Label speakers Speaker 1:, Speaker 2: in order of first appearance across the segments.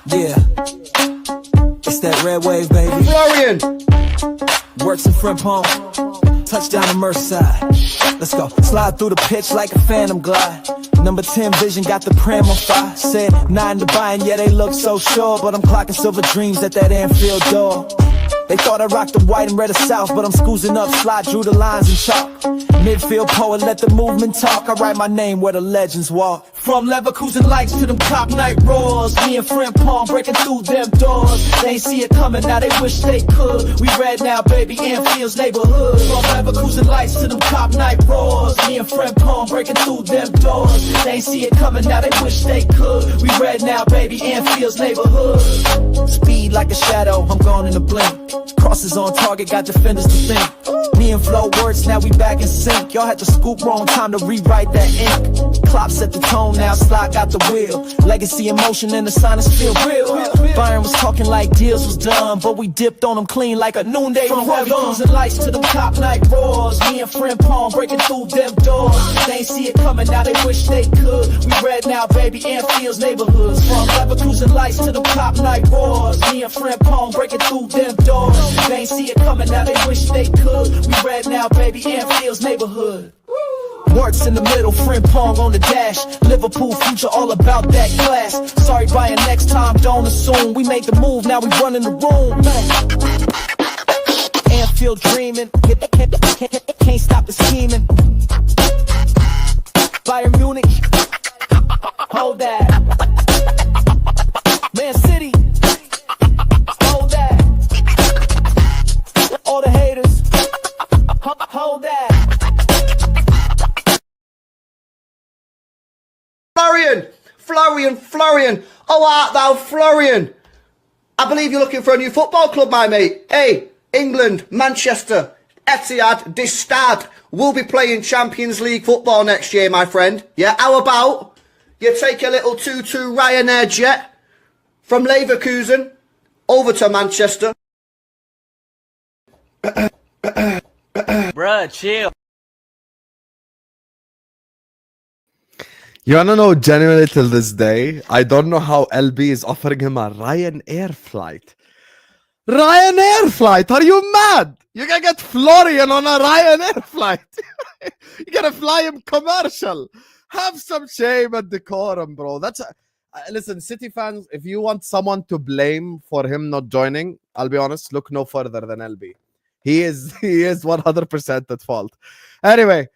Speaker 1: Yeah, it's that red wave, baby.
Speaker 2: Florian!
Speaker 1: Wirtz in Frimpong, touchdown to Merseyside. Let's go. Slide through the pitch like a phantom glide. Number 10 vision got the pram on fire. Said 9 to buy, and yeah, they look so sure, but I'm clocking silver dreams at that Anfield door. They thought I rocked the white and red of South, but I'm scoozing up, slide, drew the lines in chalk. Midfield poet, let the movement talk. I write my name where the legends walk. From Leverkusen lights to them cop night roars. Me and Frimpong breaking through them doors. They ain't see it coming, now they wish they could. We red now, baby, Anfield's neighborhood. From Leverkusen lights to them cop night roars. Me and Frimpong breaking through them doors. They ain't see it coming, now they wish they could. We red now, baby, Anfield's neighborhood. Speed like a shadow, I'm gone in a blink. Crosses on target, got defenders to think. Me and Flo Wirtz, now we back in sync. Y'all had to scoop wrong, time to rewrite that ink. Klopp set the tone, now Slot got the wheel. Legacy in motion and the sinus feel real. Byron was talking like deals was done, but we dipped on them clean like a noonday. From Revlons and lights to them top night roars. Me and Frimpong breaking through them doors. They ain't see it coming, now they wish they could. We red now, baby, Anfield's neighborhoods. From Leverkusen lights to them top night roars. Me and Frimpong breaking through them doors. They ain't see it coming, now they wish they could. We red now, baby, Anfield's neighborhood. Wirtz in the middle, Frimpong on the dash. Liverpool future all about that class. Sorry, Brian, next time, don't assume. We made the move, now we running the room. Anfield dreaming, can't stop the scheming. Bayern Munich, hold that. Man City, hold that. All the haters, hold that.
Speaker 2: Florian, oh art thou Florian? I believe you're looking for a new football club, my mate. Hey, England, Manchester, Etihad, this Stade will be playing Champions League football next year, my friend. Yeah, how about you take a little 2-2 Ryanair jet from Leverkusen over to Manchester?
Speaker 3: Bruh, chill.
Speaker 4: You wanna know, genuinely till this day, I don't know how LB is offering him a Ryanair flight. Ryanair flight? Are you mad? You can get Florian on a Ryanair flight. You gotta fly him commercial. Have some shame and decorum, bro. That's listen, City fans, if you want someone to blame for him not joining, I'll be honest, look no further than LB. He is 100% at fault. Anyway,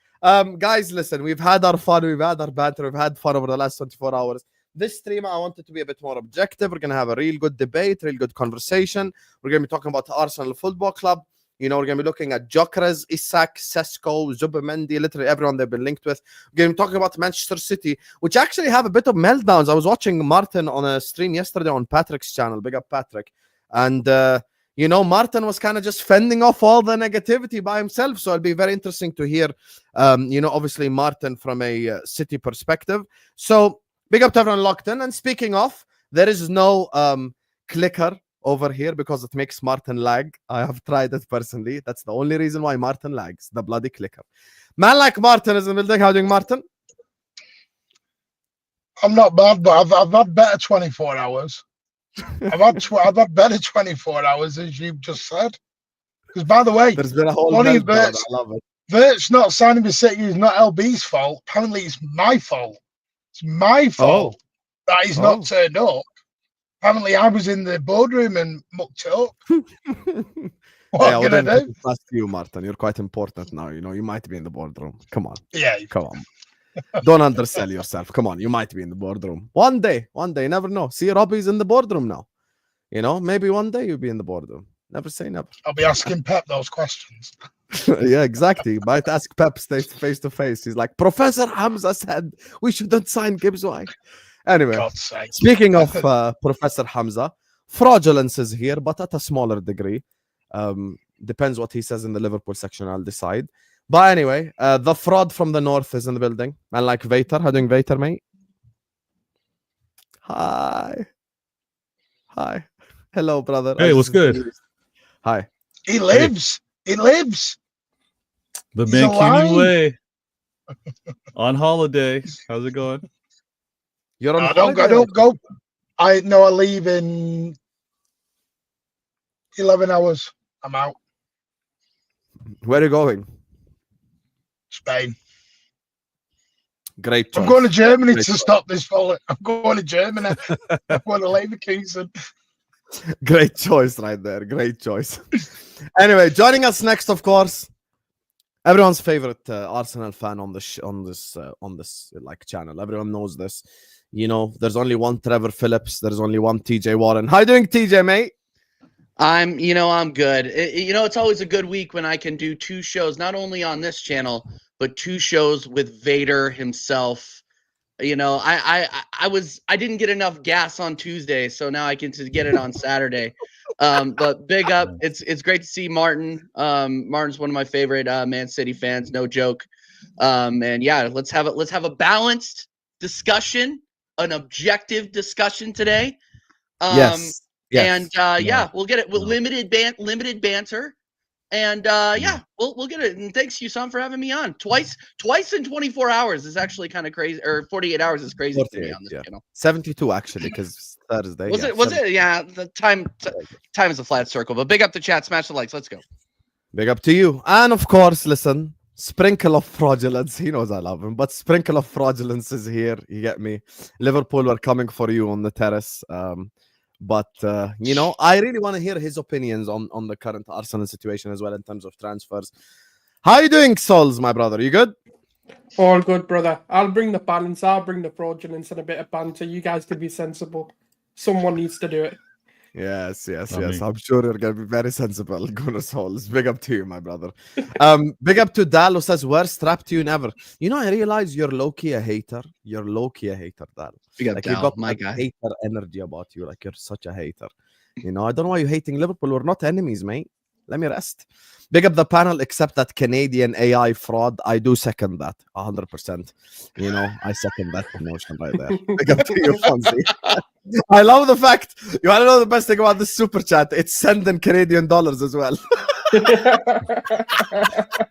Speaker 4: guys, listen, we've had our fun, we've had our banter, we've had fun over the last 24 hours. This stream, I want it to be a bit more objective. We're going to have a real good debate, real good conversation. We're going to be talking about Arsenal Football Club. You know, we're going to be looking at Gyokeres, Isak, Sesko, Zubimendi, literally everyone they've been linked with. We're going to be talking about Manchester City, which actually have a bit of meltdowns. I was watching Martin on a stream yesterday on Patrick's channel. Big up, Patrick. And, you know, Martin was kind of just fending off all the negativity by himself. So it'll be very interesting to hear, you know, obviously Martin from a City perspective. So big up to everyone locked in. And speaking of, there is no clicker over here because it makes Martin lag. I have tried it personally. That's the only reason why Martin lags, the bloody clicker. Man like Martin is in the building. How are you doing, Martin?
Speaker 5: I'm not bad, but I've had better 24 hours. I've had better 24 hours, as you've just said. Because, by the way,
Speaker 4: there's been a whole
Speaker 5: Bert's,
Speaker 4: I love it.
Speaker 5: Bert's not signing with City is not LB's fault. Apparently, it's my fault. It's my fault that he's not turned up. Apparently, I was in the boardroom and mucked it up. What am I going to do?
Speaker 4: That's you, Martin. You're quite important now. You know, you might be in the boardroom. Come on.
Speaker 5: Yeah.
Speaker 4: Come on. Don't undersell yourself. Come on, you might be in the boardroom. One day, you never know. See, Robbie's in the boardroom now. You know, maybe one day you'll be in the boardroom. Never say never.
Speaker 5: I'll be asking Pep those questions.
Speaker 4: Yeah, exactly. You might ask Pep face to face. He's like, Professor Hamza said we shouldn't sign Gibbs. Why? Anyway, speaking of Professor Hamza, fraudulence is here, but at a smaller degree. Depends what he says in the Liverpool section. I'll decide. But anyway, the fraud from the north is in the building. And like Vator. How doing, Vator, mate? Hi. Hello, brother.
Speaker 6: Hey, what's good?
Speaker 4: Hi.
Speaker 5: He lives. He lives.
Speaker 6: The Mancunian way. On holiday. How's it going?
Speaker 4: You're on
Speaker 5: holiday? Don't go. I leave in 11 hours. I'm out.
Speaker 4: Where are you going?
Speaker 5: Spain.
Speaker 4: Great choice.
Speaker 5: I'm going to Germany to stop this falling. I'm going to Germany. I'm going to Leverkusen.
Speaker 4: Great choice right there. Great choice. Anyway, joining us next, of course, everyone's favorite Arsenal fan on this like channel. Everyone knows this. You know, there's only one Trevor Phillips. There's only one TJ Warren. How you doing, TJ, mate?
Speaker 3: I'm good. It's always a good week when I can do two shows, not only on this channel, but two shows with Vator himself. I didn't get enough gas on Tuesday, so now I can get it on Saturday. But big up. It's great to see Martin. Martin's one of my favorite Man City fans, no joke. And yeah, let's have a balanced discussion, an objective discussion today.
Speaker 4: Yes.
Speaker 3: And we'll get it with limited banter. And we'll get it. And thanks, Hussam, for having me on twice in 24 hours is actually kind of crazy, or 48 hours is crazy for me on this channel.
Speaker 4: 72 actually, because Thursday.
Speaker 3: Was it? Yeah, the time is a flat circle. But big up the chat, smash the likes. Let's go.
Speaker 4: Big up to you. And of course, listen, sprinkle of fraudulence. He knows I love him, but sprinkle of fraudulence is here. You get me? Liverpool are coming for you on the terrace. But I really want to hear his opinions on the current Arsenal situation as well in terms of transfers. How you doing, Sulz, my brother? You good?
Speaker 7: All good, brother. I'll bring the balance. I'll bring the fraudulence and a bit of banter. You guys can be sensible. Someone needs to do it.
Speaker 4: Yes. I'm sure you're going to be very sensible, Gunnar Sulz. Big up to you, my brother. Big up to Dal, who says, worst trap tune ever. I realize you're low-key a hater. You're low-key a hater, Dal.
Speaker 3: Big up,
Speaker 4: like,
Speaker 3: Dal,
Speaker 4: you got
Speaker 3: my
Speaker 4: like
Speaker 3: guy.
Speaker 4: Hater energy about you. Like, you're such a hater. I don't know why you're hating Liverpool. We're not enemies, mate. Let me rest. Big up the panel, except that Canadian AI fraud. I do second that 100%. I second that promotion right there. Big up to you, Fonzie. I love the fact. You want to know the best thing about this super chat? It's sending Canadian dollars as well.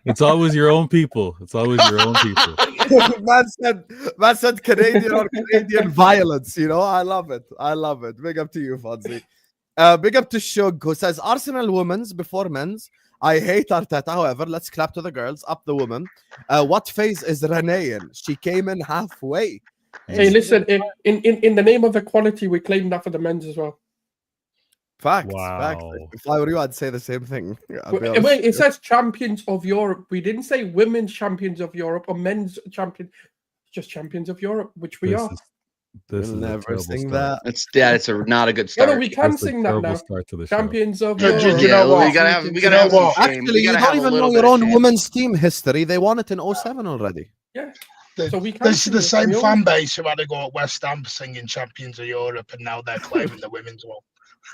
Speaker 6: It's always your own people.
Speaker 4: Man said Canadian or Canadian violence. I love it. Big up to you, Fonzie. Big up to Shug, who says Arsenal women's before men's. I hate Arteta. However, let's clap to the girls. Up the woman. What phase is Renee in? She came in halfway.
Speaker 7: Hey, listen, in the name of equality, we claim that for the men's as well.
Speaker 4: Facts.
Speaker 6: Wow.
Speaker 4: If I were you, I'd say the same thing.
Speaker 7: Wait, it says champions of Europe. We didn't say women's champions of Europe or men's champion, just champions of Europe, which we are.
Speaker 6: This
Speaker 4: We'll
Speaker 6: is
Speaker 4: never sing
Speaker 6: start.
Speaker 4: that.
Speaker 3: It's not a good start.
Speaker 7: No, we can
Speaker 6: That's a
Speaker 7: sing that
Speaker 6: terrible
Speaker 7: now.
Speaker 6: start to the
Speaker 7: Champions of
Speaker 5: Do
Speaker 7: Europe.
Speaker 5: you know what?
Speaker 3: we gotta have
Speaker 5: You
Speaker 3: some
Speaker 5: know what?
Speaker 3: shame.
Speaker 4: Actually, you don't even know your own women's team history. They won it in 07 already.
Speaker 7: Yeah.
Speaker 5: The-
Speaker 7: So we can
Speaker 5: This is
Speaker 7: sing
Speaker 5: the
Speaker 7: it
Speaker 5: same
Speaker 7: from yours.
Speaker 5: fan base who had to go at West Ham singing Champions of Europe, and now they're claiming the women's one.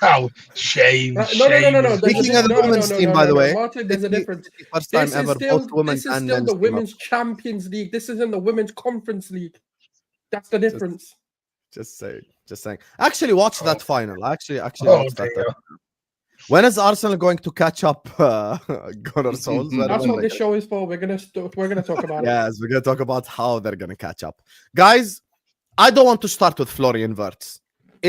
Speaker 5: How shame!
Speaker 7: No.
Speaker 5: shame.
Speaker 4: Speaking of the women's team, by the way,
Speaker 7: Martin, there's a difference.
Speaker 4: First time
Speaker 7: This
Speaker 4: ever,
Speaker 7: is still,
Speaker 4: both women's
Speaker 7: this is
Speaker 4: and
Speaker 7: still
Speaker 4: men's
Speaker 7: the
Speaker 4: team
Speaker 7: Women's Champions League. This isn't the Women's Conference League. That's the difference.
Speaker 4: Just saying. Actually, watch that final. Actually,
Speaker 5: Oh,
Speaker 4: watch that.
Speaker 5: dear.
Speaker 4: When is Arsenal going to catch up? Gunnar Sulz?
Speaker 7: That's what this show is for. We're gonna talk about it.
Speaker 4: Yes, we're gonna talk about how they're gonna catch up, guys. I don't want to start with Florian Wirtz.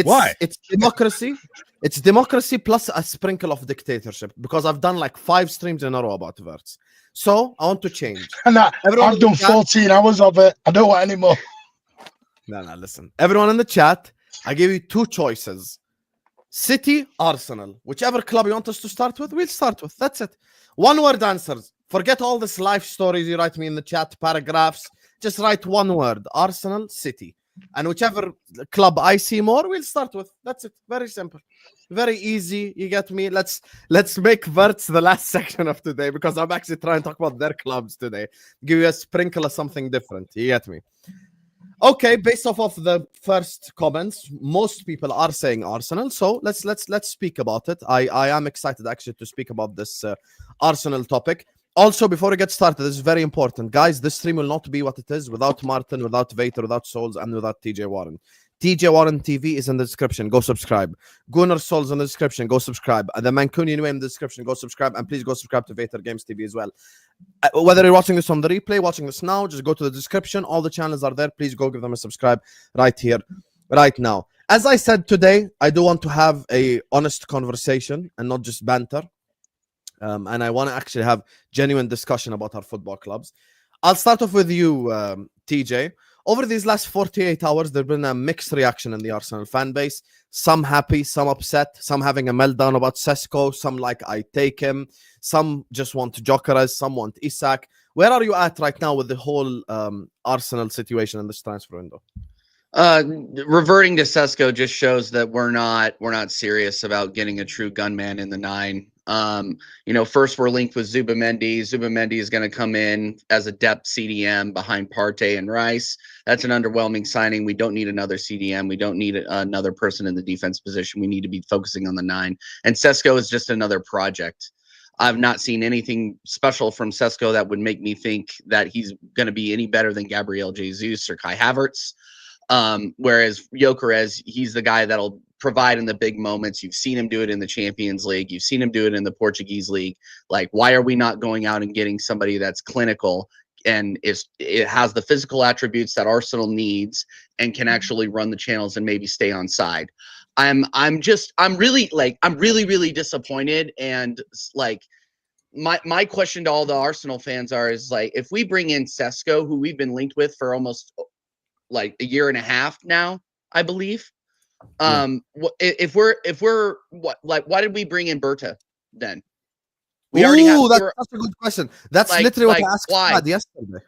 Speaker 6: Why?
Speaker 4: It's democracy. It's democracy plus a sprinkle of dictatorship, because I've done like 5 streams in a row about Wirtz. So I want to change.
Speaker 5: And
Speaker 4: Everyone
Speaker 5: I've done
Speaker 4: in the chat-
Speaker 5: 14 hours of it. I don't want any more.
Speaker 4: No, listen. Everyone in the chat, I give you 2 choices. City, Arsenal. Whichever club you want us to start with, we'll start with. That's it. 1-word answers. Forget all this life stories you write me in the chat, paragraphs. Just write 1 word. Arsenal, City. And whichever club I see more, we'll start with. That's it. Very simple. Very easy. You get me? Let's make Wirtz the last section of today, because I'm actually trying to talk about their clubs today. Give you a sprinkle of something different. You get me? Okay, based off of the first comments, most people are saying Arsenal. So let's speak about it. I am excited actually to speak about this Arsenal topic. Also, before we get started, this is very important. Guys, this stream will not be what it is without Martin, without Vator, without Sulz, and without TJ Warren. TJ Warren TV is in the description. Go subscribe. Gunnar Sulz in the description. Go subscribe. And the Mancunian way in the description. Go subscribe. And please go subscribe to Vator Games TV as well. Whether you're watching this on the replay, watching this now, just go to the description. All the channels are there. Please go give them a subscribe right here, right now. as I said today, I do want to have a honest conversation and not just banter. And I want to actually have genuine discussion about our football clubs. I'll start off with you, TJ. Over these last 48 hours, there's been a mixed reaction in the Arsenal fan base. Some happy, some upset, some having a meltdown about Sesko, some like I take him, some just want Gyokeres, some want Isak. Where are you at right now with the whole Arsenal situation in this transfer window?
Speaker 3: Reverting to Sesko just shows that we're not serious about getting a true gunman in the 9. First we're linked with Zubimendi. Zubimendi is going to come in as a depth CDM behind Partey and Rice. That's an underwhelming signing. We don't need another CDM. We don't need another person in the defense position. We need to be focusing on the 9. And Sesko is just another project. I've not seen anything special from Sesko that would make me think that he's going to be any better than Gabriel Jesus or Kai Havertz. Whereas Gyokeres, he's the guy that'll provide in the big moments. You've seen him do it in the Champions League. You've seen him do it in the Portuguese league. Like, why are we not going out and getting somebody that's clinical and it has the physical attributes that Arsenal needs and can actually run the channels and maybe stay on side? I'm really disappointed. And like, my question to all the Arsenal fans is like, if we bring in Sesko, who we've been linked with for almost like a year and a half now, I believe. If we're why did we bring in Berta then? We already have.
Speaker 4: That's a good question. That's literally what I asked Brad yesterday.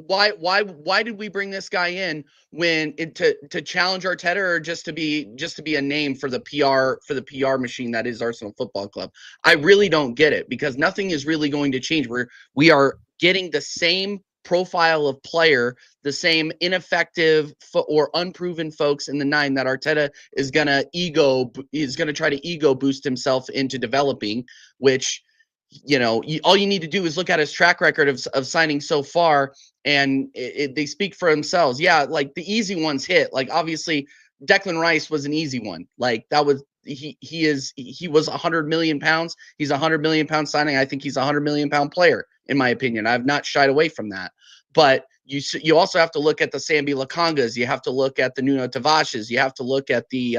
Speaker 3: Why did we bring this guy in when to challenge Arteta or just to be a name for the PR machine that is Arsenal Football Club? I really don't get it, because nothing is really going to change. We are getting the same profile of player, the same ineffective or unproven folks in the 9 that Arteta is gonna try to ego boost himself into developing, which, all you need to do is look at his track record of signing so far, and they speak for themselves. Yeah, like the easy ones hit. Like, obviously Declan Rice was an easy one. Like, that was he was 100 million pounds. He's a 100 million pound signing. I think he's a 100 million pound player, in my opinion. I've not shied away from that. But you also have to look at the Sambi Lakongas. You have to look at the Nuno Tavashes. You have to look at the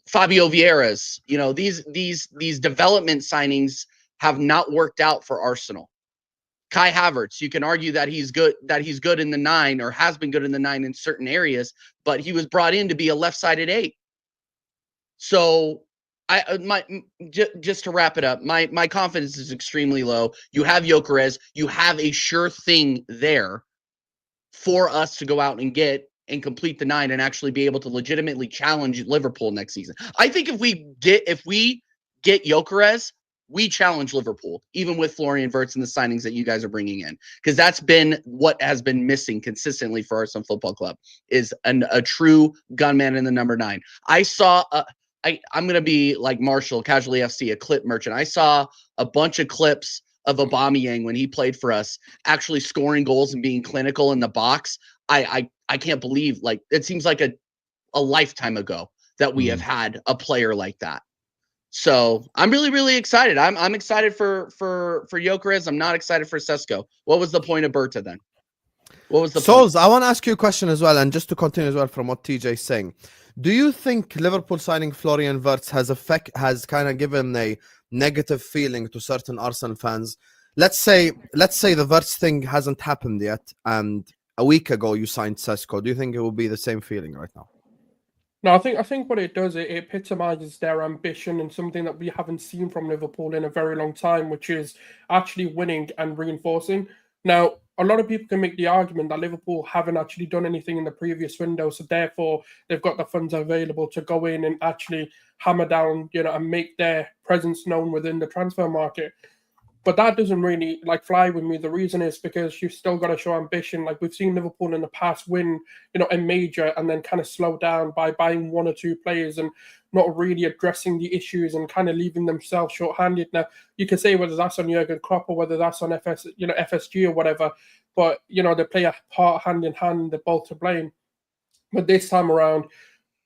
Speaker 3: Fabio Vieiras. These development signings have not worked out for Arsenal. Kai Havertz, you can argue that he's good in the 9, or has been good in the 9 in certain areas, but he was brought in to be a left-sided 8. So just to wrap it up, my confidence is extremely low. You have Gyokeres, you have a sure thing there for us to go out and get and complete the 9 and actually be able to legitimately challenge Liverpool next season. I think if we get Gyokeres, we challenge Liverpool, even with Florian Wirtz and the signings that you guys are bringing in, because that's been what has been missing consistently for Arsenal Football Club, is a true gunman in the number 9. I saw I'm going to be like Marshall, Casually FC, a clip merchant. I saw a bunch of clips of Aubameyang when he played for us, actually scoring goals and being clinical in the box. I can't believe, like, it seems like a lifetime ago that we have had a player like that. So I'm really excited. I'm excited for Gyokeres. I'm not excited for Sesko. What was the point of Berta then? What was the
Speaker 4: Sulz, I want to ask you a question as well, and just to continue as well from what TJ is saying. Do you think Liverpool signing Florian Wirtz has kind of given a negative feeling to certain Arsenal fans? Let's say the Wirtz thing hasn't happened yet, and a week ago you signed Sesko. Do you think it will be the same feeling right now?
Speaker 7: No, I think what it does, it epitomizes their ambition and something that we haven't seen from Liverpool in a very long time, which is actually winning and reinforcing. Now, a lot of people can make the argument that Liverpool haven't actually done anything in the previous window, so therefore they've got the funds available to go in and actually hammer down, and make their presence known within the transfer market. But that doesn't really fly with me. The reason is because you've still got to show ambition. Like, we've seen Liverpool in the past win, a major and then kind of slow down by buying 1 or 2 players and not really addressing the issues and kind of leaving themselves short-handed. Now, you can say whether that's on Jurgen Klopp or whether that's on FSG or whatever, but they play a part hand in hand. They're both to blame. But this time around,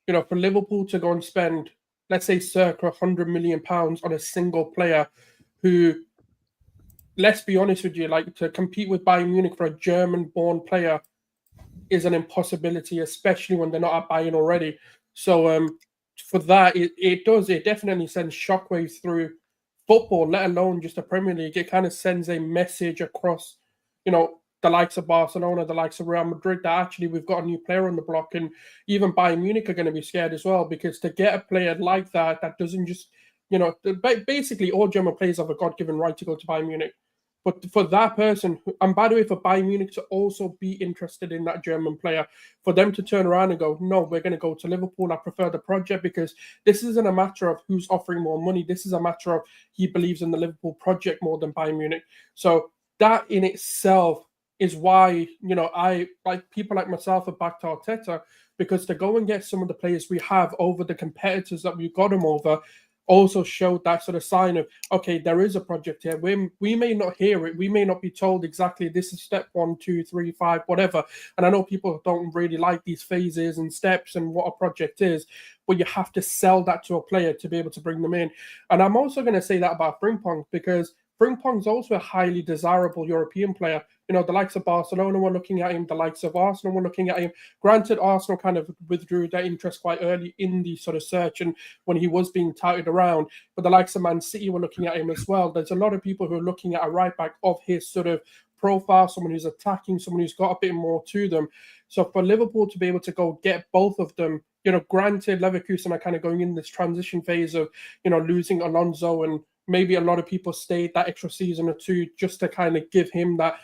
Speaker 7: for Liverpool to go and spend, let's say, circa £100 million on a single player who, let's be honest with you, to compete with Bayern Munich for a German-born player is an impossibility, especially when they're not at Bayern already. So for that, it definitely sends shockwaves through football, let alone just the Premier League. It kind of sends a message across, the likes of Barcelona, the likes of Real Madrid, that actually we've got a new player on the block, and even Bayern Munich are going to be scared as well, because to get a player like that doesn't just, basically all German players have a God-given right to go to Bayern Munich. But for that person, and by the way, for Bayern Munich to also be interested in that German player, for them to turn around and go, no, we're going to go to Liverpool. I prefer the project, because this isn't a matter of who's offering more money. This is a matter of he believes in the Liverpool project more than Bayern Munich. So that in itself is why, I like people like myself are back to Arteta, because to go and get some of the players we have over the competitors that we've got them over also showed that sort of sign of, okay, there is a project here. We may not hear it. We may not be told exactly this is step 1, 2, 3, 5, whatever. And I know people don't really like these phases and steps and what a project is, but you have to sell that to a player to be able to bring them in. And I'm also going to say that about Frimpong, because Frimpong's also a highly desirable European player. The likes of Barcelona were looking at him. The likes of Arsenal were looking at him. Granted, Arsenal kind of withdrew their interest quite early in the sort of search and when he was being touted around. But the likes of Man City were looking at him as well. There's a lot of people who are looking at a right back of his sort of profile, someone who's attacking, someone who's got a bit more to them. So for Liverpool to be able to go get both of them, granted, Leverkusen are kind of going in this transition phase of, losing Alonso, and maybe a lot of people stayed that extra season or two just to kind of give him that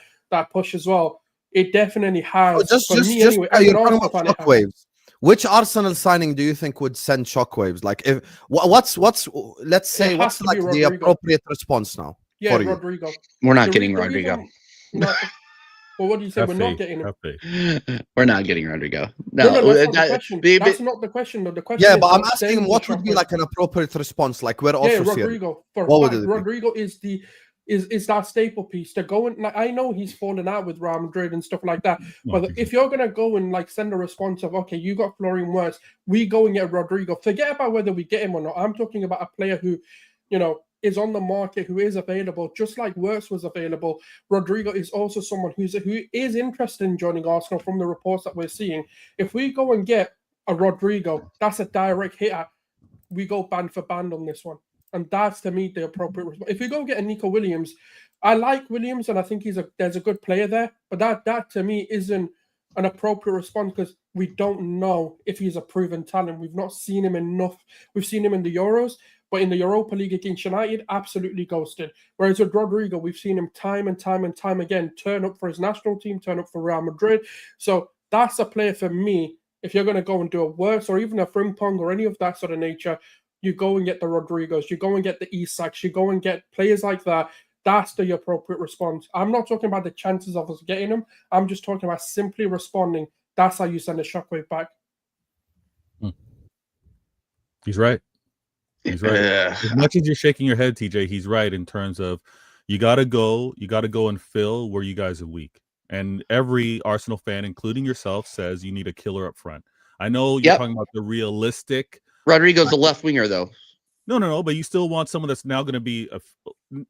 Speaker 7: push as well. It definitely has.
Speaker 4: You're talking about shockwaves. Which Arsenal signing do you think would send shockwaves? Like, if what's let's say what's like the appropriate response now?
Speaker 7: Yeah, Rodrigo.
Speaker 3: We're not getting Rodrigo.
Speaker 7: Well, what do you say? We're not getting him.
Speaker 3: We're not getting Rodrigo.
Speaker 7: No, that's not the question. That's not the question. The question.
Speaker 4: Yeah, but I'm asking what would be like an appropriate response? Like, we're also
Speaker 7: Rodrigo. Rodrigo is that staple piece to go and, like, I know he's fallen out with Real Madrid and stuff like that, but if you're gonna go and like send a response of, okay, you got Florian Wirtz, we go and get Rodrigo, forget about whether we get him or not. I'm talking about a player who, is on the market, who is available, just like Wirtz was available. Rodrigo is also someone who is interested in joining Arsenal from the reports that we're seeing. If we go and get a Rodrigo, that's a direct hitter. We go band for band on this one. And that's, to me, the appropriate response. If we go get a Nico Williams, I like Williams, and I think there's a good player there. But that to me isn't an appropriate response, because we don't know if he's a proven talent. We've not seen him enough. We've seen him in the Euros, but in the Europa League against United, absolutely ghosted. Whereas with Rodrigo, we've seen him time and time and time again turn up for his national team, turn up for Real Madrid. So that's a player for me. If you're going to go and do a Wirtz or even a Frimpong or any of that sort of nature, you go and get the Rodrigos, you go and get the Isaks, you go and get players like that. That's the appropriate response. I'm not talking about the chances of us getting them. I'm just talking about simply responding. That's how you send a shockwave back.
Speaker 6: He's right. He's right. As much as you're shaking your head, TJ, he's right in terms of you got to go and fill where you guys are weak. And every Arsenal fan, including yourself, says you need a killer up front. I know you're talking about the realistic.
Speaker 3: Rodrigo's a left winger, though.
Speaker 6: No. But you still want someone that's now going to be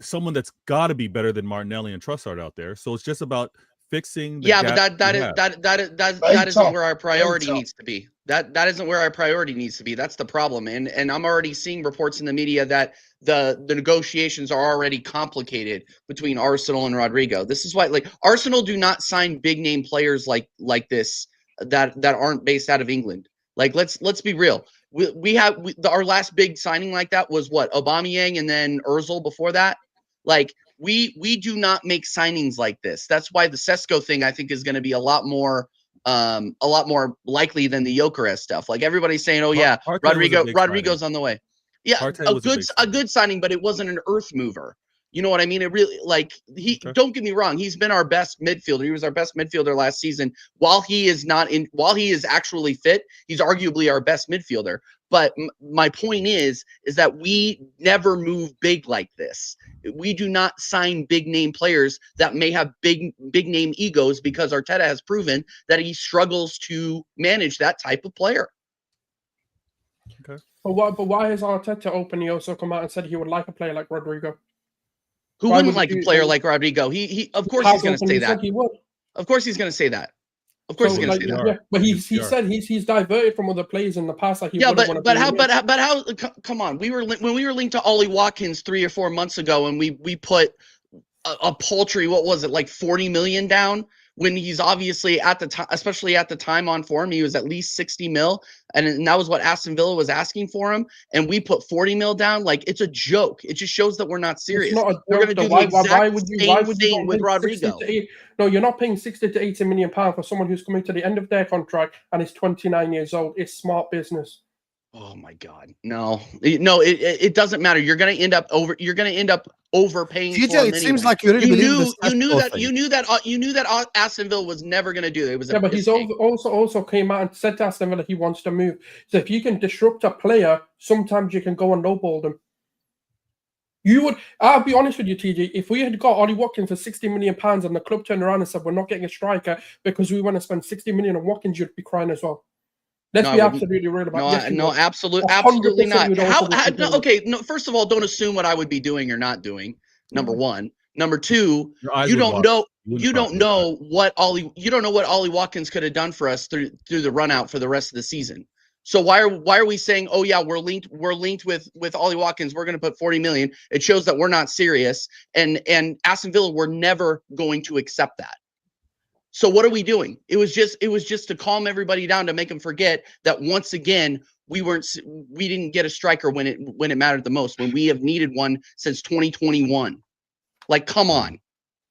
Speaker 6: someone that's got to be better than Martinelli and Trossard out there. So it's just about fixing.
Speaker 3: But that isn't where our priority needs to be. That isn't where our priority needs to be. That's the problem. And I'm already seeing reports in the media that the negotiations are already complicated between Arsenal and Rodrigo. This is why, like, Arsenal do not sign big name players like this that aren't based out of England. Like, let's be real. Our last big signing like that was what, Aubameyang and then Ozil before that. Like, we do not make signings like this. That's why the Sesko thing, I think, is going to be a lot more likely than the Gyokeres stuff. Like, everybody's saying, oh yeah, Rodrigo's on the way. Yeah, a good signing, but it wasn't an earth mover. You know what I mean? It really, like, don't get me wrong, he's been our best midfielder. He was our best midfielder last season. While he is actually fit, he's arguably our best midfielder. But my point is that we never move big like this. We do not sign big name players that may have big name egos, because Arteta has proven that he struggles to manage that type of player.
Speaker 6: Okay.
Speaker 7: But why has Arteta openly also come out and said he would like a player like Rodrigo?
Speaker 3: Who wouldn't like a player like Rodrigo? He of course he's going to say that.
Speaker 7: He would.
Speaker 3: Of course he's going to say that. Of course,
Speaker 7: So,
Speaker 3: he's going to say that.
Speaker 7: yeah, but he said he's diverted from other players in the past. That he
Speaker 3: but how? Come on, when we were linked to Ollie Watkins 3 or 4 months ago, and we put a paltry, what was it, like 40 million down, when he's obviously at the time, especially at the time on form, he was at least 60 mil, and that was what Aston Villa was asking for him, and we put 40 mil down. Like, it's a joke. It just shows that we're not serious. We're going to do the exact same thing with Rodrigo.
Speaker 7: No, you're not paying 60 to 80 million pounds for someone who's coming to the end of their contract and is 29 years old. It's smart business.
Speaker 3: Oh my God, no, it doesn't matter. You're going to end up overpaying.
Speaker 4: TJ, it seems like you really believe this.
Speaker 3: You knew that Aston Villa was never going to do it. It was
Speaker 7: but he's also came out and said to Aston Villa he wants to move. So if you can disrupt a player, sometimes you can go and lowball them. I'll be honest with you, TJ, if we had got Ollie Watkins for 60 million pounds and the club turned around and said we're not getting a striker because we want to spend 60 million on Watkins, you'd be crying as well. Let's be absolutely real about it.
Speaker 3: Absolutely not. First of all, don't assume what I would be doing or not doing. Number one. Number two, you don't know what Ollie Watkins could have done for us through the run out for the rest of the season. So why are we saying, oh yeah, we're linked with Ollie Watkins, we're going to put 40 million. It shows that we're not serious, and Aston Villa were never going to accept that. So what are we doing? It was just to calm everybody down, to make them forget that once again we didn't get a striker when it mattered the most, when we have needed one since 2021. Like, come on.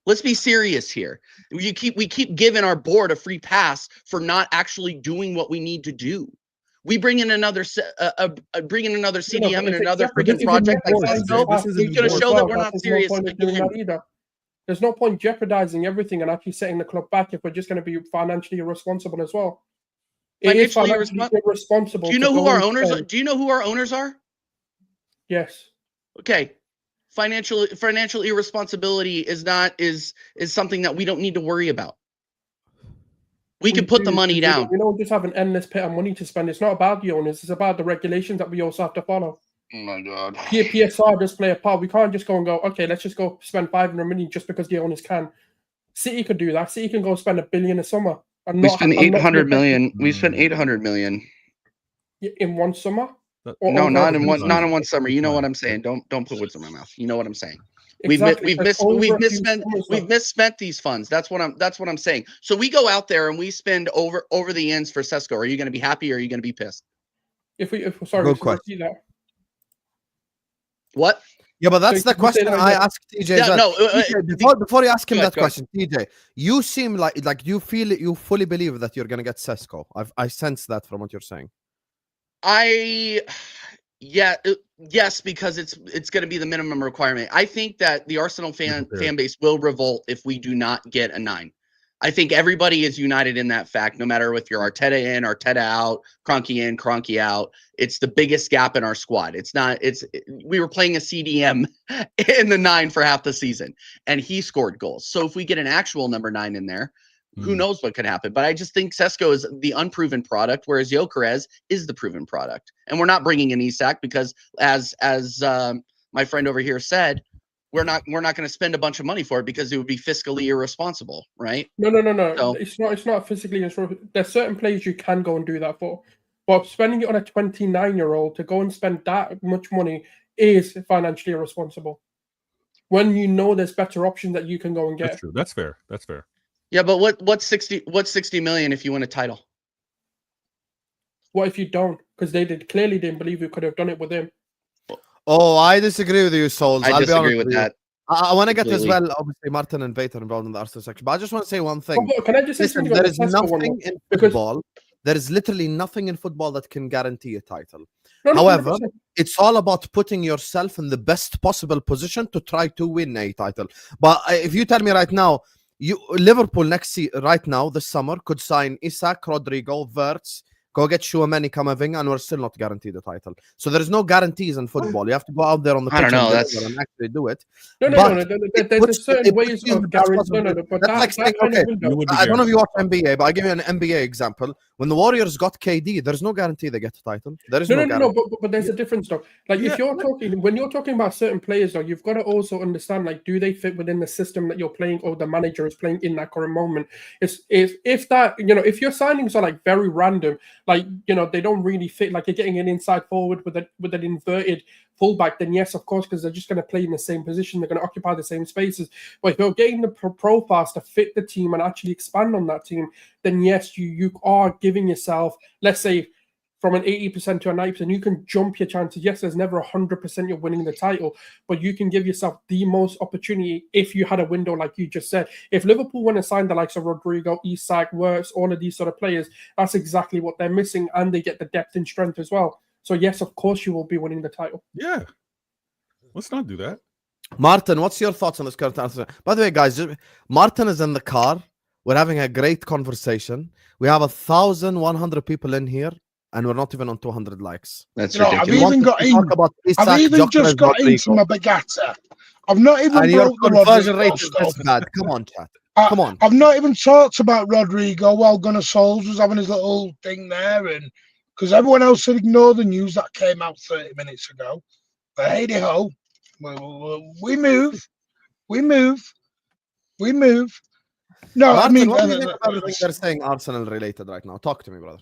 Speaker 3: Let's be serious here. We keep giving our board a free pass for not actually doing what we need to do. We bring in another CDM and another freaking project like Sesko. He's going to show that we're not serious.
Speaker 7: There's no point jeopardizing everything and actually setting the club back if we're just going to be financially irresponsible as well.
Speaker 3: Financially irresponsible. Do you know who our owners are? Do you know who our owners are?
Speaker 7: Yes.
Speaker 3: Okay. Financial irresponsibility is something that we don't need to worry about. We can put the money down.
Speaker 7: We don't just have an endless pit of money to spend. It's not about the owners. It's about the regulations that we also have to follow.
Speaker 3: Oh my God.
Speaker 7: PSR does play a part. We can't just go and go, okay, let's just go spend 500 million just because the owners can. City could do that. City can go spend $1 billion a summer.
Speaker 3: We spend 800 million. We spent 800 million
Speaker 7: in one summer.
Speaker 3: No, not in one summer. You know what I'm saying. Don't put words in my mouth. You know what I'm saying. Exactly. We've misspent these funds. That's what I'm saying. So we go out there and we spend over the ends for Sesko. Are you going to be happy or are you going to be pissed?
Speaker 4: Good question.
Speaker 3: What?
Speaker 4: Yeah, but that's the question I asked TJ.
Speaker 3: Yeah,
Speaker 4: TJ, before you ask him that question, TJ, you seem like you feel it, you fully believe that you're gonna get Sesko. I sense that from what you're saying.
Speaker 3: Yes, because it's going to be the minimum requirement. I think that the Arsenal fan base will revolt if we do not get a 9. I think everybody is united in that fact, no matter if you're Arteta in, Arteta out, Kroenke in, Kroenke out. It's the biggest gap in our squad. We were playing a CDM in the 9 for half the season, and he scored goals. So if we get an actual number 9 in there, who knows what could happen. But I just think Sesko is the unproven product, whereas Gyokeres is the proven product. And we're not bringing in Isak because, as my friend over here said, we're not going to spend a bunch of money for it because it would be fiscally irresponsible, right?
Speaker 7: No. So, it's not physically irresponsible. There's certain players you can go and do that for, but spending it on a 29-year-old to go and spend that much money is financially irresponsible. When you know there's better options that you can go and get.
Speaker 6: That's true. That's fair.
Speaker 3: Yeah, but what's 60 million if you win a title?
Speaker 7: What if you don't? Because they clearly didn't believe we could have done it with him.
Speaker 4: Oh, I disagree with you, Sulz.
Speaker 3: I disagree with that.
Speaker 4: I want to get as well, obviously, Martin and Vator involved in the Arsenal section. But I just want to say one thing.
Speaker 7: Can I just say something?
Speaker 4: There is nothing in football. There is literally nothing in football that can guarantee a title. However, it's all about putting yourself in the best possible position to try to win a title. But if you tell me right now, Liverpool right now this summer could sign Isak, Rodrigo, Wirtz, Go get Chouameni, Camavinga, and we're still not guaranteed the title. So there is no guarantees in football. You have to go out there on the pitch and actually do it.
Speaker 7: No. There's certain ways of guaranteeing. No. But
Speaker 4: that's like saying, okay, I don't know if you watch NBA, but I'll give you an NBA example. When the Warriors got KD, there's no guarantee they get the title. There is no.
Speaker 7: But there's a difference, though. Like if you're talking, when you're talking about certain players, though, you've got to also understand, like, do they fit within the system that you're playing, or the manager is playing in that current moment? If that, if your signings are like very random, like, they don't really fit, like you're getting an inside forward with an inverted fullback, then yes, of course, because they're just going to play in the same position, they're going to occupy the same spaces. But if you're getting the profiles to fit the team and actually expand on that team, then yes, you are giving yourself, let's say, from an 80% to a 90%, you can jump your chances. Yes, there's never 100% you're winning the title, but you can give yourself the most opportunity if you had a window, like you just said. If Liverpool want to sign the likes of Rodrigo, Isak, Wirtz, all of these sort of players, that's exactly what they're missing, and they get the depth and strength as well. So yes, of course, you will be winning the title.
Speaker 6: Yeah. Let's not do that.
Speaker 4: Martin, what's your thoughts on this current answer? By the way, guys, Martin is in the car. We're having a great conversation. We have 1,100 people in here, and we're not even on 200 likes.
Speaker 3: That's ridiculous.
Speaker 5: I've even just got into my Berta. I've not even
Speaker 4: and your conversion rate is this bad. Come on, chat. Come on.
Speaker 5: I've not even talked about Rodrigo while Gunnar Sulz was having his little thing there, and because everyone else had ignored the news that came out 30 minutes ago. But hey ho, we move. No,
Speaker 4: Martin,
Speaker 5: I mean,
Speaker 4: what do you think about everything they're saying Arsenal related right now? Talk to me, brother.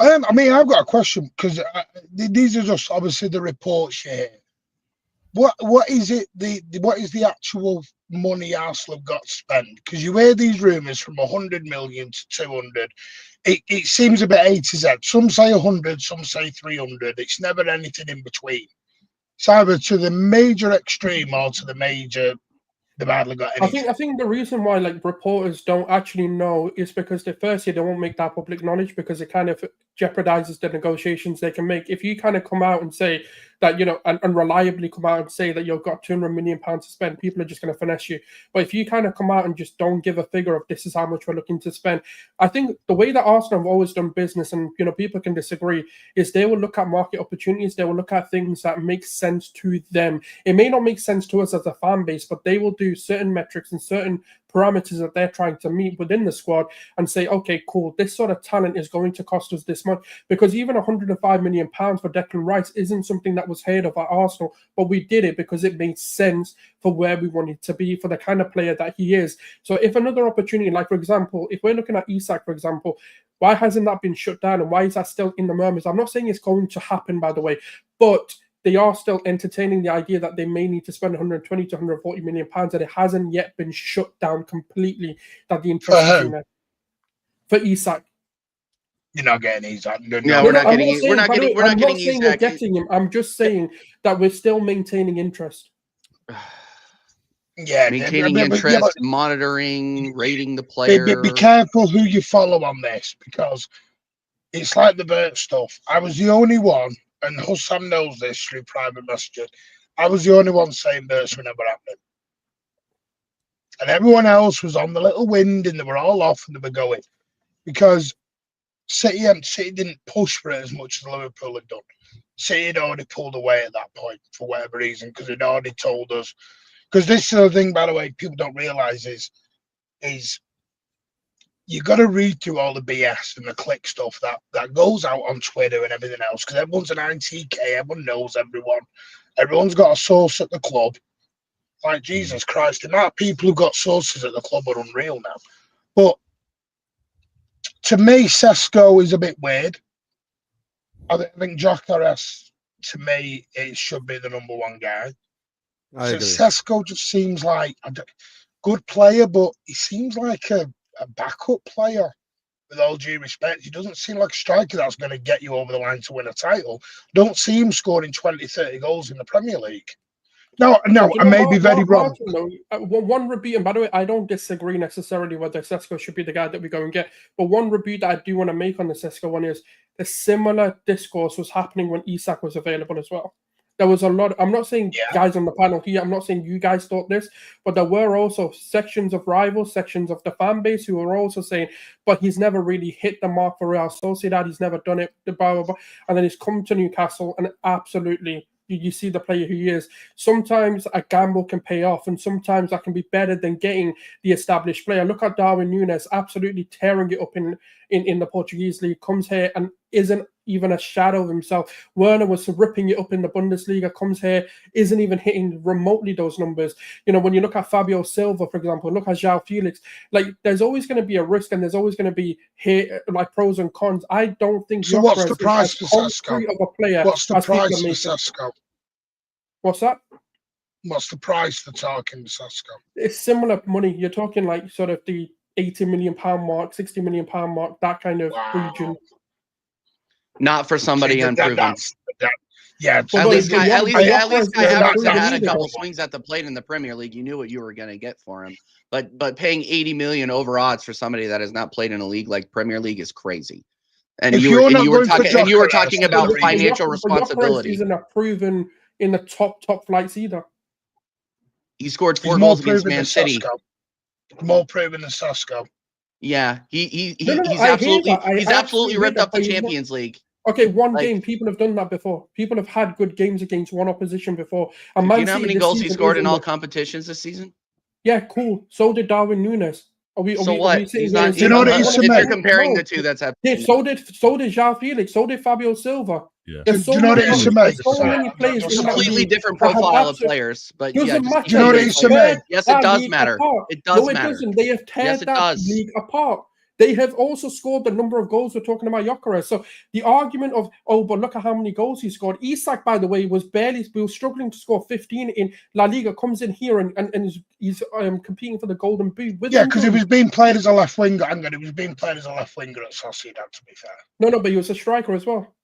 Speaker 5: I mean, I've got a question, because these are just obviously the reports here. What is it? What is the actual money Arsenal have got to spend? Because you hear these rumours from 100 million to 200. It seems a bit A to Z. Some say 100, some say 300. It's never anything in between. It's either to the major extreme or to the major. They've hardly got anything.
Speaker 7: I think the reason why like reporters don't actually know is because they won't make that public knowledge, because it kind of jeopardizes the negotiations they can make. If you kind of come out and say that, and reliably come out and say that you've got £200 million to spend, people are just going to finesse you. But if you kind of come out and just don't give a figure of this is how much we're looking to spend, I think the way that Arsenal have always done business, and people can disagree, is they will look at market opportunities, they will look at things that make sense to them. It may not make sense to us as a fan base, but they will do certain metrics and certain parameters that they're trying to meet within the squad and say, okay, cool, this sort of talent is going to cost us this much. Because even £105 million for Declan Rice isn't something that was heard of at Arsenal, but we did it because it made sense for where we wanted to be, for the kind of player that he is. So if another opportunity, like for example, if we're looking at Isak, for example, why hasn't that been shut down, and why is that still in the murmurs? I'm not saying it's going to happen, by the way, but they are still entertaining the idea that they may need to spend 120 to 140 million pounds, that it hasn't yet been shut down completely, that the interest is in there. For Isak.
Speaker 5: You're not getting Isak.
Speaker 3: No, we're not getting Isak. We're not getting Isak.
Speaker 7: We're getting him. I'm just saying that we're still maintaining interest.
Speaker 5: Yeah,
Speaker 3: maintaining interest, monitoring, rating the player.
Speaker 5: Be careful who you follow on this, because it's like the Berta stuff. I was the only one, and Hussam knows this through private messages, I was the only one saying Berta were never happening. And everyone else was on the little wind, and they were all off and they were going. Because City didn't push for it as much as Liverpool had done. City had already pulled away at that point for whatever reason, because they'd already told us. Because this is the thing, by the way, people don't realise is you got to read through all the BS and the click stuff that goes out on Twitter and everything else, because everyone's an ITK, everyone knows everyone. Everyone's got a source at the club. Like, Jesus Christ, the amount of people who've got sources at the club are unreal now. But to me, Sesko is a bit weird. I think Gyokeres, to me, it should be the number one guy. So Sesko just seems like a good player, but he seems like a backup player. With all due respect, he doesn't seem like a striker that's going to get you over the line to win a title. Don't see him scoring 20, 30 goals in the Premier League. No, I may be very wrong.
Speaker 7: One rebuke, and by the way, I don't disagree necessarily whether Sesko should be the guy that we go and get. But one rebuke that I do want to make on the Sesko one is the similar discourse was happening when Isak was available as well. there was a lot. I'm not saying guys on the panel here. I'm not saying you guys thought this, but there were also sections of rivals, sections of the fan base who were also saying, but he's never really hit the mark for Real Sociedad. He's never done it. Blah, blah, blah. And then he's come to Newcastle and absolutely. You see the player who he is. Sometimes a gamble can pay off, and sometimes that can be better than getting the established player. Look at Darwin Núñez, absolutely tearing it up in the Portuguese league. Comes here and isn't even a shadow of himself. Werner was ripping it up in the Bundesliga. Comes here, isn't even hitting remotely those numbers. You know, when you look at Fabio Silva, for example, look at João Felix. Like, there's always going to be a risk, and there's always going to be like pros and cons. I don't think.
Speaker 5: So what's the price for Sesko? What's the price for Sesko?
Speaker 7: What's that?
Speaker 5: What's the price for talking to Sesko?
Speaker 7: It's similar money. You're talking like sort of the £80 million mark, £60 million mark, that kind of region.
Speaker 3: Not for somebody unproven.
Speaker 5: Yeah,
Speaker 3: at least guy had a couple swings at the plate in the Premier League. You knew what you were going to get for him. But paying 80 million over odds for somebody that has not played in a league like Premier League is crazy. And you were talking about financial responsibility.
Speaker 7: Isn't proven in the top flights either.
Speaker 3: He scored 4 goals against Man City.
Speaker 5: More proven than Sesko.
Speaker 3: Yeah, he's absolutely ripped up the Champions League.
Speaker 7: Okay, one game. People have done that before. People have had good games against one opposition before. And
Speaker 3: do you know how many goals he scored in all competitions this season?
Speaker 7: Yeah, cool. So did Darwin Núñez.
Speaker 3: He's not. If you're comparing the two, that's happening.
Speaker 7: Yeah, so did João Felix. So did Fabio Silva.
Speaker 5: Yeah. Do you know what it is to make?
Speaker 7: So many players.
Speaker 3: Completely different profile of players, but
Speaker 5: do you know what it is to make?
Speaker 3: Yes, it does matter. It does matter.
Speaker 7: No, it doesn't. They have teared that league apart. They have also scored the number of goals we're talking about Gyokeres. So the argument of, but look at how many goals he scored. Isak, by the way, was struggling to score 15 in La Liga, comes in here and he's competing for the Golden Boot.
Speaker 5: Because he was being played as a left winger, and he was being played as a left winger at Sociedad, to be fair.
Speaker 7: No, but he was a striker as well.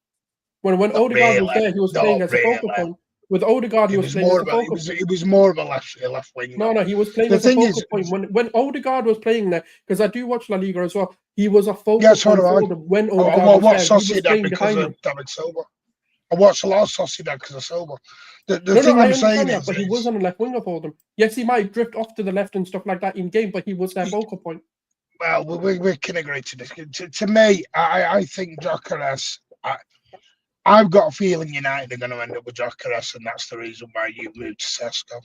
Speaker 7: When Odegaard was there, he was playing as a focal point. With Odegaard, he was playing as a focal point.
Speaker 5: It was more of a left winger.
Speaker 7: No, he was playing as a focal point. When Odegaard was playing there, because I do watch La Liga as well, he was a focal point for them when Odegaard was there.
Speaker 5: Sociedad because of David Silva. I watched a lot of Sociedad because of Silva. The thing I'm saying is...
Speaker 7: But he wasn't a left winger for them. Yes, he might drift off to the left and stuff like that in game, but he was their focal point.
Speaker 5: Well, we can agree to this. To me, I think Gyokeres... I've got a feeling United are going to end up with Gyokeres, and that's the reason why you moved to Sesko.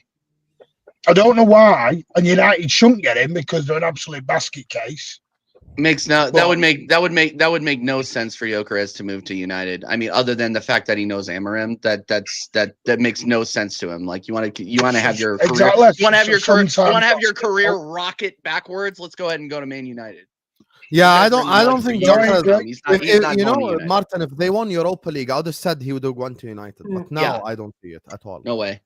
Speaker 5: I don't know why, and United shouldn't get him because they're an absolute basket case.
Speaker 3: That would make no sense for Gyokeres to move to United. I mean, other than the fact that he knows Amorim, that makes no sense to him. Like you want to have your career, you want to have your career rocket backwards. Let's go ahead and go to Man United.
Speaker 4: Yeah, I don't think Gyokeres. Martin, if they won Europa League, I would have said he would have gone to United. But now I don't see it at all.
Speaker 3: No way.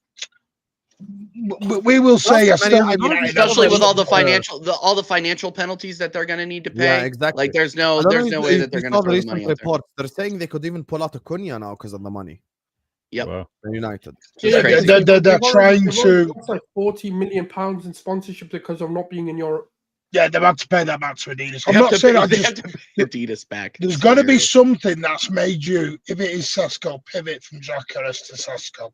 Speaker 5: We will say,
Speaker 3: especially with all the financial penalties that they're going to need to pay.
Speaker 4: Yeah, exactly.
Speaker 3: Like there's no way that they're going to throw the money out there.
Speaker 4: They're saying they could even pull out Acuna now because of the money.
Speaker 3: Yep.
Speaker 6: Wow.
Speaker 4: United.
Speaker 5: They're trying to.
Speaker 7: That's like £40 million in sponsorship because of not being in Europe.
Speaker 5: Yeah, they've had to pay that back to Adidas. I'm not saying
Speaker 3: they have to pay Adidas back.
Speaker 5: There's got to be something that's made you, if it is Sesko, pivot from Gyokeres to Sesko.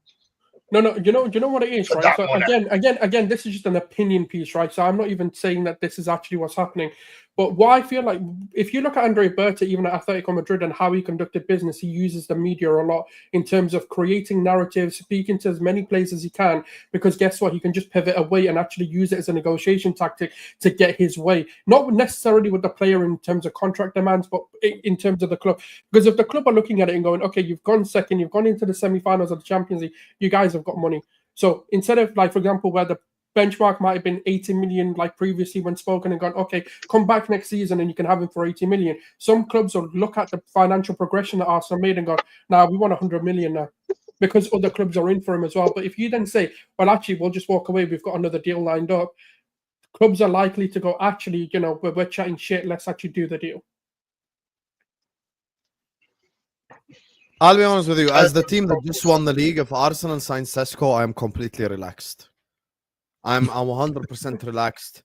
Speaker 7: No, you know what it is, right? So again, this is just an opinion piece, right? So I'm not even saying that this is actually what's happening. But what I feel like, if you look at Andre Berta, even at Atletico Madrid, and how he conducted business, he uses the media a lot in terms of creating narratives, speaking to as many players as he can, because guess what? He can just pivot away and actually use it as a negotiation tactic to get his way. Not necessarily with the player in terms of contract demands, but in terms of the club. Because if the club are looking at it and going, okay, you've gone second, you've gone into the semi-finals of the Champions League, you guys have got money. So instead of, like, for example, where the benchmark might have been 80 million like previously when spoken and gone, okay, come back next season and you can have him for 80 million. Some clubs will look at the financial progression that Arsenal made and go, now we want 100 million now because other clubs are in for him as well. But if you then say, well, actually, we'll just walk away, we've got another deal lined up, clubs are likely to go, actually, we're chatting shit, let's actually do the deal.
Speaker 4: I'll be honest with you, as the team that just won the league, if Arsenal signs Sesko, I am completely relaxed. I'm 100% relaxed.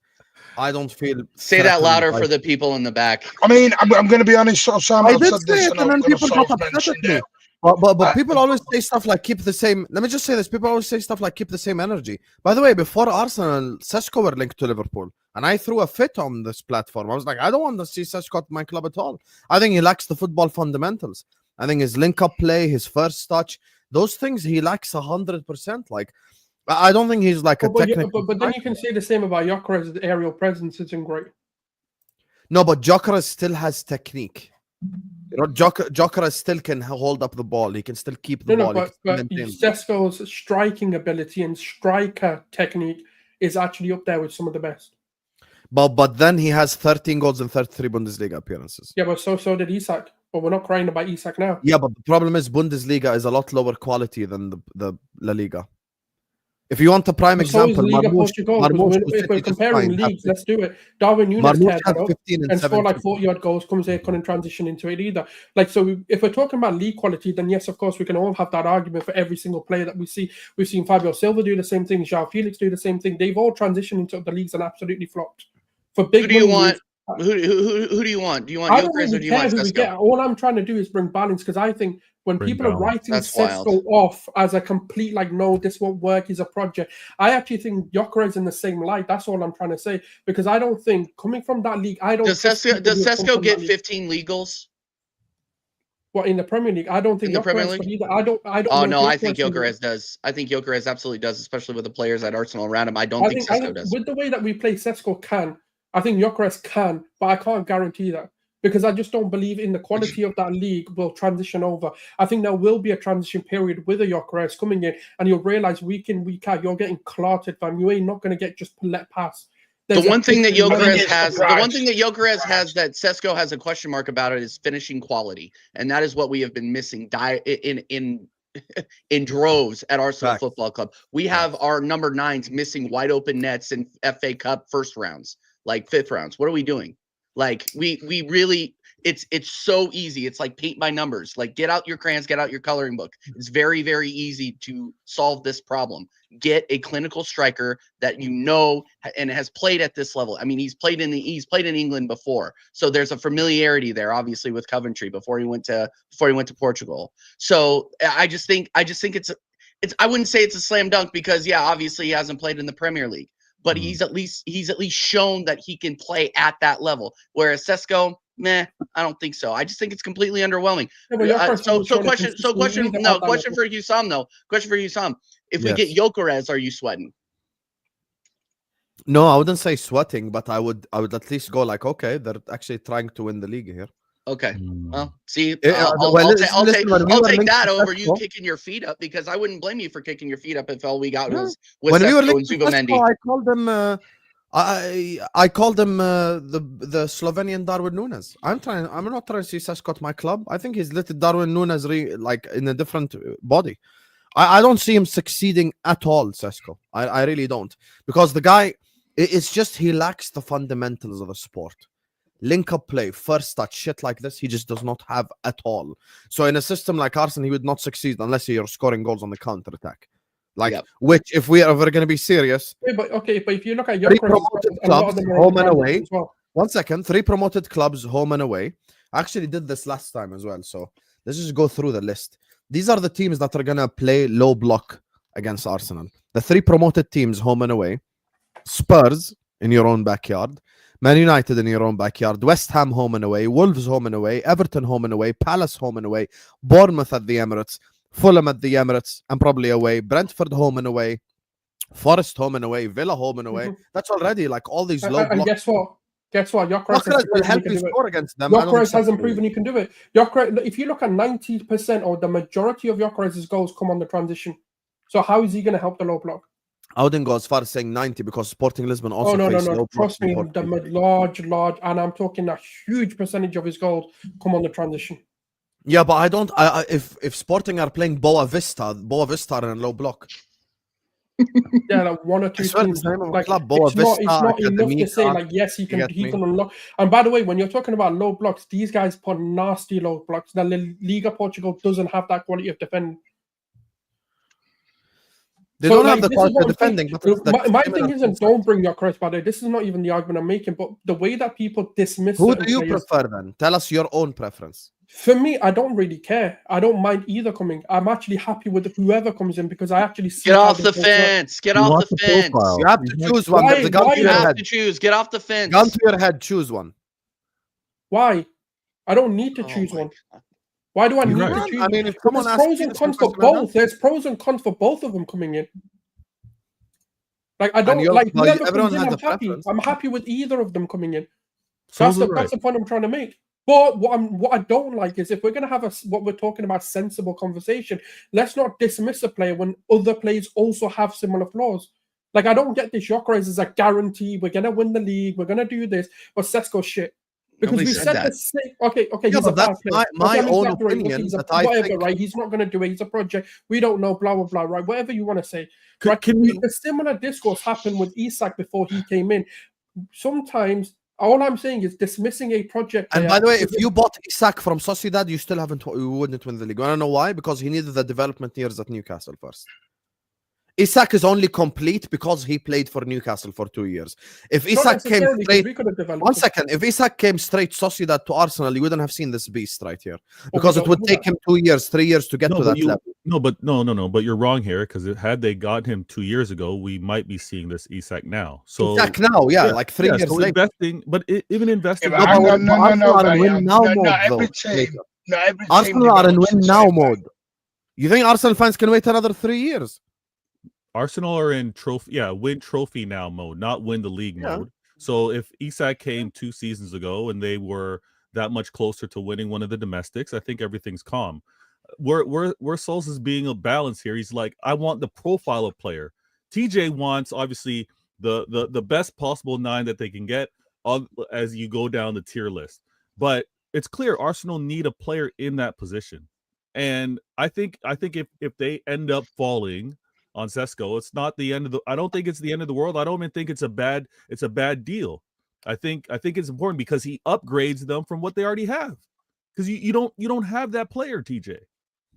Speaker 4: I don't feel.
Speaker 3: Say that louder for the people in the back.
Speaker 5: I mean, I'm going to be honest. Sam,
Speaker 4: I did say it, and then people got upset at me. But people always say stuff like keep the same. Let me just say this: people always say stuff like keep the same energy. By the way, before Arsenal, Sesko were linked to Liverpool, and I threw a fit on this platform. I was like, I don't want to see Sesko at my club at all. I think he lacks the football fundamentals. I think his link-up play, his first touch, those things he lacks 100%. Like, I don't think he's like a technical.
Speaker 7: But then you can say the same about Gyokeres. The aerial presence isn't great.
Speaker 4: No, but Gyokeres still has technique. You know, Gyokeres still can hold up the ball. He can still keep the ball.
Speaker 7: But Sesko's striking ability and striker technique is actually up there with some of the best.
Speaker 4: But then he has 13 goals in 33 Bundesliga appearances.
Speaker 7: Yeah, but so did Isak. But we're not crying about Isak now.
Speaker 4: Yeah, but the problem is Bundesliga is a lot lower quality than the La Liga. If you want a prime example,
Speaker 7: if we're comparing leagues, let's do it. Darwin Núñez and score like 40-odd goals, comes here, couldn't transition into it either. Like, so if we're talking about league quality, then yes, of course, we can all have that argument for every single player that we see. We've seen Fabio Silva do the same thing, João Felix do the same thing. They've all transitioned into the leagues and absolutely flopped. For big
Speaker 3: who do you want? Who do you want? Do you want Gyokeres or do you want Sesko?
Speaker 7: All I'm trying to do is bring balance, because I think when people are writing Sesko off as a complete, like, no, this won't work, he's a project, I actually think Gyokeres in the same light. That's all I'm trying to say, because I don't think, coming from that league, I don't.
Speaker 3: Does Sesko get 15 league goals?
Speaker 7: What, in the Premier League? I don't think
Speaker 3: in the Premier League.
Speaker 7: Either. I don't.
Speaker 3: Oh no, I think Gyokeres does. I think Gyokeres absolutely does, especially with the players at Arsenal around him. I don't think Sesko does.
Speaker 7: With the way that we play, Sesko can. I think Gyokeres can, but I can't guarantee that, because I just don't believe in the quality of that league will transition over. I think there will be a transition period with a Gyokeres coming in, and you'll realize week in, week out, you're getting clotted, fam. You ain't not going to get just let pass.
Speaker 3: The one thing that Gyokeres has that Sesko has a question mark about it is finishing quality, and that is what we have been missing in droves at Arsenal Football Club. We have our number 9s missing wide open nets in FA Cup first rounds. Like 5th rounds. What are we doing? Like we really, it's so easy. It's like paint by numbers. Like, get out your crayons, get out your coloring book. It's very, very easy to solve this problem. Get a clinical striker that you know and has played at this level. I mean, he's played in England before, so there's a familiarity there, obviously, with Coventry before he went to Portugal. So I just think it's I wouldn't say it's a slam dunk, because yeah, obviously he hasn't played in the Premier League. But he's at least shown that he can play at that level. Whereas Sesko, I don't think so. I just think it's completely underwhelming. Question for Hussam though. Question for Hussam. If we get Gyokeres, are you sweating?
Speaker 4: No, I wouldn't say sweating, but I would at least go like, okay, they're actually trying to win the league here.
Speaker 3: Okay. Well, see, I'll take that over you kicking your feet up, because I wouldn't blame you for kicking your feet up if all we got was
Speaker 4: when
Speaker 3: Sesko
Speaker 4: we were
Speaker 3: and Zubamendi.
Speaker 4: I called them I called them the Slovenian Darwin Núñez. I'm not trying to see Sesko at my club. I think he's little Darwin Núñez like in a different body. I don't see him succeeding at all, Sesko. I really don't, because the guy, it's just he lacks the fundamentals of the sport. Link-up play, first touch, shit like this, he just does not have at all. So in a system like Arsenal, he would not succeed unless you're scoring goals on the counter-attack. Which, if we are ever going to be serious...
Speaker 7: But if you look at
Speaker 4: your... 3 promoted clubs, home and away. Well. 1 second. 3 promoted clubs, home and away. I actually did this last time as well, so let's just go through the list. These are the teams that are going to play low block against Arsenal. The 3 promoted teams, home and away. Spurs, in your own backyard. Man United in your own backyard, West Ham home and away, Wolves home and away, Everton home and away, Palace home and away, Bournemouth at the Emirates, Fulham at the Emirates and probably away, Brentford home and away, Forest home and away, Villa home and away. That's already like all these low blocks.
Speaker 7: And guess what? Gyokeres
Speaker 4: will help you score against them.
Speaker 7: Gyokeres hasn't proven he can do it. If you look at 90% or the majority of Gyokeres' goals come on the transition. So how is he going to help the low block?
Speaker 4: I wouldn't go as far as saying 90, because Sporting Lisbon also
Speaker 7: no. Trust me, the large, and I'm talking a huge percentage of his goals come on the transition.
Speaker 4: Yeah, but I don't. If Sporting are playing Boa Vista are in low block.
Speaker 7: Yeah, like 1 or 2 teams. Like, it's not enough to say like, yes, he can unlock. And by the way, when you're talking about low blocks, these guys put nasty low blocks. The Liga Portugal doesn't have that quality of defending.
Speaker 4: They
Speaker 7: So,
Speaker 4: don't
Speaker 7: like,
Speaker 4: have the
Speaker 7: this is
Speaker 4: quality
Speaker 7: what
Speaker 4: of
Speaker 7: I'm saying.
Speaker 4: defending. But
Speaker 7: My thing isn't don't bring Gyokeres, by the way. This is not even the argument I'm making, but the way that people dismiss
Speaker 4: who
Speaker 7: certain
Speaker 4: do you
Speaker 7: players,
Speaker 4: prefer then? Tell us your own preference.
Speaker 7: for me, I don't really care. I don't mind either coming. I'm actually happy with whoever comes in because I actually see
Speaker 3: Get
Speaker 7: how
Speaker 3: off
Speaker 7: they
Speaker 3: the
Speaker 7: both work.
Speaker 3: fence. Get
Speaker 6: You
Speaker 3: off
Speaker 6: want
Speaker 3: the
Speaker 6: the
Speaker 3: fence.
Speaker 6: profile.
Speaker 4: You have to choose one.
Speaker 7: Why-
Speaker 4: There's a gun
Speaker 7: why
Speaker 4: to
Speaker 3: You
Speaker 4: your
Speaker 3: have
Speaker 4: head.
Speaker 3: to choose. Get off the fence.
Speaker 4: Gun to your head. Choose one.
Speaker 7: Why? I don't need to
Speaker 3: Oh
Speaker 7: choose
Speaker 3: my
Speaker 7: one. Why do I
Speaker 6: You're
Speaker 7: need
Speaker 6: right.
Speaker 7: to choose?
Speaker 4: I mean, if
Speaker 7: But
Speaker 4: someone
Speaker 7: there's
Speaker 4: asks
Speaker 7: pros
Speaker 4: you
Speaker 7: and
Speaker 4: this
Speaker 7: cons for
Speaker 4: question, I don't.
Speaker 7: both. There's pros and cons for both of them coming in. Like I
Speaker 4: And
Speaker 7: don't
Speaker 4: you're-
Speaker 7: like
Speaker 4: well,
Speaker 7: whoever
Speaker 4: everyone
Speaker 7: comes in.
Speaker 4: has
Speaker 7: I'm
Speaker 4: a
Speaker 7: happy.
Speaker 4: preference.
Speaker 7: I'm happy with either of them coming in.
Speaker 6: Souls
Speaker 7: That's
Speaker 6: is right.
Speaker 7: the point I'm trying to make. But what I don't like is if we're gonna have what we're talking about sensible conversation, let's not dismiss a player when other players also have similar flaws. Like I don't get this Gyokeres is a guarantee. We're gonna win the league. We're gonna do this, but Sesko shit. Because
Speaker 3: Nobody
Speaker 7: we
Speaker 3: said
Speaker 7: said
Speaker 3: that.
Speaker 7: the same. Okay,
Speaker 4: Yeah,
Speaker 7: he's a
Speaker 4: but
Speaker 7: bad
Speaker 4: that's
Speaker 7: player.
Speaker 4: my
Speaker 7: I'm
Speaker 4: own
Speaker 7: exaggerating,
Speaker 4: opinion.
Speaker 7: he's a,
Speaker 4: That I
Speaker 7: whatever,
Speaker 4: think.
Speaker 7: right? He's not going to do it. He's a project. We don't know, blah, blah, blah, right? Whatever you want to say.
Speaker 6: Can-
Speaker 7: Right?
Speaker 6: can we-
Speaker 7: The similar discourse happened with Isak before he came in. Sometimes, all I'm saying is dismissing a project
Speaker 4: And
Speaker 7: player
Speaker 4: by the way, if
Speaker 7: isn't-
Speaker 4: you bought Isak from Sociedad, you still you wouldn't win the league. Want to know why? Because he needed the development years at Newcastle first. Isak is only complete because he played for Newcastle for 2 years. If
Speaker 7: not
Speaker 4: Isak came
Speaker 7: necessarily, 'cause
Speaker 4: straight,
Speaker 7: we could have developed
Speaker 4: one
Speaker 7: him.
Speaker 4: second, if Isak came straight Sociedad to Arsenal, you wouldn't have seen this beast right here
Speaker 7: we
Speaker 4: because it
Speaker 7: don't
Speaker 4: would
Speaker 7: do
Speaker 4: take
Speaker 7: that.
Speaker 4: him 2 years, 3 years to get to that level.
Speaker 6: No, but you're wrong here because had they got him 2 years ago, we might be seeing this Isak now. So
Speaker 4: Isak now, yeah, like 3 years
Speaker 6: so
Speaker 4: later.
Speaker 6: investing, but even investing.
Speaker 5: Yeah, but hang on, no,
Speaker 4: Arsenal are in
Speaker 5: Graham.
Speaker 4: win now
Speaker 5: Not
Speaker 4: mode,
Speaker 5: every
Speaker 4: though,
Speaker 5: team.
Speaker 4: later.
Speaker 5: Not every team.
Speaker 4: Arsenal are in
Speaker 5: develops
Speaker 4: win
Speaker 5: the
Speaker 4: now
Speaker 5: same way.
Speaker 4: mode. You think Arsenal fans can wait another 3 years?
Speaker 6: Arsenal are in win trophy now mode, not win the league
Speaker 4: Yeah.
Speaker 6: mode. So if Isak came 2 seasons ago and they were that much closer to winning one of the domestics, I think everything's calm. Where Sulz is being a balance here. He's like, I want the profile of player. TJ wants obviously the best possible 9 that they can get as you go down the tier list. But it's clear Arsenal need a player in that position. And I think if they end up falling on Sesko, it's not the end of the. I don't think it's the end of the world. I don't even think it's a bad deal. I think it's important because he upgrades them from what they already have. Because you don't have that player, TJ.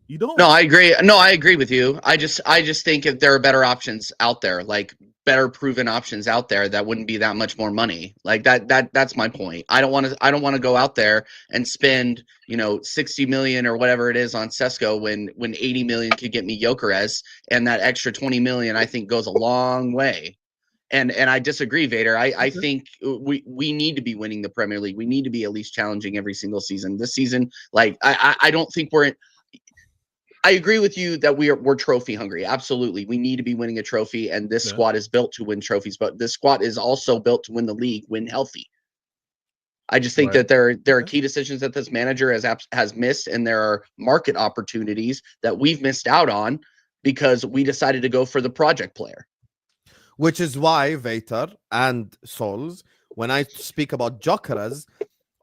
Speaker 6: You don't.
Speaker 3: No, I agree. No, I agree with you. I just think if there are better options out there, like better proven options out there, that wouldn't be that much more money. Like that's my point. I don't want to go out there and spend 60 million or whatever it is on Sesko when 80 million could get me Gyokeres, and that extra 20 million I think goes a long way. And I disagree, Vator. I think we need to be winning the Premier League. We need to be at least challenging every single season. This season, like I don't think we're in. I agree with you that we're trophy hungry. Absolutely. We need to be winning a trophy, and this squad is built to win trophies, but this squad is also built to win the league when healthy. I just think that there are key decisions that this manager has missed, and there are market opportunities that we've missed out on because we decided to go for the project player.
Speaker 4: Which is why Vator and Sulz, when I speak about Gyokeres,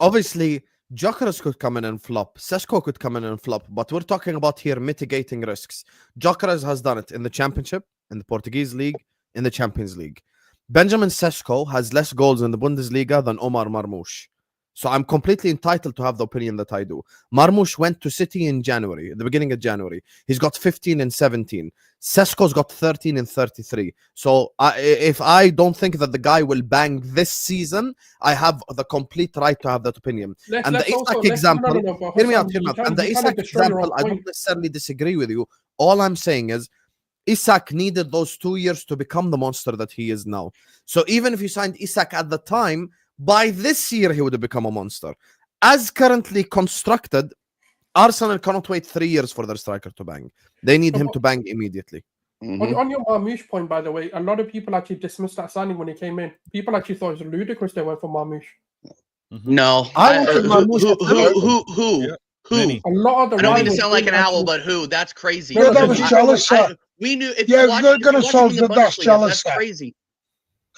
Speaker 4: obviously Gyokeres could come in and flop. Sesko could come in and flop. But we're talking about here mitigating risks. Gyokeres has done it in the Championship, in the Portuguese League, in the Champions League. Benjamin Sesko has less goals in the Bundesliga than Omar Marmoush. So I'm completely entitled to have the opinion that I do. Marmoush went to City in January, at the beginning of January. He's got 15 and 17. Sesko's got 13 and 33. So if I don't think that the guy will bang this season, I have the complete right to have that opinion. And the Isak example, hear me out. And the Isak example, I don't necessarily disagree with you. All I'm saying is, Isak needed those 2 years to become the monster that he is now. So even if you signed Isak at the time, by this year he would have become a monster. As currently constructed, Arsenal cannot wait 3 years for their striker to bang. They need him to bang immediately.
Speaker 7: On your Marmoush point, by the way, a lot of people actually dismissed that signing when he came in. People actually thought it was ludicrous they went for Marmoush.
Speaker 3: No,
Speaker 4: I wanted Marmoush.
Speaker 3: Who?
Speaker 6: Many.
Speaker 7: A lot of the
Speaker 3: I don't mean to
Speaker 7: rivals
Speaker 3: sound like an
Speaker 7: didn't
Speaker 3: owl,
Speaker 7: actually-
Speaker 3: but who? That's crazy.
Speaker 5: Yeah, that was jealous.
Speaker 3: We knew if
Speaker 5: Yeah,
Speaker 3: you watch
Speaker 5: they're gonna
Speaker 3: him in
Speaker 5: solve
Speaker 3: the
Speaker 5: that. That's
Speaker 3: Bundesliga,
Speaker 5: jealous.
Speaker 3: that's crazy.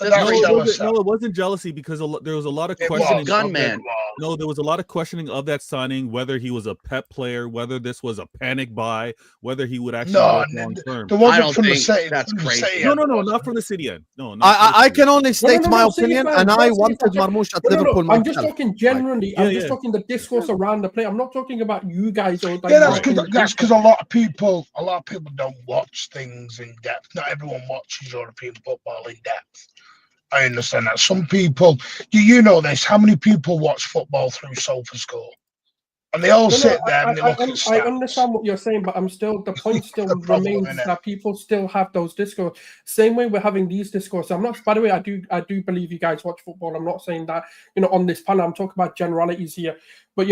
Speaker 6: it wasn't jealousy because there was a lot of questioning.
Speaker 3: Gunman.
Speaker 6: No, there was a lot of questioning of that signing, whether he was a pep player, whether this was a panic buy, whether he would actually work long term.
Speaker 3: I don't think that's crazy.
Speaker 6: No, not from the city end. No,
Speaker 4: I can only state my opinion, and I wanted Marmoush at Liverpool.
Speaker 7: I'm just talking generally. I'm just talking the discourse around the play. I'm not talking about you guys. Or
Speaker 5: that's because a lot of people don't watch things in depth. Not everyone watches European football in depth. I understand that. Some people, you know this, how many people watch football through SofaScore? And they all sit there and they look at stats.
Speaker 7: I understand what you're saying, but the point still remains that people still have those discourse. Same way we're having these discourses. By the way, I do believe you guys watch football. I'm not saying that, on this panel. I'm talking about generalities here. But,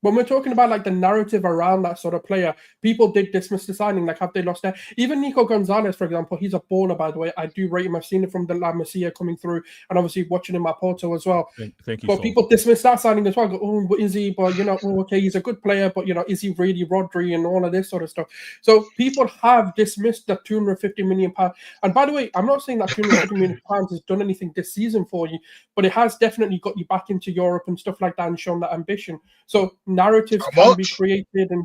Speaker 7: when we're talking about like the narrative around that sort of player, people did dismiss the signing. Like, have they lost that? Even Nico Gonzalez, for example, he's a baller, by the way. I do rate him. I've seen it from the La Masia coming through, and obviously watching him at Porto as well.
Speaker 6: Thank you.
Speaker 7: But people dismiss that signing as well. Go, oh, but is he? But okay, he's a good player, but is he really Rodri and all of this sort of stuff? So people have dismissed the £250 million. And by the way, I'm not saying that £250 million has done anything this season for you, but it has definitely got you back into Europe and stuff like that and shown that ambition. So narratives can be created and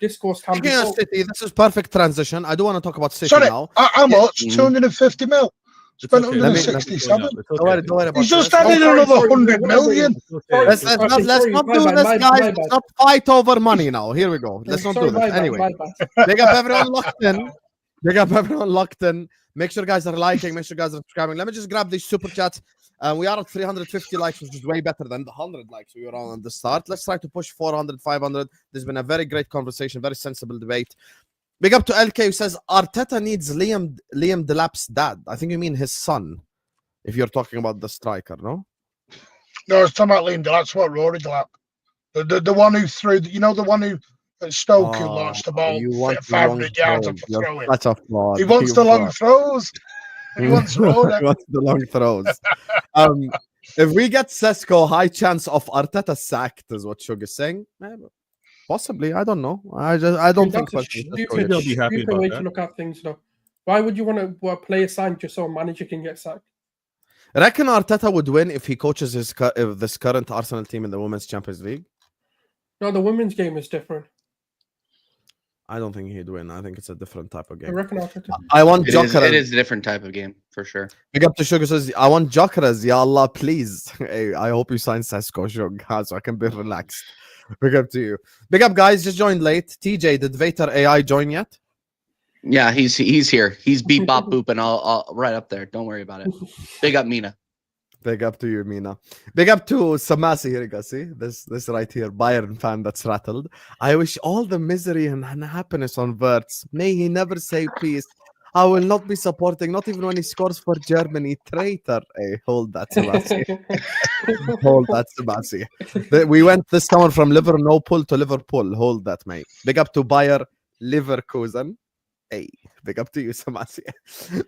Speaker 7: discourse can be told.
Speaker 4: City, this is perfect transition. I do want to talk about City now.
Speaker 5: How much? 250 mil. Spent 167.
Speaker 4: Don't worry about
Speaker 5: He's just added another 100 million.
Speaker 4: Let's not do this, guys. Let's not fight over money now. Here we go. Let's not do this. Anyway, big up everyone locked in. Make sure guys are liking. Make sure guys are subscribing. Let me just grab these super chats. We are at 350 likes, which is way better than the 100 likes we were on the start. Let's try to push 400, 500. There's been a very great conversation, very sensible debate. Big up to LK who says Arteta needs Liam Delap's dad. I think you mean his son, if you're talking about the striker, no?
Speaker 5: No, it's talking about Liam Delap's what Rory Delap. The one who threw, the one who at Stoke who launched the ball 500 yards up for throwing.
Speaker 4: That's a fraud.
Speaker 5: He wants the long throws. He wants the
Speaker 4: long throws. If we get Sesko, high chance of Arteta sacked is what Shug is saying. Possibly, I don't know. I don't think
Speaker 7: they'll be happy about way that. To look at things, though. Why would you want to play a sign just so a manager can get sacked?
Speaker 4: Reckon Arteta would win if he coaches this current Arsenal team in the Women's Champions League?
Speaker 7: No, the women's game is different.
Speaker 4: I don't think he'd win. I think it's a different type of game.
Speaker 7: I reckon Arteta.
Speaker 4: I want Gyokeres.
Speaker 3: It is a different type of game, for sure.
Speaker 4: Big up to Sugar says, I want Gyokeres. Ya Allah, please. Hey, I hope you sign Sesko, Sugar, so I can be relaxed. Big up to you. Big up, guys. Just joined late. TJ, did Vator AI join yet?
Speaker 3: Yeah, he's here. He's beep bop boop and all right up there. Don't worry about it. Big up, Mina.
Speaker 4: Big up to you, Mina. Big up to Samasi here, you guys. See this right here, Bayern fan that's rattled. I wish all the misery and unhappiness on Wirtz. May he never say peace. I will not be supporting, not even when he scores for Germany. Traitor. Hey, hold that, Samasi. Hold that, Samasi. We went this summer from Liverpool to Liverpool. Hold that, mate. Big up to Bayer Leverkusen. Hey, big up to you, Samasi.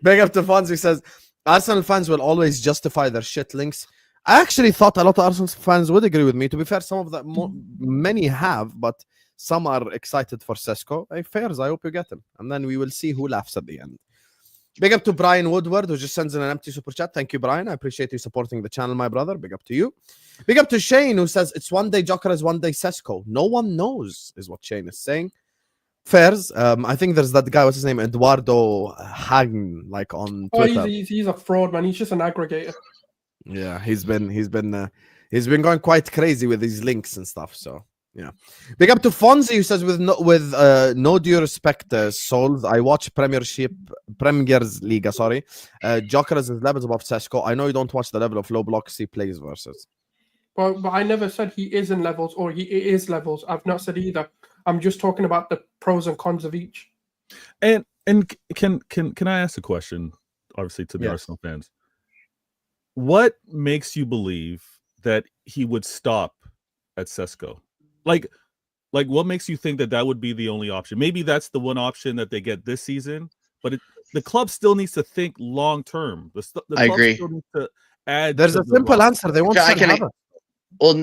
Speaker 4: Big up to Fonzie says, Arsenal fans will always justify their shit links. I actually thought a lot of Arsenal fans would agree with me. To be fair, some of them, many have, but some are excited for Sesko. Hey, fairs, I hope you get him. And then we will see who laughs at the end. Big up to Brian Woodward, who just sends in an empty super chat. Thank you, Brian. I appreciate you supporting the channel, my brother. Big up to you. Big up to Shane, who says, it's one day Gyokeres, one day Sesko. No one knows, is what Shane is saying. Fairs. I think there's that guy, what's his name? Eduardo Hagen, like on Twitter.
Speaker 7: He's a fraud, man. He's just an aggregator.
Speaker 4: Yeah, he's been going quite crazy with these links and stuff. So yeah, big up to Fonzie, who says with no due respect, Sulz, I watch Premier's Liga. Sorry, Gyokeres is levels above Sesko. I know you don't watch the level of low blocks he plays versus.
Speaker 7: But I never said he is in levels or he is levels. I've not said either. I'm just talking about the pros and cons of each.
Speaker 6: And can I ask a question? Obviously, to the Arsenal fans, what makes you believe that he would stop at Sesko? Like what makes you think that would be the only option? Maybe that's the one option that they get this season, but the club still needs to think long term. The
Speaker 3: I
Speaker 6: club
Speaker 3: agree.
Speaker 6: Still needs to add.
Speaker 4: There's a simple answer. They won't sell Havertz.
Speaker 3: Well,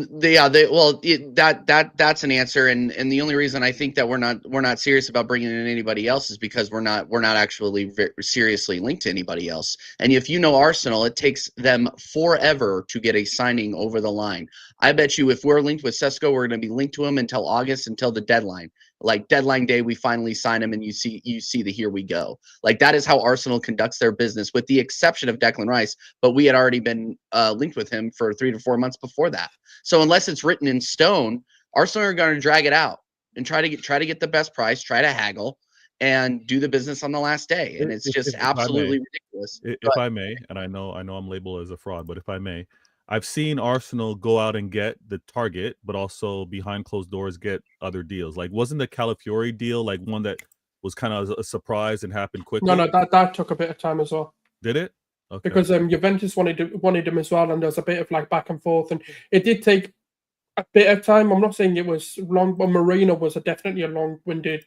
Speaker 3: that's an answer, and the only reason I think that we're not serious about bringing in anybody else is because we're not actually seriously linked to anybody else. And if you know Arsenal, it takes them forever to get a signing over the line. I bet you if we're linked with Sesko, we're going to be linked to him until August, until the deadline. Like deadline day, we finally sign him, and you see the here we go. Like that is how Arsenal conducts their business, with the exception of Declan Rice. But we had already been linked with him for 3 to 4 months before that. So unless it's written in stone, Arsenal are going to drag it out and try to get the best price, try to haggle, and do the business on the last day. And it's just absolutely ridiculous.
Speaker 6: If I may, and I know I'm labeled as a fraud, but if I may, I've seen Arsenal go out and get the target, but also behind closed doors get other deals. Like, wasn't the Calafiori deal like one that was kind of a surprise and happened quickly?
Speaker 7: No, that took a bit of time as well.
Speaker 6: Did it? Okay.
Speaker 7: Because Juventus wanted him as well, and there was a bit of like back and forth, and it did take a bit of time. I'm not saying it was long, but Marino was definitely a long-winded,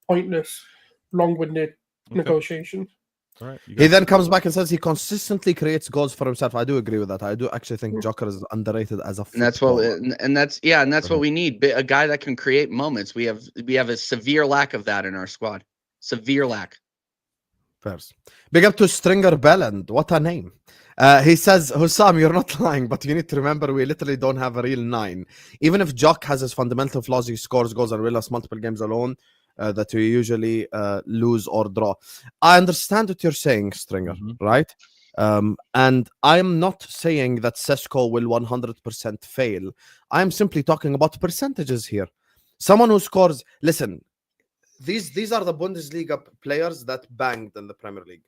Speaker 7: pointless, negotiation.
Speaker 6: All right.
Speaker 4: He then comes back and says he consistently creates goals for himself. I do agree with that. I do actually think Gyokeres is underrated as a footballer.
Speaker 3: And that's what we need. A guy that can create moments. We have a severe lack of that in our squad. Severe lack.
Speaker 4: First. Big up to Stringer Belland. What a name. He says, Hussam, you're not lying, but you need to remember we literally don't have a real 9. Even if Jock has his fundamental flaws, he scores goals and will us multiple games alone. That we usually lose or draw. I understand what you're saying, Stringer, right? And I'm not saying that Sesko will 100% fail. I'm simply talking about percentages here. Someone who scores... Listen, these are the Bundesliga players that banged in the Premier League.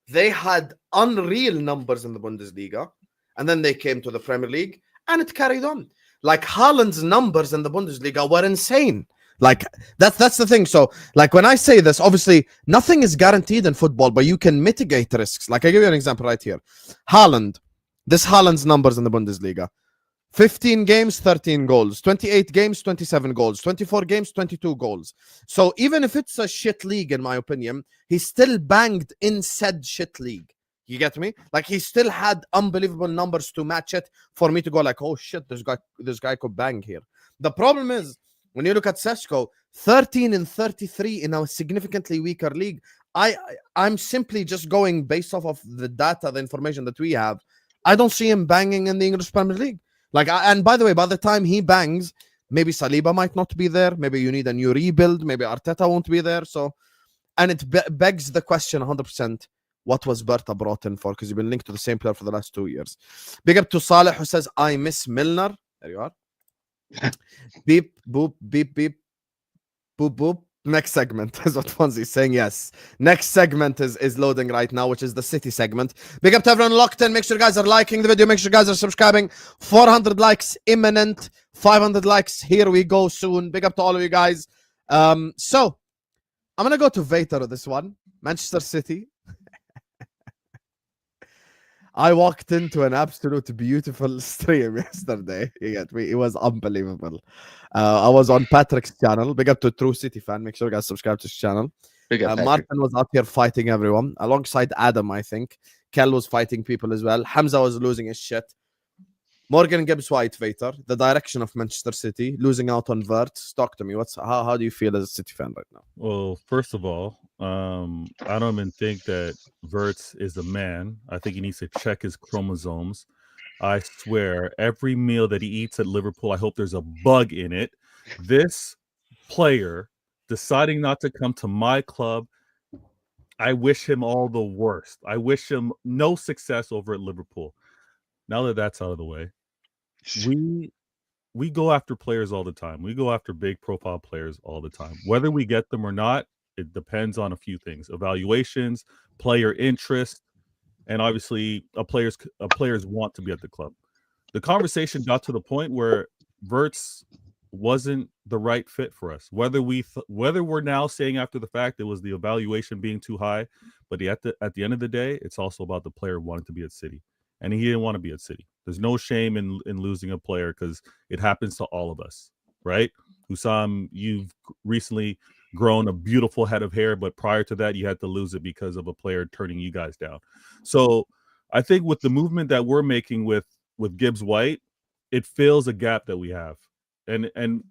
Speaker 4: They had unreal numbers in the Bundesliga, and then they came to the Premier League, and it carried on. Like, Haaland's numbers in the Bundesliga were insane. Like that's the thing. So like when I say this, obviously nothing is guaranteed in football, but you can mitigate risks. Like I give you an example right here. Haaland's numbers in the Bundesliga. 15 games, 13 goals. 28 games, 27 goals. 24 games, 22 goals. So even if it's a shit league, in my opinion, he still banged in said shit league. You get me? Like he still had unbelievable numbers to match it for me to go like, oh shit, this guy could bang here. The problem is, when you look at Sesko, 13 and 33 in a significantly weaker league, I'm simply just going based off of the data, the information that we have. I don't see him banging in the English Premier League. Like, and by the way, by the time he bangs, maybe Saliba might not be there. Maybe you need a new rebuild. Maybe Arteta won't be there. So, and it begs the question 100%. What was Berta brought in for? Because you've been linked to the same player for the last 2 years. Big up to Saleh, who says, I miss Milner. There you are. Beep, boop, beep, beep, boop, boop. Next segment is what Fonzie's saying. Yes. Next segment is loading right now, which is the City segment. Big up to everyone locked in. Make sure you guys are liking the video. Make sure you guys are subscribing. 400 likes imminent. 500 likes. Here we go soon. Big up to all of you guys. So, I'm going to go to Vator with this one. Manchester City. I walked into an absolute beautiful stream yesterday. You get me? It was unbelievable. I was on Patrick's channel. Big up to True City fan. Make sure you guys subscribe to his channel. Martin was out here fighting everyone alongside Adam, I think. Kel was fighting people as well. Hamza was losing his shit. Morgan Gibbs White, Vator, the direction of Manchester City, losing out on Wirtz. Talk to me. How do you feel as a City fan right now?
Speaker 6: Well, first of all, I don't even think that Wirtz is a man. I think he needs to check his chromosomes. I swear, every meal that he eats at Liverpool, I hope there's a bug in it. This player deciding not to come to my club, I wish him all the worst. I wish him no success over at Liverpool. Now that that's out of the way, we go after players all the time. We go after big profile players all the time. Whether we get them or not, it depends on a few things: evaluations, player interest, and obviously a player's want to be at the club. The conversation got to the point where Wirtz wasn't the right fit for us. Whether we're now saying after the fact it was the evaluation being too high, but at the end of the day, it's also about the player wanting to be at City. And he didn't want to be at City. There's no shame in losing a player because it happens to all of us, right? Hussam, you've recently grown a beautiful head of hair, but prior to that, you had to lose it because of a player turning you guys down. So I think with the movement that we're making with Gibbs White, it fills a gap that we have. And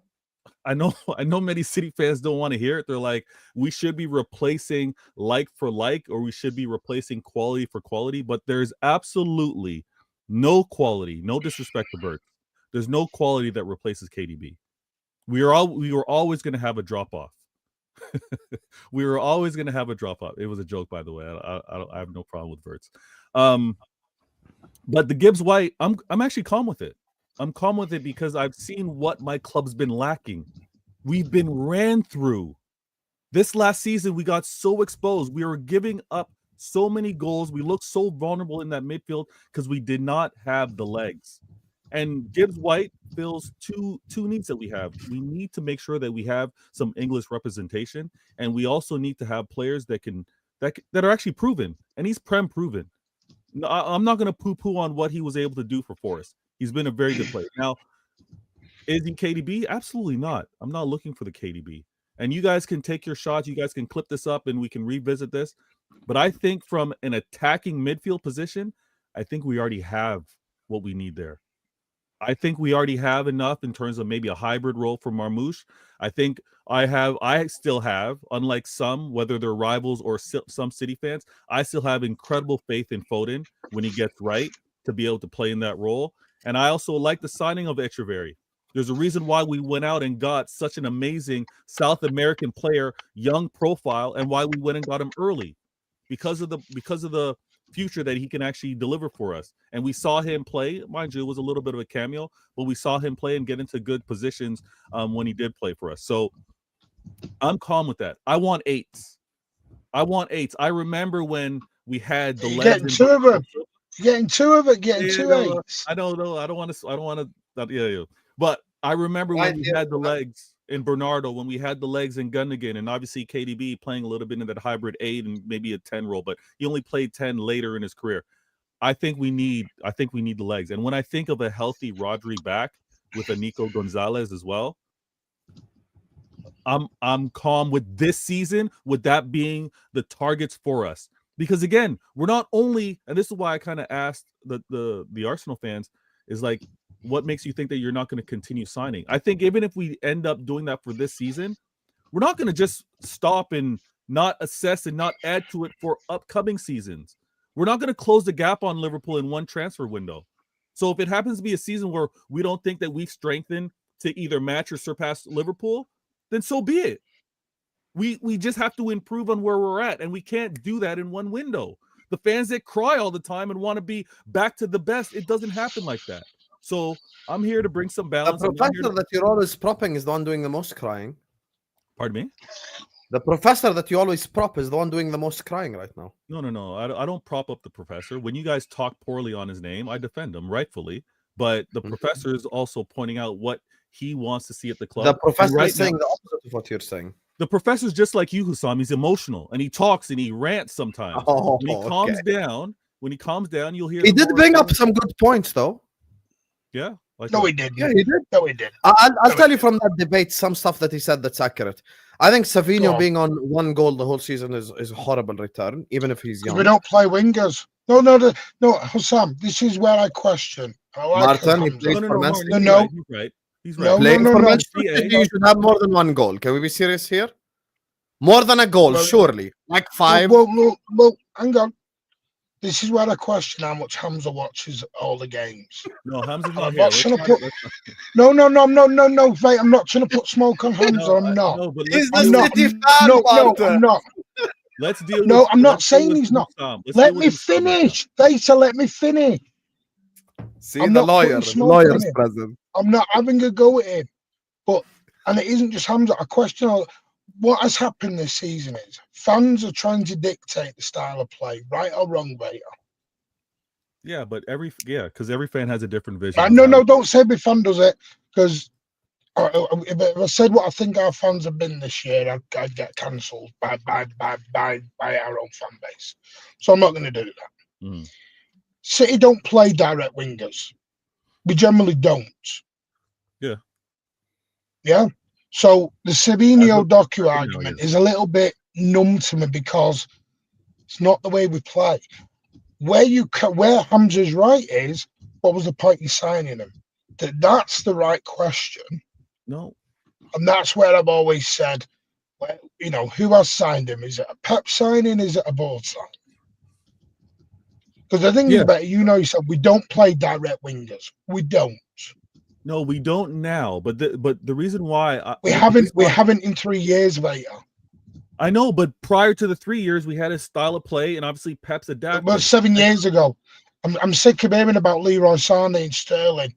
Speaker 6: I know many City fans don't want to hear it. They're like, we should be replacing like for like, or we should be replacing quality for quality. But there's absolutely no quality, no disrespect to Bert. There's no quality that replaces KDB. We were always going to have a drop off. We were always going to have a drop off. It was a joke, by the way. I have no problem with Wirtz. But the Gibbs White, I'm actually calm with it. I'm calm with it because I've seen what my club's been lacking. We've been ran through. This last season, we got so exposed. We were giving up so many goals. We looked so vulnerable in that midfield because we did not have the legs. And Gibbs White fills two needs that we have. We need to make sure that we have some English representation, and we also need to have players that are actually proven. And he's Prem proven. I'm not going to poo-poo on what he was able to do for Forest. He's been a very good player. Now, is he KDB? Absolutely not. I'm not looking for the KDB. And you guys can take your shots. You guys can clip this up and we can revisit this. But I think from an attacking midfield position, I think we already have what we need there. I think we already have enough in terms of maybe a hybrid role for Marmoush. I think I still have, unlike some, whether they're rivals or some City fans, I still have incredible faith in Foden when he gets right to be able to play in that role. And I also like the signing of Echeverry. There's a reason why we went out and got such an amazing South American player, young profile, and why we went and got him early because of the future that he can actually deliver for us. And we saw him play. Mind you, it was a little bit of a cameo, but we saw him play and get into good positions when he did play for us. So I'm calm with that. I want eights. I remember when we had the legends.
Speaker 5: Getting two of it. Getting two eights.
Speaker 6: I don't know. I don't want to. Yeah. But I remember when we had the legs in Bernardo, when we had the legs in Gundogan, and obviously KDB playing a little bit in that hybrid 8 and maybe a 10 role, but he only played 10 later in his career. I think we need the legs. And when I think of a healthy Rodri back with a Nico Gonzalez as well, I'm calm with this season, with that being the targets for us. Because again, we're not only, and this is why I kind of asked the Arsenal fans, is like, what makes you think that you're not going to continue signing? I think even if we end up doing that for this season, we're not going to just stop and not assess and not add to it for upcoming seasons. We're not going to close the gap on Liverpool in one transfer window. So if it happens to be a season where we don't think that we've strengthened to either match or surpass Liverpool, then so be it. We just have to improve on where we're at, and we can't do that in one window. The fans that cry all the time and want to be back to the best, it doesn't happen like that. So I'm here to bring some balance.
Speaker 4: The professor that you're always propping is the one doing the most crying.
Speaker 6: Pardon me?
Speaker 4: The professor that you always prop is the one doing the most crying right now.
Speaker 6: No. I don't prop up the professor. When you guys talk poorly on his name, I defend him rightfully. But the professor is also pointing out what he wants to see at the club.
Speaker 4: The professor is saying the opposite of what you're saying.
Speaker 6: The professor's just like you, Hussam. He's emotional and he talks and he rants sometimes. When he calms down, you'll hear.
Speaker 4: He did bring up some good points, though.
Speaker 6: Yeah.
Speaker 5: He did.
Speaker 4: Yeah, he did.
Speaker 5: No, he did.
Speaker 4: I'll tell you from that debate some stuff that he said that's accurate. I think Savinho being on one goal the whole season is a horrible return, even if he's young.
Speaker 5: We don't play wingers. No, Hussam, this is where I question.
Speaker 4: Martin, he plays for Man City.
Speaker 5: No.
Speaker 6: He's right. He's right.
Speaker 4: Playing for Man City, you should have more than one goal. Can we be serious here? More than a goal, surely. Like 5.
Speaker 5: Well, hang on. This is where I question how much Hamza watches all the games.
Speaker 6: No, Hamza's not
Speaker 5: here. No. Mate, I'm not trying to put smoke on Hamza. I'm not.
Speaker 4: No, he's the City fan,
Speaker 5: I'm not.
Speaker 6: Let's deal.
Speaker 5: No, I'm not saying he's not. Let me finish. Vator, let me finish.
Speaker 4: See, the lawyer's present.
Speaker 5: I'm not having a go at him. And it isn't just Hamza. I question what has happened this season is fans are trying to dictate the style of play, right or wrong, Vator.
Speaker 6: Yeah, but because every fan has a different vision.
Speaker 5: No, don't say every fan does it, because if I said what I think our fans have been this year, I'd get cancelled by our own fan base. So I'm not going to do that.
Speaker 6: Mm.
Speaker 5: City don't play direct wingers. We generally don't.
Speaker 6: Yeah.
Speaker 5: Yeah. So the Savinho docu argument is a little bit numb to me because it's not the way we play. Where Hamza's right is, what was the point in signing him? That's the right question.
Speaker 6: No.
Speaker 5: And that's where I've always said, well, you know, who has signed him? Is it a Pep signing? Is it a board signing? Because the thing is, but you know, you said we don't play direct wingers. We don't.
Speaker 6: No, we don't now. But the reason why
Speaker 5: we haven't in 3 years, Vator.
Speaker 6: I know, but prior to the 3 years, we had a style of play, and obviously Pep's adapted.
Speaker 5: Well, 7 years ago, I'm sick of hearing about Leroy Sané and Sterling.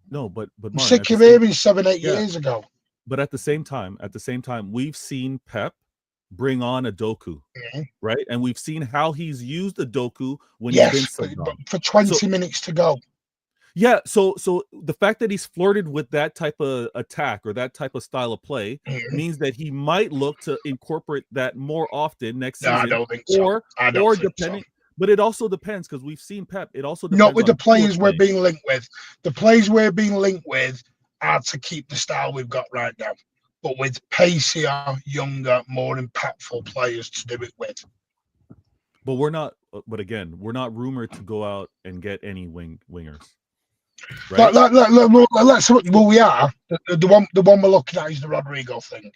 Speaker 6: No, but
Speaker 5: I'm sick of hearing 7-8 years ago.
Speaker 6: But at the same time, we've seen Pep bring on a Doku, right? And we've seen how he's used a Doku when he's been subbed on.
Speaker 5: For 20 minutes to go.
Speaker 6: Yeah, so the fact that he's flirted with that type of attack or that type of style of play means that he might look to incorporate that more often next season.
Speaker 5: I don't think so.
Speaker 6: Or depending. But it also depends because we've seen Pep. It also depends
Speaker 5: not with the players we're being linked with. The players we're being linked with are to keep the style we've got right now, but with pacier, younger, more impactful players to do it with.
Speaker 6: But we're not. But again, we're not rumored to go out and get any wingers. Right?
Speaker 5: Well, we are. The one we're looking at is the Rodrigo thing.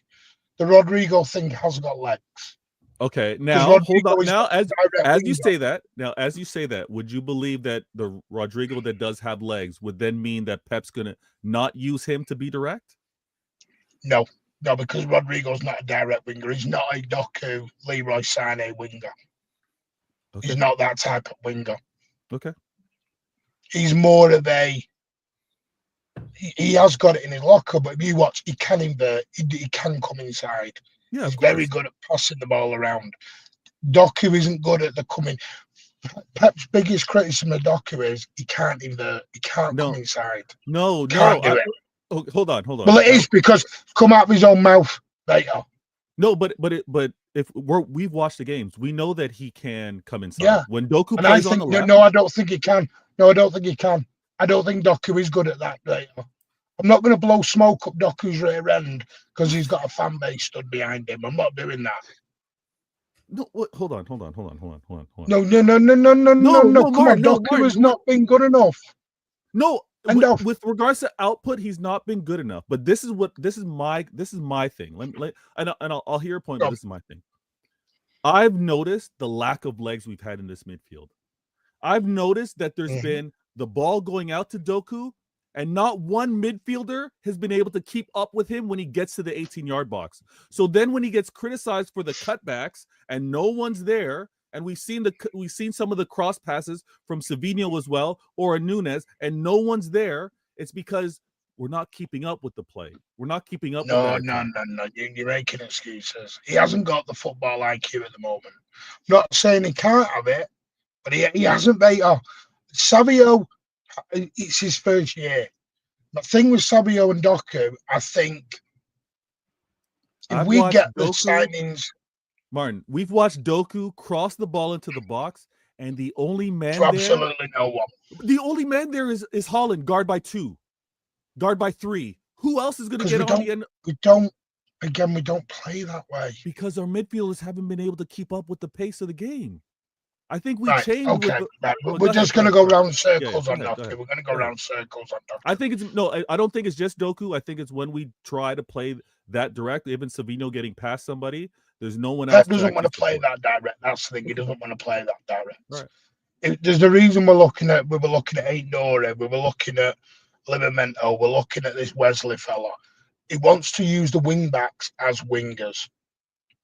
Speaker 5: The Rodrigo thing has got legs.
Speaker 6: Okay, now hold on. Now, as you say that, would you believe that the Rodrigo that does have legs would then mean that Pep's gonna not use him to be direct?
Speaker 5: No, because Rodrigo's not a direct winger. He's not a Doku, Leroy Sané winger. Okay. He's not that type of winger.
Speaker 6: Okay.
Speaker 5: He's more of a. He has got it in his locker, but if you watch, he can invert. He can come inside.
Speaker 6: Yeah,
Speaker 5: he's very good at passing the ball around. Doku isn't good at the coming. Pep's biggest criticism of Doku is he can't invert. He can't come inside.
Speaker 6: Hold on.
Speaker 5: Well, it is because come out of his own mouth later.
Speaker 6: No, but if we've watched the games, we know that he can come inside.
Speaker 5: Yeah.
Speaker 6: When Doku plays on the left.
Speaker 5: No, I don't think he can. No, I don't think he can. I don't think Doku is good at that later. I'm not going to blow smoke up Doku's rear end because he's got a fan base stood behind him. I'm not doing that.
Speaker 6: No, hold on.
Speaker 5: No.
Speaker 6: Come on,
Speaker 5: Doku has not been good enough.
Speaker 6: No, with regards to output, he's not been good enough. But this is my thing. I'll hear your point. But this is my thing. I've noticed the lack of legs we've had in this midfield. I've noticed that there's been the ball going out to Doku. And not one midfielder has been able to keep up with him when he gets to the 18-yard box. So then when he gets criticized for the cutbacks and no one's there, and we've seen some of the cross passes from Savinho as well, or a Nunes, and no one's there, it's because we're not keeping up with the play. We're not keeping up.
Speaker 5: No. You're making excuses. He hasn't got the football IQ at the moment. I'm not saying he can't have it, but he hasn't. Savio, it's his first year. The thing with Savio and Doku, I think, if we get the signings.
Speaker 6: Martin, we've watched Doku cross the ball into the box, and the only man there.
Speaker 5: Absolutely no one.
Speaker 6: The only man there is Haaland, guard by 2, guard by 3. Who else is going to get on the end?
Speaker 5: We don't play that way.
Speaker 6: Because our midfielders haven't been able to keep up with the pace of the game. I think we changed.
Speaker 5: Okay, we're just going to go around circles on Doku. We're going to go around circles on Doku.
Speaker 6: I think I don't think it's just Doku. I think it's when we try to play that direct. Even Savinho getting past somebody, there's no one else.
Speaker 5: Pep doesn't want to play that direct. That's the thing. He doesn't want to play that direct. Right. There's the reason we were looking at Aït-Nouri, we were looking at Livramento, we're looking at this Wesley fella. He wants to use the wing backs as wingers.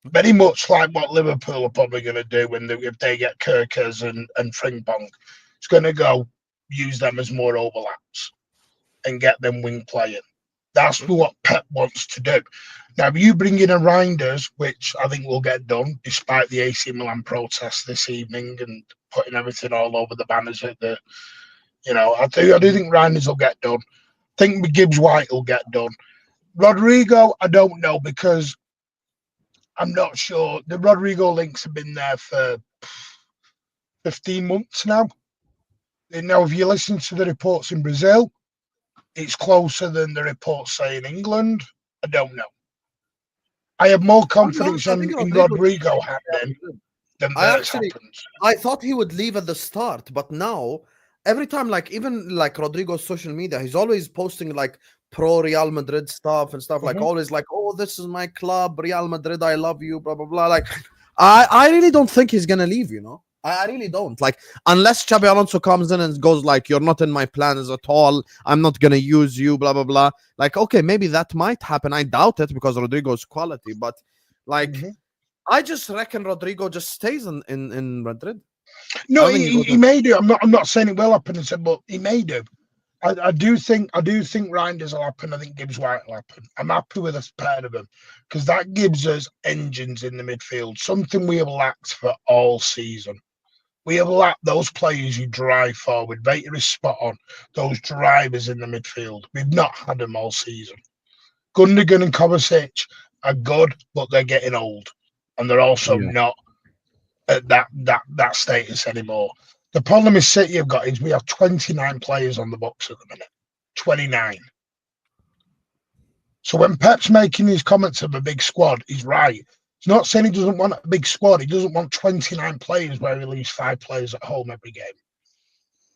Speaker 5: Very much like what Liverpool are probably going to do if they get Gyokeres and Frimpong. It's going to go use them as more overlaps and get them wing playing. That's what Pep wants to do. Now, if you bring in a Reinders, which I think will get done, despite the AC Milan protest this evening and putting everything all over the banners at the, I do think Reinders will get done. I think Gibbs White will get done. Rodrigo, I don't know because I'm not sure. The Rodrigo links have been there for 15 months now. And now, if you listen to the reports in Brazil, it's closer than the reports say in England. I don't know. I have more confidence in Rodrigo happening than Wirtz happens.
Speaker 4: I thought he would leave at the start, but now every time, like even like Rodrigo's social media, he's always posting like pro Real Madrid stuff and stuff, like always like, oh, this is my club, Real Madrid, I love you, blah blah blah. Like, I really don't think he's gonna leave. You know, I really don't. Like, unless Xabi Alonso comes in and goes like, you're not in my plans at all, I'm not gonna use you, blah blah blah. Like, okay, maybe that might happen. I doubt it because Rodrigo's quality, but like, I just reckon Rodrigo just stays in Madrid.
Speaker 5: No, he may do. I'm not saying it will happen, but he may do. I do think Reinders will happen. I think Gibbs White will happen. I'm happy with a pair of them because that gives us engines in the midfield, something we have lacked for all season. We have lacked those players who drive forward. Vator is spot on. Those drivers in the midfield. We've not had them all season. Gundogan and Kovacic are good, but they're getting old. And they're also not at that status anymore. The problem is City have got is we have 29 players on the box at the minute. 29. So when Pep's making these comments of a big squad, he's right. He's not saying he doesn't want a big squad. He doesn't want 29 players where he leaves 5 players at home every game.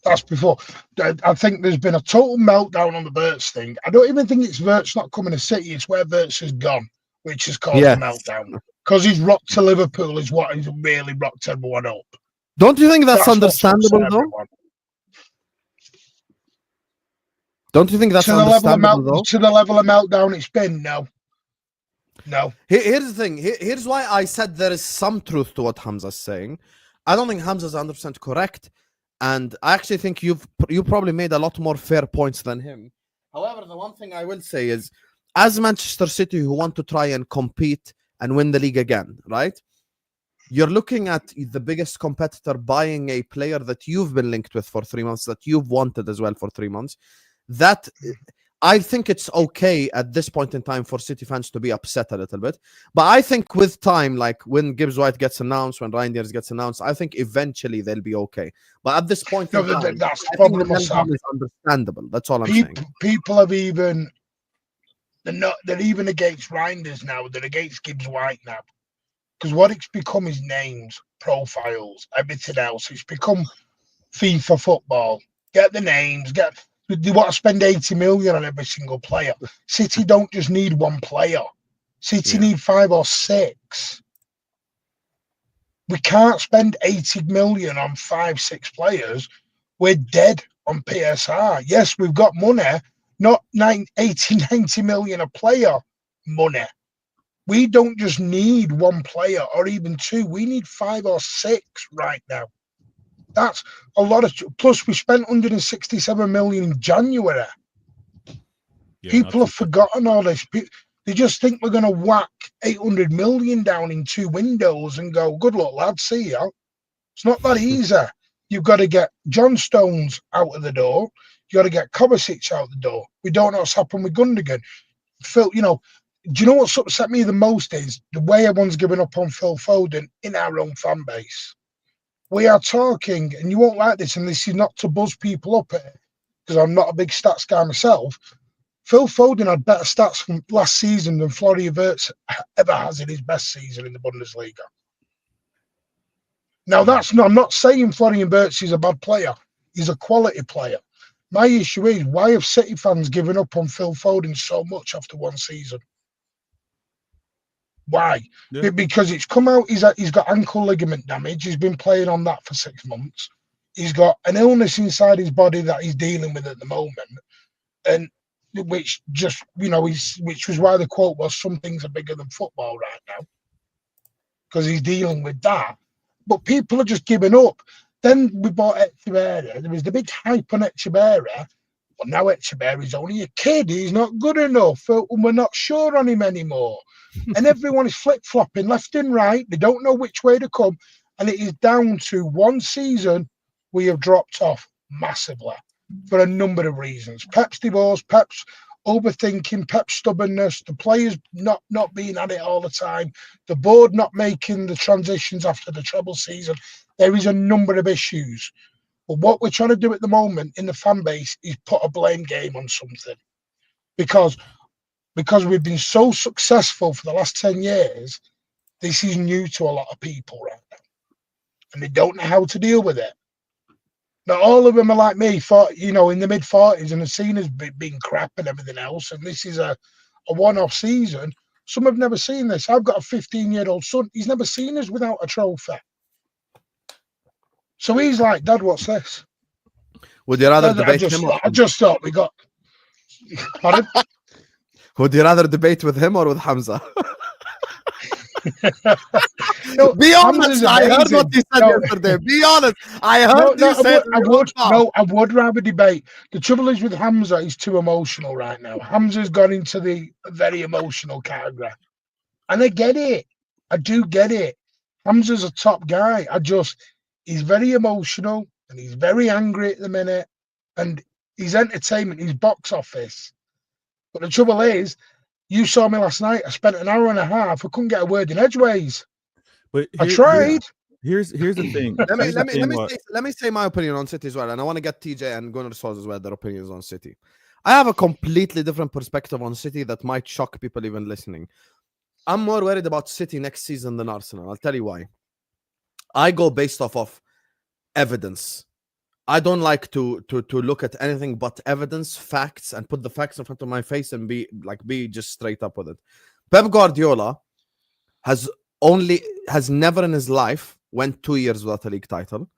Speaker 5: That's before. I think there's been a total meltdown on the Wirtz thing. I don't even think it's Wirtz not coming to City. It's where Wirtz has gone, which has caused a meltdown. Because he's rocked to Liverpool is what has really rocked everyone up.
Speaker 4: Don't you think that's understandable, though? Don't you think that's understandable, though?
Speaker 5: To the level of meltdown it's been, no.
Speaker 4: Here's the thing. Here's why I said there is some truth to what Hamza's saying. I don't think Hamza's 100% correct, and I actually think you probably made a lot more fair points than him. However, the one thing I will say is, as Manchester City who want to try and compete and win the league again, right? You're looking at the biggest competitor buying a player that you've been linked with for 3 months, that you've wanted as well for 3 months. That, I think it's okay at this point in time for City fans to be upset a little bit. But I think with time, like when Gibbs White gets announced, when Reinders gets announced, I think eventually they'll be okay. But at this point in time,
Speaker 5: that's the problem.
Speaker 4: Is understandable. That's all I'm saying.
Speaker 5: People have even, they're even against Reinders now. They're against Gibbs White now. Because what it's become is names, profiles, everything else. It's become FIFA football. Get the names, they want to spend 80 million on every single player. City don't just need one player. City need 5 or 6. We can't spend 80 million on 5, 6 players. We're dead on PSR. Yes, we've got money, not 80, 90 million a player money. We don't just need one player or even 2. We need 5 or 6 right now. That's a lot of. Plus, we spent 167 million in January. People have forgotten all this. They just think we're going to whack 800 million down in 2 windows and go, good luck, lads, see ya. It's not that easy. You've got to get John Stones out of the door. You've got to get Kovacic out the door. We don't know what's happened with Gundogan. Phil, do you know what's upset me the most is the way everyone's given up on Phil Foden in our own fan base. We are talking, and you won't like this, and this is not to buzz people up because I'm not a big stats guy myself. Phil Foden had better stats from last season than Florian Wirtz ever has in his best season in the Bundesliga. Now, I'm not saying Florian Wirtz is a bad player. He's a quality player. My issue is, why have City fans given up on Phil Foden so much after 1 season? Why? Yeah. Because it's come out, he's got ankle ligament damage. He's been playing on that for 6 months. He's got an illness inside his body that he's dealing with at the moment. And which just, which was why the quote was, some things are bigger than football right now. Because he's dealing with that. But people are just giving up. Then we bought Echeverri. There was the big hype on Echeverri. Well, now Echeverri's only a kid. He's not good enough. We're not sure on him anymore. And everyone is flip-flopping left and right. They don't know which way to come. And it is down to 1 season we have dropped off massively for a number of reasons. Pep's divorce, Pep's overthinking, Pep's stubbornness, the players not being at it all the time, the board not making the transitions after the treble season. There is a number of issues. But what we're trying to do at the moment in the fan base is put a blame game on something. Because we've been so successful for the last 10 years, this is new to a lot of people right now. And they don't know how to deal with it. Now, all of them are like me, in the mid-40s and have seen as being crap and everything else. And this is a one-off season. Some have never seen this. I've got a 15-year-old son. He's never seen us without a trophy. So he's like, Dad, what's this?
Speaker 4: Would you rather debate him?
Speaker 5: I just thought we got... Pardon?
Speaker 4: Would you rather debate with him or with Hamza?
Speaker 5: No,
Speaker 4: be honest. I heard what you said yesterday. Be honest. I heard you say
Speaker 5: I would rather debate. The trouble is with Hamza, he's too emotional right now. Hamza's gone into the very emotional category. And I get it. I do get it. Hamza's a top guy. He's very emotional and he's very angry at the minute. And his entertainment, his box office. But the trouble is, you saw me last night. I spent an hour and a half. I couldn't get a word in edgeways.
Speaker 6: But
Speaker 5: I tried.
Speaker 6: Here's the thing.
Speaker 4: Let me say my opinion on City as well, and I want to get TJ and Gunnar Sulz as well their opinions on City. I have a completely different perspective on City that might shock people even listening. I'm more worried about City next season than Arsenal. I'll tell you why. I go based off of evidence. I don't like to look at anything but evidence, facts, and put the facts in front of my face and be just straight up with it. Pep Guardiola has never in his life went 2 years without a league title.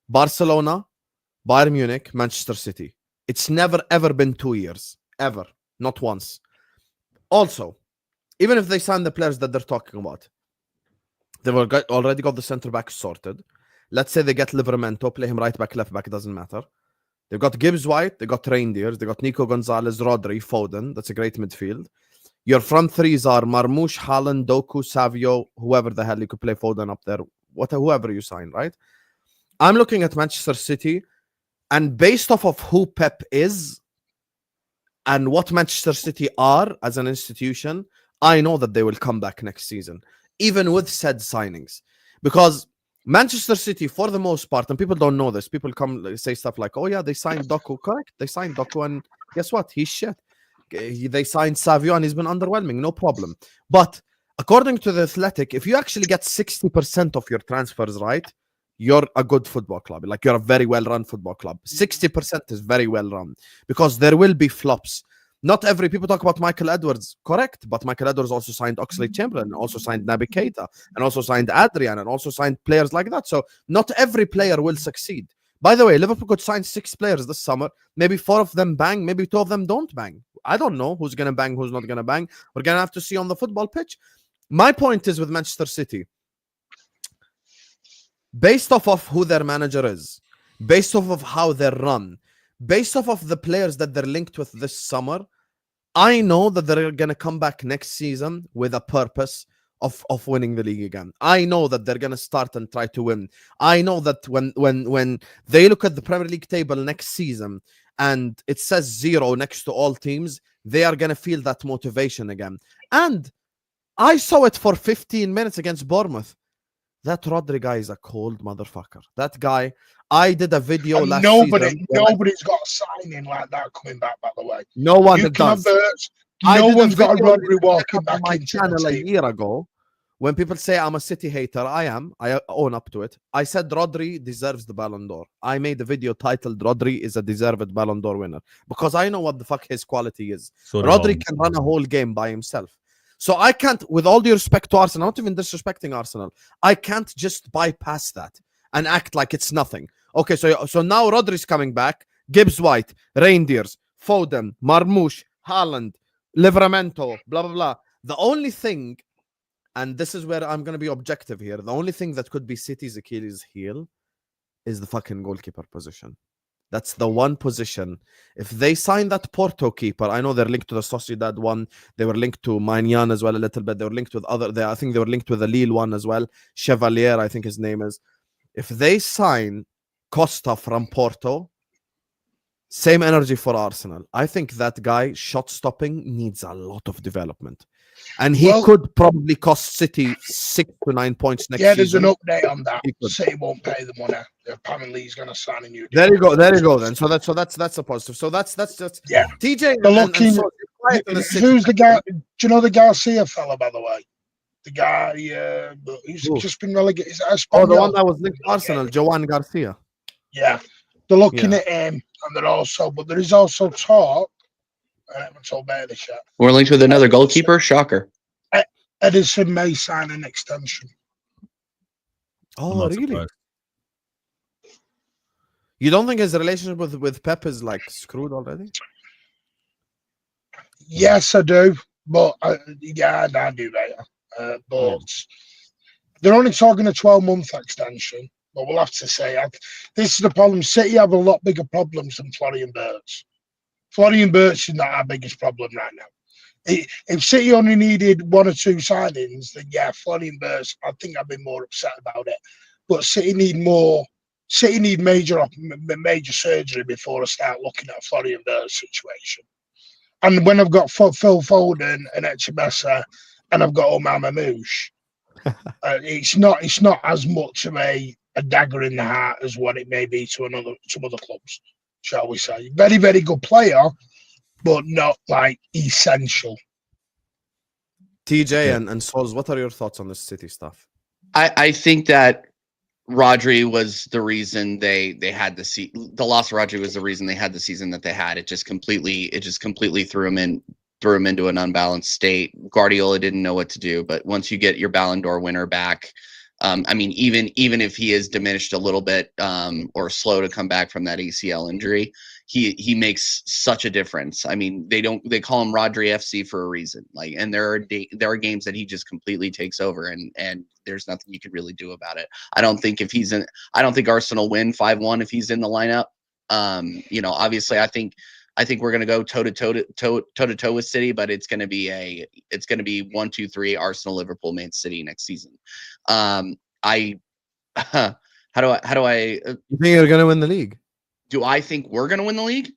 Speaker 4: Barcelona, Bayern Munich, Manchester City. It's never ever been 2 years. Ever. Not once. Also, even if they sign the players that they're talking about, they've already got the centre back sorted. Let's say they get Livramento, play him right back, left back, it doesn't matter. They've got Gibbs White, they got Reindeers, they got Nico Gonzalez, Rodri, Foden. That's a great midfield. Your front threes are Marmoush, Haaland, Doku, Savio, whoever the hell you could play Foden up there, whoever you sign, right? I'm looking at Manchester City, and based off of who Pep is and what Manchester City are as an institution, I know that they will come back next season, even with said signings. Because Manchester City, for the most part, and people don't know this, people come say stuff like, oh yeah, they signed Doku. Correct, they signed Doku, and guess what? He's shit. They signed Savio, and he's been underwhelming, no problem. But according to The Athletic, if you actually get 60% of your transfers right, you're a good football club. Like, you're a very well-run football club. 60% is very well-run, because there will be flops. Not every people talk about Michael Edwards, correct? But Michael Edwards also signed Oxlade-Chamberlain, also signed Naby Keita, and also signed Adrian, and also signed players like that. So not every player will succeed. By the way, Liverpool could sign 6 players this summer. Maybe 4 of them bang, maybe 2 of them don't bang. I don't know who's going to bang, who's not going to bang. We're going to have to see on the football pitch. My point is with Manchester City, based off of who their manager is, based off of how they're run, based off of the players that they're linked with this summer, I know that they're going to come back next season with a purpose of winning the league again. I know that they're going to start and try to win. I know that when they look at the Premier League table next season and it says 0 next to all teams, they are going to feel that motivation again. And I saw it for 15 minutes against Bournemouth. That Rodri guy is a cold motherfucker. That guy, I did a video
Speaker 5: and
Speaker 4: last
Speaker 5: season. Nobody's got a signing like that coming back, by the way.
Speaker 4: No one does.
Speaker 5: No one's got a Rodri walking back
Speaker 4: on my
Speaker 5: into
Speaker 4: channel a year ago. When people say I'm a City hater, I am. I own up to it. I said Rodri deserves the Ballon d'Or. I made a video titled Rodri is a deserved Ballon d'Or winner, because I know what the fuck his quality is. So Rodri can run a whole game by himself. So I can't, with all due respect to Arsenal, not even disrespecting Arsenal, I can't just bypass that and act like it's nothing. Okay, so now Rodri's coming back. Gibbs White, Reindeers, Foden, Marmoush, Haaland, Livramento, blah, blah, blah. The only thing, and this is where I'm going to be objective here, the only thing that could be City's Achilles heel is the fucking goalkeeper position. That's the one position. If they sign that Porto keeper, I know they're linked to the Sociedad one. They were linked to Maignan as well a little bit. They were linked with I think they were linked with the Lille one as well. Chevalier, I think his name is. If they sign Costa from Porto, same energy for Arsenal. I think that guy, shot stopping, needs a lot of development. And he could probably cost City 6 to 9 points next season.
Speaker 5: Yeah, there's an update on that. City won't pay the money. Apparently, he's going to sign a new deal.
Speaker 4: There you go. Then, so that's a positive. So that's just TJ.
Speaker 5: Who's the guy? Do you know the Garcia fella, by the way? The guy he's just been relegated.
Speaker 4: The one that was linked to Arsenal, Joan Garcia.
Speaker 5: Yeah, They're looking at him, and but there is also talk. I haven't told Berta this yet.
Speaker 3: We're linked with another goalkeeper. Shocker.
Speaker 5: Edison may sign an extension.
Speaker 4: Oh, really?
Speaker 6: Surprised.
Speaker 4: You don't think his relationship with Pep is like screwed already?
Speaker 5: Yes, I do. But I do that. But they're only talking a 12-month extension. But we'll have to say, this is the problem. City have a lot bigger problems than Florian Wirtz. Florian Wirtz is not our biggest problem right now. If City only needed 1 or 2 signings, then yeah, Florian Wirtz, I think I'd be more upset about it. But City need more. City need major surgery before I start looking at a Florian Wirtz situation. And when I've got Phil Foden and Echebessa and I've got Omar Mamouche, it's not as much of a dagger in the heart as what it may be to some other clubs, shall we say. Very, very good player, but not like essential.
Speaker 4: TJ and Sulz, what are your thoughts on this City stuff?
Speaker 3: I think that Rodri was the reason they had the loss of Rodri was the reason they had the season that they had. It just completely threw him into an unbalanced state. Guardiola didn't know what to do, but once you get your Ballon d'Or winner back, I mean, even if he is diminished a little bit or slow to come back from that ACL injury, he makes such a difference. I mean, they call him Rodri FC for a reason. Like, and there are games that he just completely takes over, and there's nothing you can really do about it. I don't think Arsenal win 5-1 if he's in the lineup. Obviously, I think we're going to go toe to toe with City, but it's going to be 1-2-3 Arsenal, Liverpool, Man City next season. How do I?
Speaker 4: You think you're going to win the league?
Speaker 3: Do I think we're going to win the league?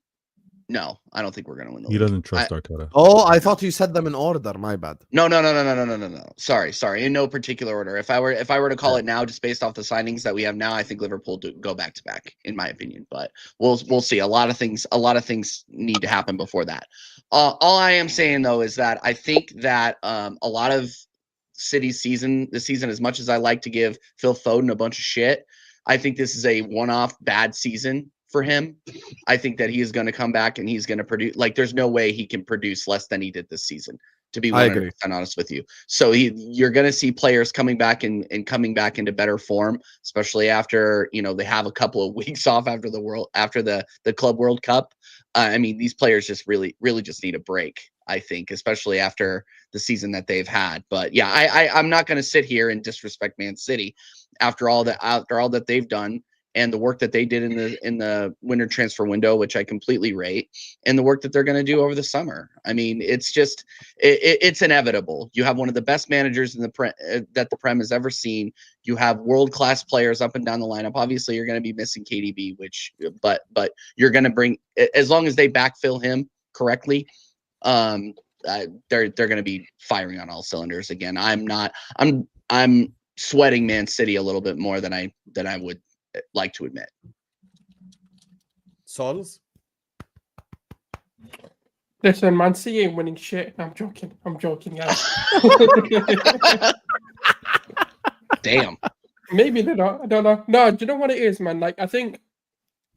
Speaker 3: No, I don't think we're going to win the league.
Speaker 6: He doesn't trust Arteta.
Speaker 4: Oh, I thought you said them in order. My bad.
Speaker 3: No. Sorry. In no particular order. If I were to call it now, just based off the signings that we have now, I think Liverpool go back to back, in my opinion. But we'll see. A lot of things need to happen before that. All I am saying though is that I think that a lot of City's season, as much as I like to give Phil Foden a bunch of shit, I think this is a one-off bad season for him. I think that he is going to come back and he's going to produce. Like, there's no way he can produce less than he did this season, to be 100% honest with you. So you're going to see players coming back and coming back into better form, especially after, they have a couple of weeks off after the Club World Cup. I mean, these players just really just need a break, I think, especially after the season that they've had. But yeah, I'm not going to sit here and disrespect Man City after all that they've done and the work that they did in the winter transfer window, which I completely rate, and the work that they're going to do over the summer. I mean, it's just it's inevitable. You have one of the best managers that the Prem has ever seen. You have world-class players up and down the lineup. Obviously, you're going to be missing KDB, but you're going to bring, as long as they backfill him correctly, they're going to be firing on all cylinders again. I'm sweating Man City a little bit more than I would like to admit.
Speaker 4: Sulz?
Speaker 7: Listen, Man City ain't winning shit. I'm joking, guys.
Speaker 3: Damn.
Speaker 7: Maybe they don't. I don't know. No, do you know what it is, man? Like, I think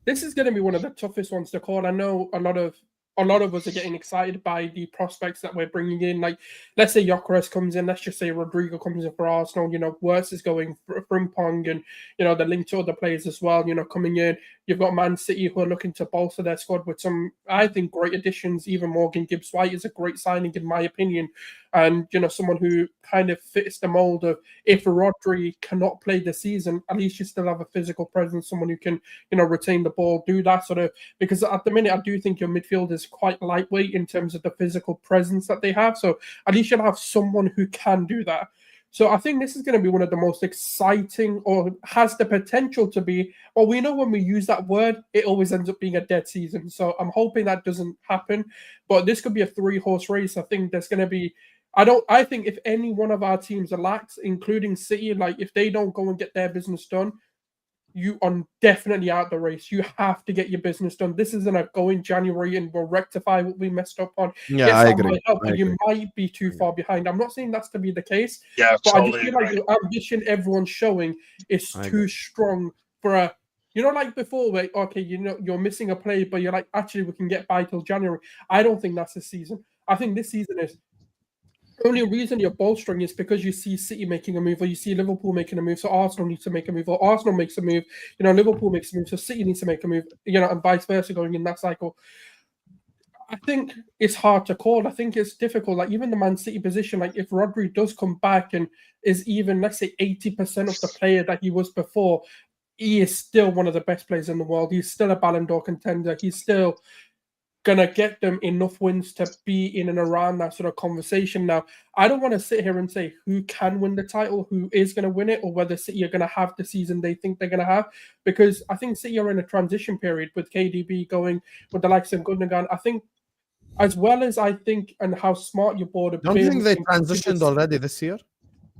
Speaker 7: this is going to be one of the toughest ones to call. I know a lot of us are getting excited by the prospects that we're bringing in. Like, let's say Gyokeres comes in. Let's just say Rodrigo comes in for Arsenal. Wirtz is going for Frimpong, and the link to other players as well. Coming in. You've got Man City who are looking to bolster their squad with some, I think, great additions. Even Morgan Gibbs-White is a great signing, in my opinion, and someone who kind of fits the mold of, if Rodri cannot play the season, at least you still have a physical presence, someone who can retain the ball, do that sort of. Because at the minute, I do think your midfield is quite lightweight in terms of the physical presence that they have. So at least you'll have someone who can do that. So I think this is going to be one of the most exciting, or has the potential to be. Well, we know when we use that word, it always ends up being a dead season. So I'm hoping that doesn't happen. But this could be a 3-horse race. I think there's going to be. I think if any one of our teams are lax, including City, like if they don't go and get their business done, you are definitely out the race. You have to get your business done. This isn't a go in January and we'll rectify what we messed up on.
Speaker 4: Yeah,
Speaker 7: yes,
Speaker 4: I agree.
Speaker 7: You might be too far behind. I'm not saying that's to be the case.
Speaker 5: Yeah,
Speaker 7: but
Speaker 5: totally
Speaker 7: I just feel like the ambition everyone's showing is too strong for a You know, like before, where okay, you know, you're missing a play, but you're like, actually, we can get by till January. I don't think that's this season. I think this season is the only reason you're bolstering is because you see City making a move, or you see Liverpool making a move, so Arsenal needs to make a move, or Arsenal makes a move, you know, Liverpool makes a move, so City needs to make a move, you know, and vice versa, going in that cycle. I think it's hard to call. I think it's difficult. Like even the Man City position, like if Rodri does come back and is even, let's say, 80% of the player that he was before, he is still one of the best players in the world. He's still a Ballon d'Or contender. He's still going to get them enough wins to be in and around that sort of conversation. Now, I don't want to sit here and say who can win the title, who is going to win it, or whether City are going to have the season they think they're going to have, because I think City are in a transition period with KDB going, with the likes of Gundogan. I think, as well as I think, and how smart your board have been.
Speaker 4: Don't you think they transitioned already this year?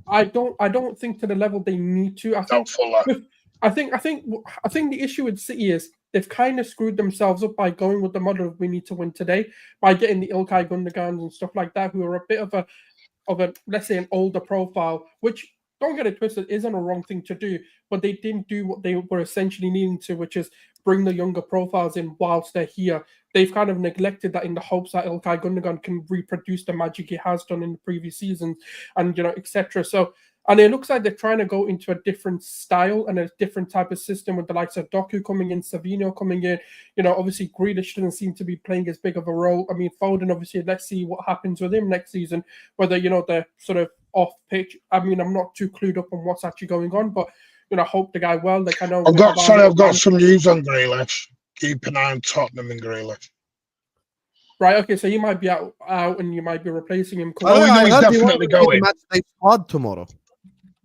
Speaker 7: I don't think to the level they need to. I think the issue with City is they've kind of screwed themselves up by going with the model of we need to win today, by getting the Ilkay Gundogans and stuff like that, who are a bit of a let's say an older profile, which, don't get it twisted, isn't a wrong thing to do, but they didn't do what they were essentially needing to, which is bring the younger profiles in whilst they're here. They've kind of neglected that in the hopes that Ilkay Gundogan can reproduce the magic he has done in the previous seasons, and you know, etc. So, and it looks like they're trying to go into a different style and a different type of system with the likes of Doku coming in, Savino coming in. You know, obviously Grealish doesn't seem to be playing as big of a role. I mean, Foden, obviously, let's see what happens with him next season, whether, you know, they're sort of off pitch. I mean, I'm not too clued up on what's actually going on, but, you know, I hope the guy well. Like, I know
Speaker 5: I've got some news on Grealish. Keep an eye on Tottenham and Grealish.
Speaker 7: Right, okay, so you might be out and you might be replacing him.
Speaker 5: Oh, no, he's definitely going.
Speaker 4: Match squad tomorrow.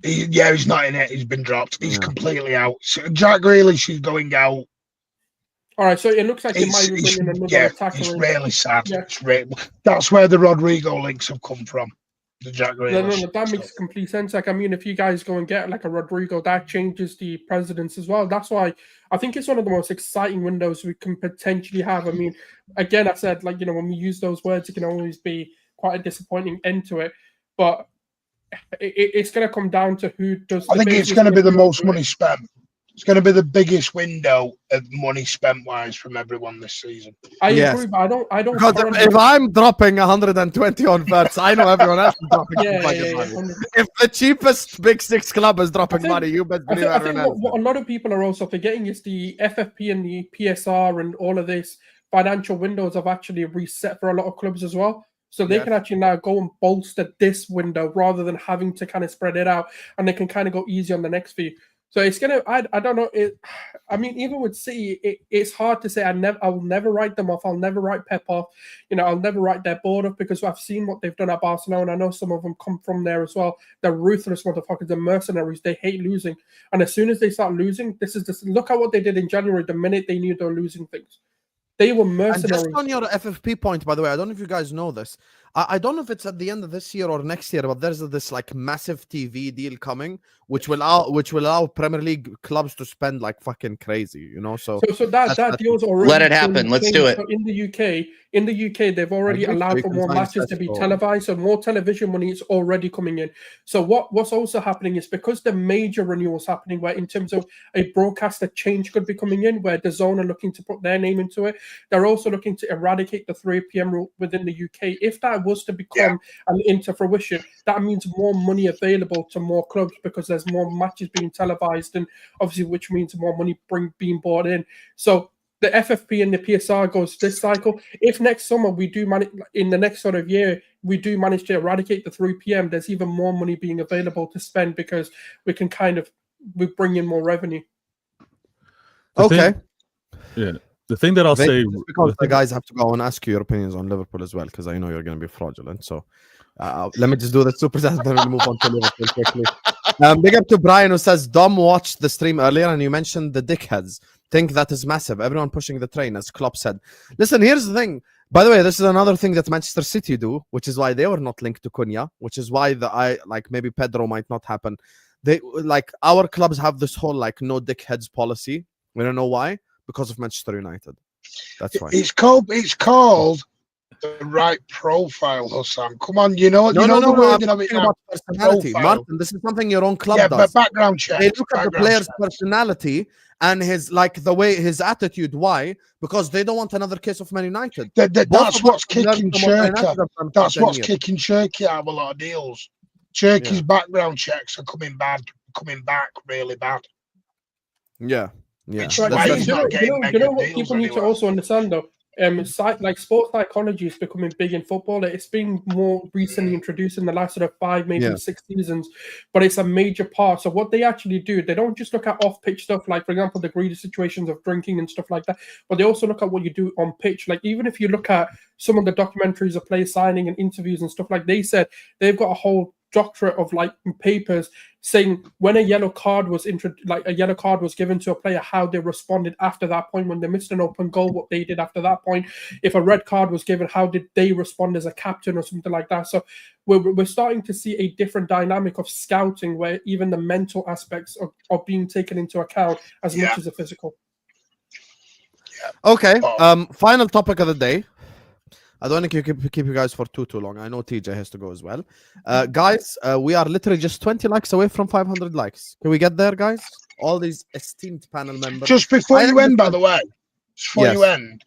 Speaker 5: He's not in it. He's been dropped. He's completely out. So Jack Grealish is going out.
Speaker 7: All right, so it looks like he might be bringing another attacker.
Speaker 5: It's really sad. Yeah. That's where the Rodrigo links have come from. The Jack Grealish.
Speaker 7: No, that makes complete sense. Like, I mean, if you guys go and get like a Rodrigo, that changes the precedence as well. That's why I think it's one of the most exciting windows we can potentially have. I mean, again, I said, like, you know, when we use those words, it can always be quite a disappointing end to it. But it's going to come down to who does.
Speaker 5: I think it's going to be the most money spent. It's going to be the biggest window of money spent wise from everyone this season.
Speaker 7: I agree, but I don't.
Speaker 4: Because if I'm dropping 120 on Wirtz, I know everyone else is dropping money. If the cheapest Big Six club is dropping money, you bet believe everyone else.
Speaker 7: What a lot of people are also forgetting is the FFP and the PSR and all of this financial windows have actually reset for a lot of clubs as well. So they can actually now go and bolster this window rather than having to kind of spread it out, and they can kind of go easy on the next few. So it's gonna. I don't know. I mean, even with City, it's hard to say. I will never write them off. I'll never write Pep off. You know, I'll never write their board off, because I've seen what they've done at Barcelona. I know some of them come from there as well. They're ruthless motherfuckers. They're mercenaries. They hate losing. And as soon as they start losing, look at what they did in January. The minute they knew they were losing things, they were mercenaries.
Speaker 4: And just on your FFP point, by the way, I don't know if you guys know this. I don't know if it's at the end of this year or next year, but there's this like massive TV deal coming, which will allow Premier League clubs to spend like fucking crazy, you know. So
Speaker 7: that deal's already.
Speaker 3: Let it happen. Let's do it.
Speaker 7: So in the UK, they've already allowed for more matches to be televised, so more television money is already coming in. So what's also happening is, because the major renewals happening, where in terms of a broadcaster change could be coming in, where DAZN are looking to put their name into it, they're also looking to eradicate the 3 p.m. rule within the UK. If that was to become into fruition, that means more money available to more clubs, because there's more matches being televised, and obviously which means more money being brought in. So the FFP and the PSR goes this cycle. If next summer we do manage, in the next sort of year, we do manage to eradicate the 3 p.m., there's even more money being available to spend, because we can we bring in more revenue.
Speaker 4: Okay.
Speaker 6: The thing that I'll say,
Speaker 4: because the guys have to go and ask you your opinions on Liverpool as well, because I know you're going to be fraudulent. So let me just do the super chat, then we'll move on to Liverpool quickly. Big up to Brian, who says Dom watched the stream earlier and you mentioned the dickheads. Think that is massive. Everyone pushing the train, as Klopp said. Listen, here's the thing. By the way, this is another thing that Manchester City do, which is why they were not linked to Cunha, which is why maybe Pedro might not happen. They like our clubs have this whole like no dickheads policy. We don't know why. Because of Manchester United. That's why.
Speaker 5: It's called The right profile, Hussam. Come on, you know
Speaker 4: No,
Speaker 5: the
Speaker 4: I'm
Speaker 5: wording of it
Speaker 4: talking
Speaker 5: now.
Speaker 4: about personality.
Speaker 5: Profile.
Speaker 4: Martin, this is something your own club
Speaker 5: Yeah,
Speaker 4: does.
Speaker 5: but background checks.
Speaker 4: They look at the player's personality and his his attitude. Why? Because they don't want another case of Man United.
Speaker 5: That's what's kicking
Speaker 4: Cherky.
Speaker 5: That's what's kicking Cherky out of a lot of deals. Cherky's background checks are coming back really bad.
Speaker 4: Yeah.
Speaker 5: Which
Speaker 7: Right,
Speaker 5: why
Speaker 7: you
Speaker 5: he's
Speaker 7: know,
Speaker 5: not getting
Speaker 7: you know what
Speaker 5: deals
Speaker 7: people need to
Speaker 5: anywhere.
Speaker 7: also understand though. Sports psychology is becoming big in football. It's been more recently introduced in the last sort of 5, maybe 6 seasons, but it's a major part. So what they actually do, they don't just look at off-pitch stuff, like for example, the greedy situations of drinking and stuff like that, but they also look at what you do on pitch. Like even if you look at some of the documentaries of player signing and interviews and stuff, like they said, they've got a whole doctorate of like papers saying when a yellow card was given to a player, how they responded after that point. When they missed an open goal, what they did after that point. If a red card was given, how did they respond as a captain or something like that. So we're starting to see a different dynamic of scouting where even the mental aspects are being taken into account as much as the physical.
Speaker 4: Okay. Final topic of the day. I don't want to keep you guys for too long. I know TJ has to go as well. Guys, we are literally just 20 likes away from 500 likes. Can we get there, guys? All these esteemed panel members.
Speaker 5: Just before you end, by the way, you end,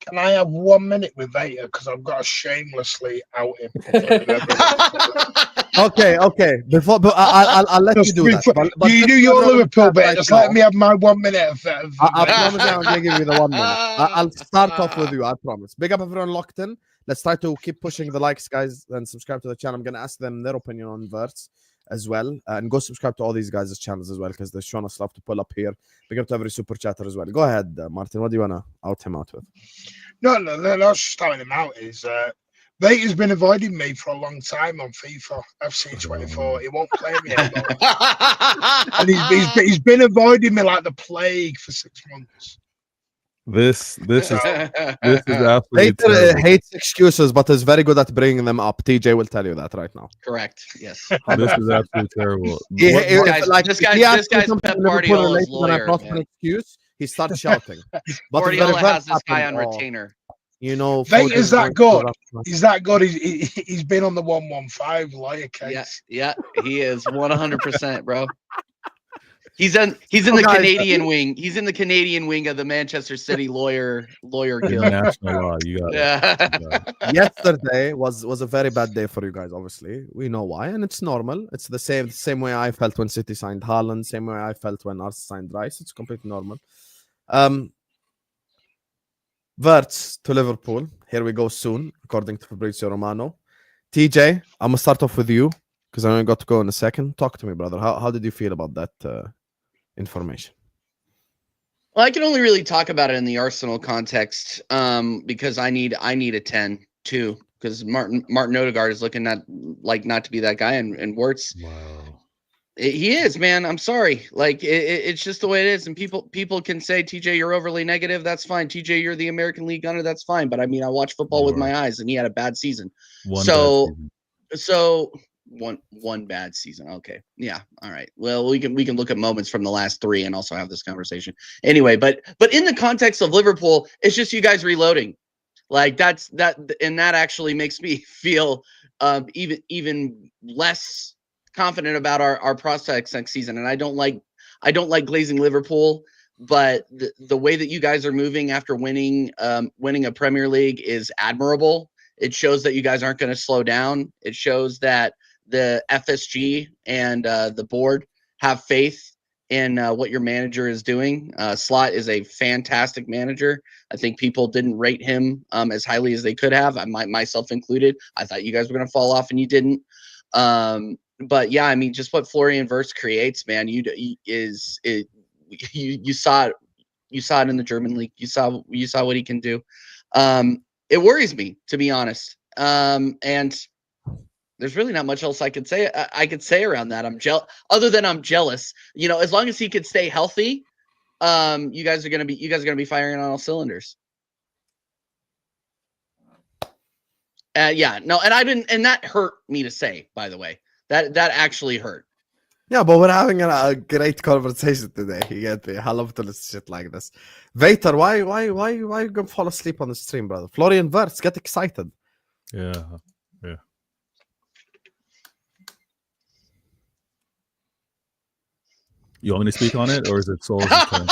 Speaker 5: can I have 1 minute with Vator? Because I've got to shamelessly out him.
Speaker 4: Okay. Before, but I'll let you do that. But
Speaker 5: you do your Liverpool bit. Just let me have my 1 minute of
Speaker 4: I promise I'm going to give you the 1 minute. I'll start off with you, I promise. Big up everyone locked in. Let's try to keep pushing the likes, guys, and subscribe to the channel. I'm going to ask them their opinion on Wirtz as well. And go subscribe to all these guys' channels as well, because they're showing us love to pull up here. Big up to every super chatter as well. Go ahead, Martin. What do you want to out him out with?
Speaker 5: No, just starting him out is Vator's been avoiding me for a long time on FIFA FC24. He won't play me anymore. And he's been avoiding me like the plague for 6 months.
Speaker 6: This is absolutely
Speaker 4: Vator hates excuses, but is very good at bringing them up. TJ will tell you that right now.
Speaker 3: Correct. Yes.
Speaker 6: This is absolutely terrible.
Speaker 3: This guy's Pep Guardiola's lawyer.
Speaker 4: An excuse, he starts shouting. But
Speaker 3: Guardiola has this guy on retainer.
Speaker 4: You know,
Speaker 5: Vator's that good. He's that good. He's been on the 115 lawyer case.
Speaker 3: Yeah, he is 100%, bro. He's in the Canadian wing. He's in the Canadian wing of the Manchester City lawyer guild.
Speaker 6: National law, you got it.
Speaker 4: Yesterday was a very bad day for you guys. Obviously, we know why, and it's normal. It's the same way I felt when City signed Haaland. Same way I felt when Arsenal signed Rice. It's completely normal. Wirtz to Liverpool. Here we go soon, according to Fabrizio Romano. TJ, I'm gonna start off with you because I know you got to go in a second. Talk to me, brother. How did you feel about that information?
Speaker 3: Well, I can only really talk about it in the Arsenal context because I need a 10 too, because Martin Odegaard is looking like not to be that guy, and Wirtz.
Speaker 6: Wow.
Speaker 3: He is, man. I'm sorry. Like it's just the way it is, and people can say, TJ, you're overly negative. That's fine. TJ, you're the American League gunner. That's fine. But I mean, I watch football with my eyes, and he had a bad season. One bad season. Okay, yeah, all right. Well, we can look at moments from the last 3 and also have this conversation. Anyway, but in the context of Liverpool, it's just you guys reloading. Like that actually makes me feel even less confident about our prospects next season. And I don't like glazing Liverpool, but the way that you guys are moving after winning a Premier League is admirable. It shows that you guys aren't going to slow down. It shows that the FSG and the board have faith in what your manager is doing. Slot is a fantastic manager. I think people didn't rate him as highly as they could have, myself included. I thought you guys were going to fall off, and you didn't. But yeah, I mean, just what Florian Wirtz creates, man, you saw it in the German league. You saw what he can do. It worries me, to be honest. And there's really not much else I could say around that. Other than I'm jealous. You know, as long as he could stay healthy, you guys are gonna be firing on all cylinders. Yeah, no, and that hurt me to say, by the way. That actually hurt.
Speaker 4: Yeah, but we're having a great conversation today. You get me? I love to listen shit like this. Vator, why you gonna fall asleep on the stream, brother? Florian Wirtz, get excited.
Speaker 6: Yeah. You want me to speak on it, or is it Sulz' turn?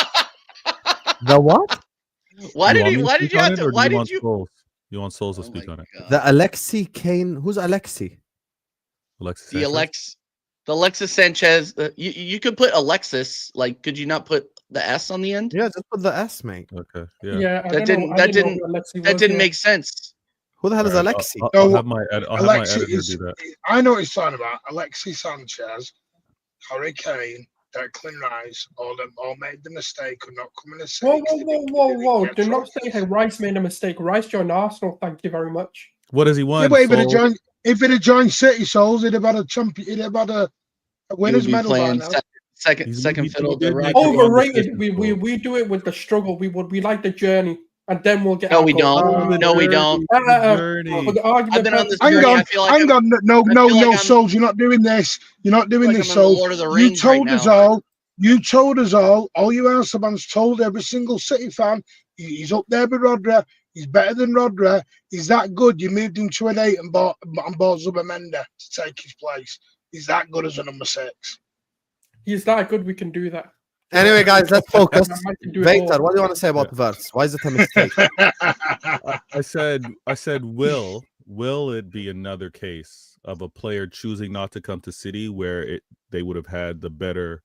Speaker 4: The what?
Speaker 3: Why did you
Speaker 6: You
Speaker 3: have to? Why did you?
Speaker 6: Sulz? You want Sulz to
Speaker 3: Oh
Speaker 6: speak
Speaker 3: my
Speaker 6: on it?
Speaker 3: God.
Speaker 4: The Alexi Kane. Who's Alexi?
Speaker 6: Alexis
Speaker 3: The
Speaker 6: Sanchez?
Speaker 3: Alexis Sanchez. You could put Alexis. Like, could you not put the S on the end?
Speaker 4: Yeah, just put the S, mate.
Speaker 6: Okay. Yeah.
Speaker 7: Yeah,
Speaker 3: That didn't make sense.
Speaker 4: Who the hell is
Speaker 6: All right,
Speaker 4: Alexi?
Speaker 6: I'll have my editor
Speaker 5: Alexi
Speaker 6: do that.
Speaker 5: I know what he's talking about. Alexis Sanchez, Harry Kane, Declan Rice, all made the mistake of not coming to see.
Speaker 7: Whoa. Do not say hey, Rice made a mistake. Rice joined Arsenal. Thank you very much.
Speaker 6: What does he want?
Speaker 5: Yeah, but if he'd have joined City Souls, he'd have had a champion. He'd have had a winner's
Speaker 3: He would be
Speaker 5: medal by
Speaker 3: playing
Speaker 5: now.
Speaker 3: second fiddle to Rice.
Speaker 7: Overrated. We do it with the struggle. We like the journey, and then we'll get.
Speaker 3: No,
Speaker 7: our
Speaker 3: we
Speaker 7: goal.
Speaker 3: don't. No, we don't.
Speaker 7: For the argument
Speaker 3: I've been on this
Speaker 5: Hang
Speaker 3: journey.
Speaker 5: on,
Speaker 3: I feel like
Speaker 5: hang on. No,
Speaker 3: I'm-
Speaker 5: Souls, you're not doing this. You're not doing
Speaker 3: like
Speaker 5: this,
Speaker 3: I'm in the
Speaker 5: Souls.
Speaker 3: Lord of the
Speaker 5: You
Speaker 3: Rings
Speaker 5: told
Speaker 3: right
Speaker 5: us
Speaker 3: now.
Speaker 5: all. You told us all your Arsenal fans told every single City fan, he's up there with Rodra. He's better than Rodra. He's that good. You moved him to an 8 and bought Zubamenda to take his place. He's that good as a number 6.
Speaker 7: He's that good. We can do that.
Speaker 4: Anyway, guys, let's focus.
Speaker 7: I can do it
Speaker 4: Vator,
Speaker 7: all.
Speaker 4: what do you want to say about Wirtz? Why is it a mistake?
Speaker 6: I said, will it be another case of a player choosing not to come to City where they would have had the better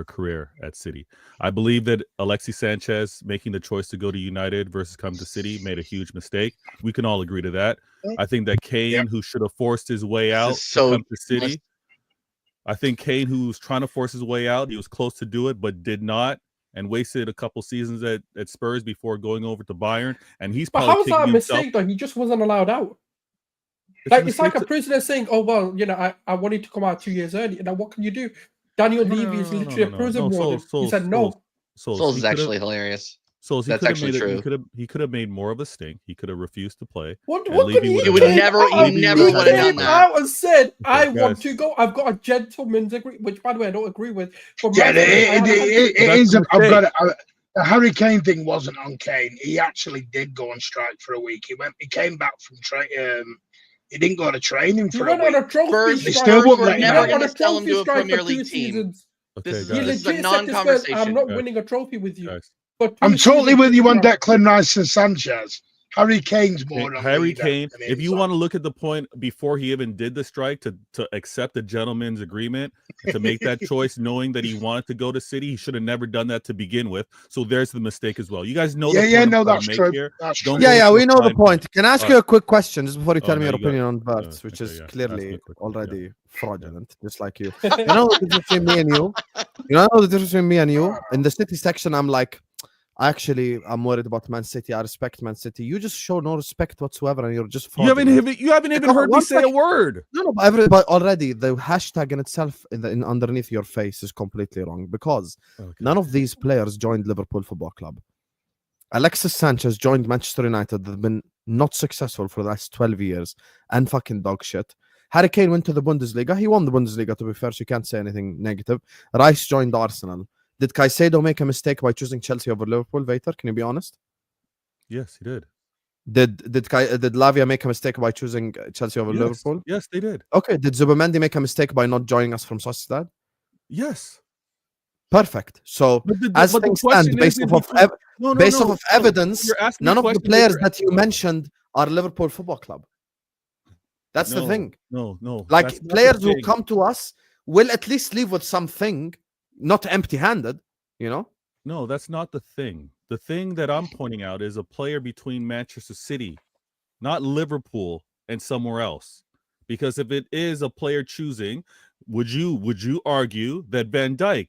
Speaker 6: career at City? I believe that Alexis Sanchez making the choice to go to United versus come to City made a huge mistake. We can all agree to that. I think that Kane, who should have forced his way out to come to City, I think Kane, who was trying to force his way out, he was close to do it, but did not, and wasted a couple seasons at Spurs before going over to Bayern. And he's
Speaker 7: But
Speaker 6: probably
Speaker 7: how's that a
Speaker 6: himself.
Speaker 7: mistake though? He just wasn't allowed out. It's like a prisoner saying, "Oh well, I wanted to come out 2 years early." And what can you do? Daniel Levy is literally a prison warden. He said no.
Speaker 3: Sulz is actually hilarious.
Speaker 6: Sulz,
Speaker 3: That's actually true.
Speaker 6: He could have made more of a stink. He could have refused to play.
Speaker 7: What
Speaker 6: and
Speaker 7: could
Speaker 6: Levy
Speaker 7: he?
Speaker 6: would
Speaker 3: You
Speaker 6: have
Speaker 3: would
Speaker 6: done-
Speaker 3: never. You
Speaker 6: Levy
Speaker 3: never
Speaker 6: would
Speaker 3: would have
Speaker 6: have
Speaker 3: done
Speaker 7: came
Speaker 3: that.
Speaker 7: out and said, "I
Speaker 6: Okay,
Speaker 7: want
Speaker 6: guys.
Speaker 7: to go. I've got a gentleman's agreement," which, by the way, I don't agree with. But
Speaker 5: Yeah, it is. I've got it. The Harry Kane thing wasn't on Kane. He actually did go on strike for a week. He came back from he didn't go to training
Speaker 7: He
Speaker 5: for
Speaker 7: went
Speaker 5: a week.
Speaker 7: on a trophy
Speaker 3: Spurs-
Speaker 7: strike.
Speaker 5: They still wouldn't
Speaker 3: We're
Speaker 5: let him
Speaker 3: never
Speaker 5: out.
Speaker 7: He went on
Speaker 3: gonna
Speaker 7: a
Speaker 3: sell him
Speaker 7: trophy
Speaker 3: to a
Speaker 7: strike
Speaker 3: Premier
Speaker 7: for 2
Speaker 3: League team.
Speaker 7: seasons.
Speaker 6: Okay,
Speaker 3: This is
Speaker 7: He
Speaker 6: guys.
Speaker 3: legit-
Speaker 7: legit
Speaker 3: a
Speaker 7: said this,
Speaker 3: non-conversation.
Speaker 7: "I'm not
Speaker 6: Guys.
Speaker 7: winning a trophy with you."
Speaker 6: Guys.
Speaker 7: But
Speaker 5: I'm
Speaker 7: 2
Speaker 5: totally
Speaker 7: seasons
Speaker 5: with you on
Speaker 7: into it.
Speaker 5: Declan Rice and Sanchez. Harry Kane's more on
Speaker 6: Harry
Speaker 5: leader
Speaker 6: Kane,
Speaker 5: than
Speaker 6: if you
Speaker 5: inside.
Speaker 6: want to look at the point before he even did the strike to accept the gentleman's agreement, to make that choice knowing that he wanted to go to City, he should have never done that to begin with. So there's the mistake as well. You guys know the point I'm trying
Speaker 5: that's
Speaker 6: to make
Speaker 5: true.
Speaker 6: here.
Speaker 5: That's
Speaker 6: Don't
Speaker 5: true.
Speaker 6: go
Speaker 4: Yeah,
Speaker 6: to
Speaker 4: we
Speaker 6: a
Speaker 4: know the
Speaker 6: fine-
Speaker 4: point. Can I ask you a quick question just before you tell me
Speaker 6: no,
Speaker 4: your
Speaker 6: you got
Speaker 4: opinion
Speaker 6: it.
Speaker 4: on Wirtz, which
Speaker 6: Okay,
Speaker 4: is
Speaker 6: yeah. Ask
Speaker 4: clearly
Speaker 6: me quickly.
Speaker 4: already fraudulent, just like you. You know the difference between me and you? You know the difference between me and you? In the City section, I'm like, I'm worried about Man City. I respect Man City. You just show no respect whatsoever, and you're just
Speaker 6: You haven't
Speaker 4: fraudulent.
Speaker 6: even heard me
Speaker 4: One
Speaker 6: say a
Speaker 4: second.
Speaker 6: word.
Speaker 4: No, but already the hashtag in itself in underneath your face is completely wrong because none of these players joined Liverpool Football Club. Alexis Sanchez joined Manchester United. They've been not successful for the last 12 years and fucking dog shit. Harry Kane went to the Bundesliga. He won the Bundesliga, to be fair, so you can't say anything negative. Rice joined Arsenal. Did Caicedo make a mistake by choosing Chelsea over Liverpool, Vator? Can you be honest?
Speaker 6: Yes, he did.
Speaker 4: Did Lavia make a mistake by choosing Chelsea over
Speaker 6: Yes.
Speaker 4: Liverpool?
Speaker 6: Yes, they did.
Speaker 4: Okay. Did Zubamendi make a mistake by not joining us from Sociedad?
Speaker 6: Yes.
Speaker 4: Perfect. So, as things stand, based off of evidence,
Speaker 6: You're asking me
Speaker 4: none of the
Speaker 6: questions
Speaker 4: players
Speaker 6: you're-
Speaker 4: that you mentioned are Liverpool Football Club. That's the thing.
Speaker 6: No.
Speaker 4: Like,
Speaker 6: that's not the
Speaker 4: players who
Speaker 6: thing.
Speaker 4: come to us will at least leave with something, not empty-handed, you know?
Speaker 6: No, that's not the thing. The thing that I'm pointing out is a player between Manchester City, not Liverpool and somewhere else. Because if it is a player choosing, would you argue that Van Dijk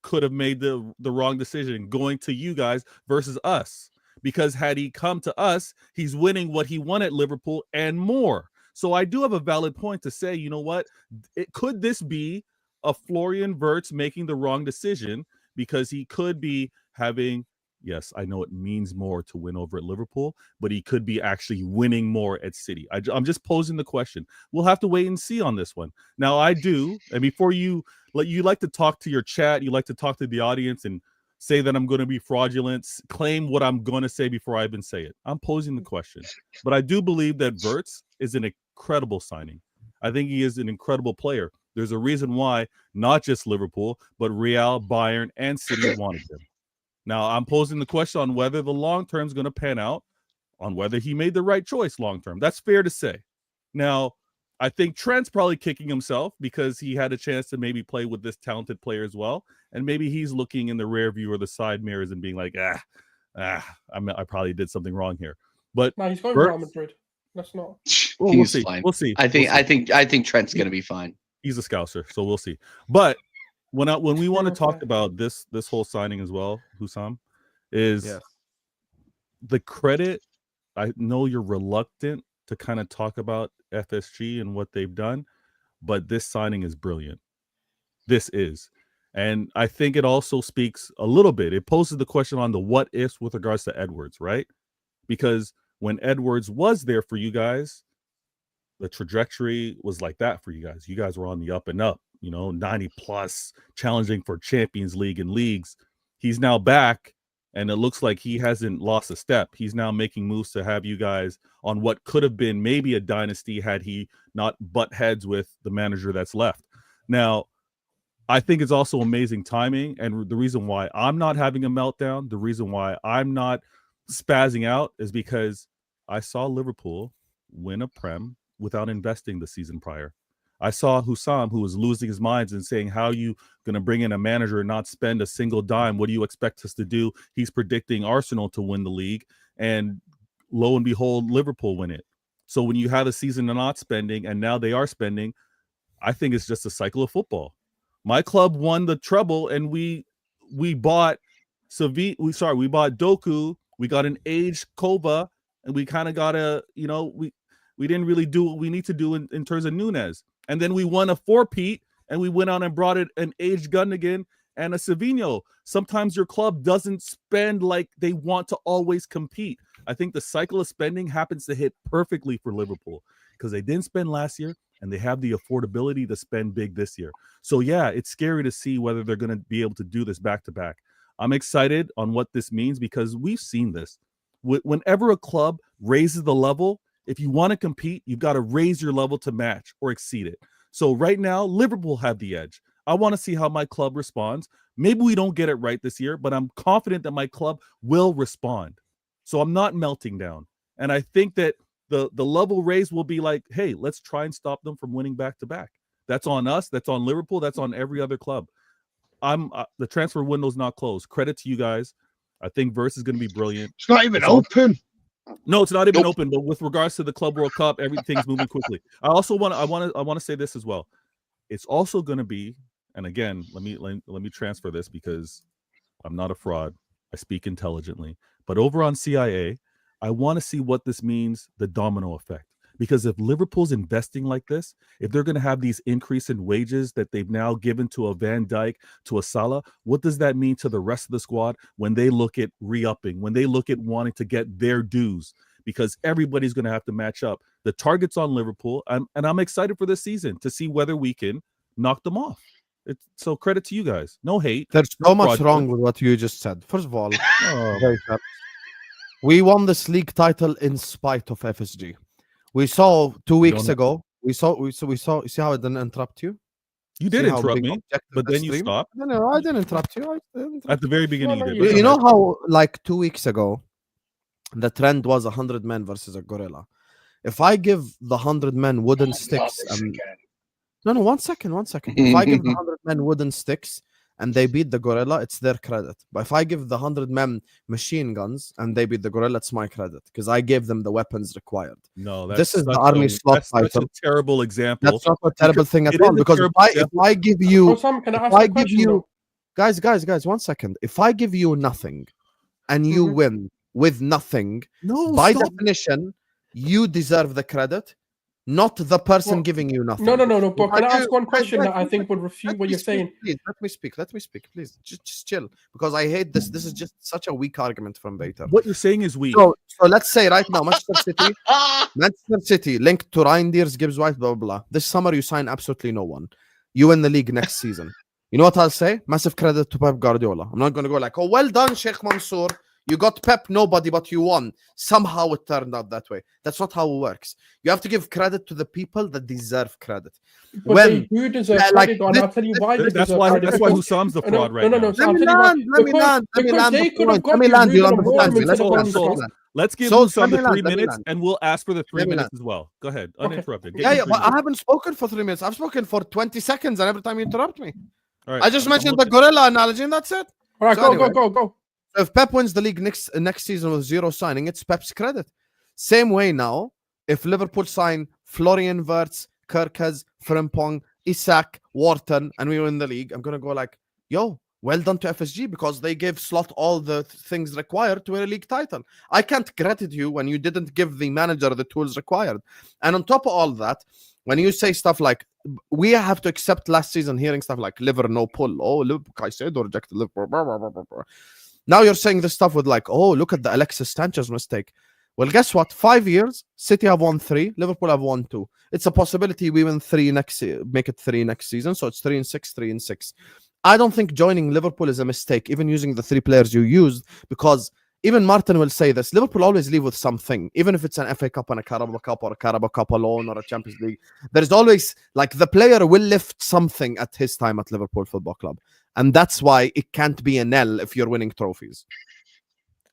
Speaker 6: could have made the wrong decision going to you guys versus us? Because had he come to us, he's winning what he won at Liverpool and more. So I do have a valid point to say, you know what? Could this be a Florian Wirtz making the wrong decision because he could be having Yes, I know it means more to win over at Liverpool, but he could be actually winning more at City. I'm just posing the question. We'll have to wait and see on this one. Now, I do, and before you like to talk to your chat, you like to talk to the audience and say that I'm going to be fraudulent, claim what I'm going to say before I even say it. I'm posing the question. But I do believe that Wirtz is an incredible signing. I think he is an incredible player. There's a reason why not just Liverpool, but Real, Bayern, and City wanted him. Now, I'm posing the question on whether the long term is going to pan out, on whether he made the right choice long term. That's fair to say. Now, I think Trent's probably kicking himself because he had a chance to maybe play with this talented player as well. And maybe he's looking in the rear view or the side mirrors and being like, I probably did something wrong here. But
Speaker 7: no, he's going Real Madrid. That's not.
Speaker 6: Well, we'll see. Fine. We'll see.
Speaker 3: I think Trent's going to be fine.
Speaker 6: He's a Scouser, so we'll see. But when we want to talk about this whole signing as well, Hussam, is the credit. I know you're reluctant to kind of talk about FSG and what they've done, but this signing is brilliant. This is. And I think it also speaks a little bit. It poses the question on the what ifs with regards to Edwards, right? Because when Edwards was there for you guys, the trajectory was like that for you guys. You guys were on the up and up, 90 plus, challenging for Champions League and leagues. He's now back, and it looks like he hasn't lost a step. He's now making moves to have you guys on what could have been maybe a dynasty had he not butt heads with the manager that's left. Now, I think it's also amazing timing, and the reason why I'm not having a meltdown, the reason why I'm not spazzing out is because I saw Liverpool win a Prem without investing the season prior. I saw Hussam, who was losing his mind and saying, how are you going to bring in a manager and not spend a single dime? What do you expect us to do? He's predicting Arsenal to win the league, and lo and behold, Liverpool win it. So when you have a season of not spending and now they are spending, I think it's just a cycle of football. My club won the treble, and we bought we bought Doku, we got an aged Kova, and we kind of got we didn't really do what we need to do in terms of Nunez. And then we won a 4-peat, and we went out and brought an aged Gundogan and a Savinho. Sometimes your club doesn't spend like they want to always compete. I think the cycle of spending happens to hit perfectly for Liverpool because they didn't spend last year, and they have the affordability to spend big this year. So, yeah, it's scary to see whether they're going to be able to do this back-to-back. I'm excited on what this means because we've seen this. Whenever a club raises the level, if you want to compete, you've got to raise your level to match or exceed it. So right now, Liverpool have the edge. I want to see how my club responds. Maybe we don't get it right this year, but I'm confident that my club will respond. So I'm not melting down. And I think that the level raise will be like, hey, let's try and stop them from winning back-to-back. That's on us. That's on Liverpool. That's on every other club. The transfer window's not closed. Credit to you guys. I think Wirtz is going to be brilliant.
Speaker 5: It's not even open.
Speaker 6: No, it's not even open. But with regards to the Club World Cup, everything's moving quickly. I also want to say this as well. It's also going to be, and again, let me transfer this because I'm not a fraud. I speak intelligently. But over on CIA, I want to see what this means, the domino effect. Because if Liverpool's investing like this, if they're going to have these increase in wages that they've now given to a Van Dijk, to a Salah, what does that mean to the rest of the squad when they look at re-upping, when they look at wanting to get their dues? Because everybody's going to have to match up. The target's on Liverpool, and I'm excited for this season to see whether we can knock them off. So credit to you guys. No hate.
Speaker 4: There's so much wrong with what you just said. First of all, we won this league title in spite of FSG. We saw 2 weeks ago. We saw. You see how I didn't interrupt you?
Speaker 6: You did interrupt me, but then you stopped.
Speaker 4: No, I didn't interrupt you.
Speaker 6: At the very beginning, you did.
Speaker 4: You know how, like 2 weeks ago, the trend was 100 men versus a gorilla. If I give the 100 men wooden sticks, no, 1 second. If I give the 100 men wooden sticks and they beat the gorilla, it's their credit. But if I give the 100 men machine guns and they beat the gorilla, it's my credit because I gave them the weapons required.
Speaker 6: No,
Speaker 4: this is the army slot
Speaker 6: title. That's a terrible example.
Speaker 4: That's not a terrible thing at all. Because if I give you, guys, 1 second. If I give you nothing and you win with nothing, by definition, you deserve the credit. not the person
Speaker 7: Well,
Speaker 4: giving you nothing.
Speaker 7: No. But can I ask one question
Speaker 4: Let
Speaker 7: that I think would refute what you're saying?
Speaker 4: Please, let me speak, please. Just chill, because I hate this. This is just such a weak argument from Vator.
Speaker 6: What you're saying is weak.
Speaker 4: So let's say right now, Manchester City linked to Reindeers, Gibbs, White, blah, blah, blah. This summer, you sign absolutely no one. You win the league next season. You know what I'll say? Massive credit to Pep Guardiola. I'm not going to go like, oh, well done, Sheikh Mansour. You got Pep, nobody, but you won. Somehow it turned out that way. That's not how it works. You have to give credit to the people that deserve credit.
Speaker 7: But they do deserve credit, and I'll tell you why they
Speaker 6: That's
Speaker 7: deserve
Speaker 6: why
Speaker 7: credit.
Speaker 6: That's why Husam's the fraud right now.
Speaker 7: No.
Speaker 4: Let me land.
Speaker 7: Because they could have got you
Speaker 6: Let's give Husam the 3 minutes, and we'll ask for the 3 minutes as well. Go ahead, uninterrupted.
Speaker 4: Yeah, but I haven't spoken for 3 minutes. I've spoken for 20 seconds, and every time you interrupt me.
Speaker 6: All right,
Speaker 4: I just mentioned the gorilla analogy, and that's it.
Speaker 7: All right, go.
Speaker 4: If Pep wins the league next season with zero signing, it's Pep's credit. Same way now, if Liverpool sign Florian Wirtz, Gyokeres, Frimpong, Isak, Wharton, and we win the league, I'm going to go like, yo, well done to FSG, because they gave Slot all the things required to win a league title. I can't credit you when you didn't give the manager the tools required. And on top of all that, when you say stuff like, we have to accept last season hearing stuff like liver no pull, oh, Liverpool, I said, or rejected Liverpool, blah, blah, blah, blah, blah. Now you're saying this stuff with like, oh, look at the Alexis Sanchez mistake. Well, guess what? 5 years, City have won 3, Liverpool have won 2. It's a possibility we win 3 make it 3 next season. So it's 3-6, 3-6. I don't think joining Liverpool is a mistake, even using the 3 players you used, because even Martin will say this. Liverpool always leave with something, even if it's an FA Cup and a Carabao Cup or a Carabao Cup alone or a Champions League. There's always, like, the player will lift something at his time at Liverpool Football Club. And that's why it can't be an L if you're winning trophies.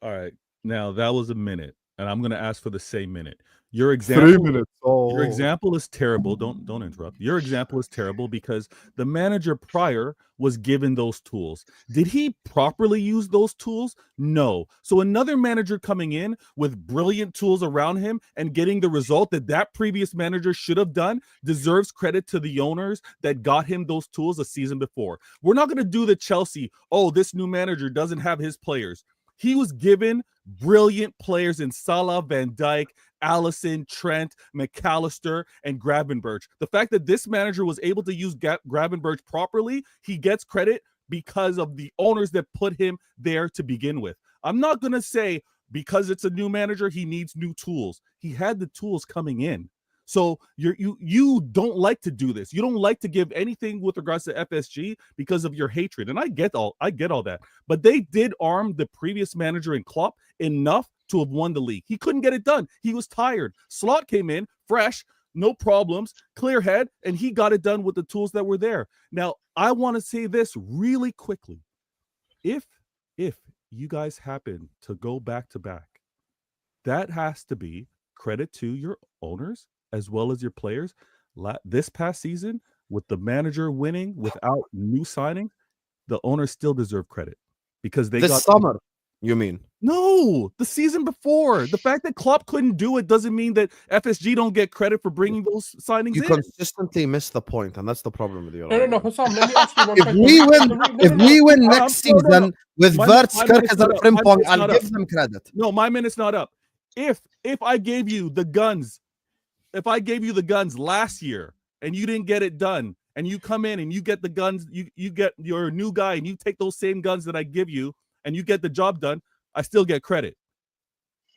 Speaker 6: All right. Now, that was a minute, and I'm going to ask for the same minute. Your example,
Speaker 4: 3 minutes. Oh.
Speaker 6: Your example is terrible. Don't interrupt. Your example is terrible because the manager prior was given those tools. Did he properly use those tools? No. So another manager coming in with brilliant tools around him and getting the result that previous manager should have done deserves credit to the owners that got him those tools a season before. We're not going to do the Chelsea, oh, this new manager doesn't have his players. He was given brilliant players in Salah, Van Dijk, Allison, Trent, McAllister, and Gravenberch. The fact that this manager was able to use Gravenberch properly, he gets credit because of the owners that put him there to begin with. I'm not going to say because it's a new manager, he needs new tools. He had the tools coming in. So you don't like to do this. You don't like to give anything with regards to FSG because of your hatred. And I get all that. But they did arm the previous manager in Klopp enough to have won the league. He couldn't get it done. He was tired. Slot came in fresh, no problems, clear head, and he got it done with the tools that were there. Now, I want to say this really quickly. If you guys happen to go back to back, that has to be credit to your owners as well as your players. This past season, with the manager winning without new signing, the owners still deserve credit because they got
Speaker 4: summer. You mean?
Speaker 6: No, the season before. The fact that Klopp couldn't do it doesn't mean that FSG don't get credit for bringing those signings
Speaker 4: you
Speaker 6: in.
Speaker 4: Consistently miss the point, and that's the problem with you.
Speaker 7: No, Hussam, let me ask you one question.
Speaker 4: If we win next season with Wirtz, Gyokeres, and Frimpong, I'll give them credit.
Speaker 6: No, my minute's not up. If I gave you the guns, last year and you didn't get it done, and you come in and you get the guns, you get your new guy and you take those same guns that I give you and you get the job done, I still get credit.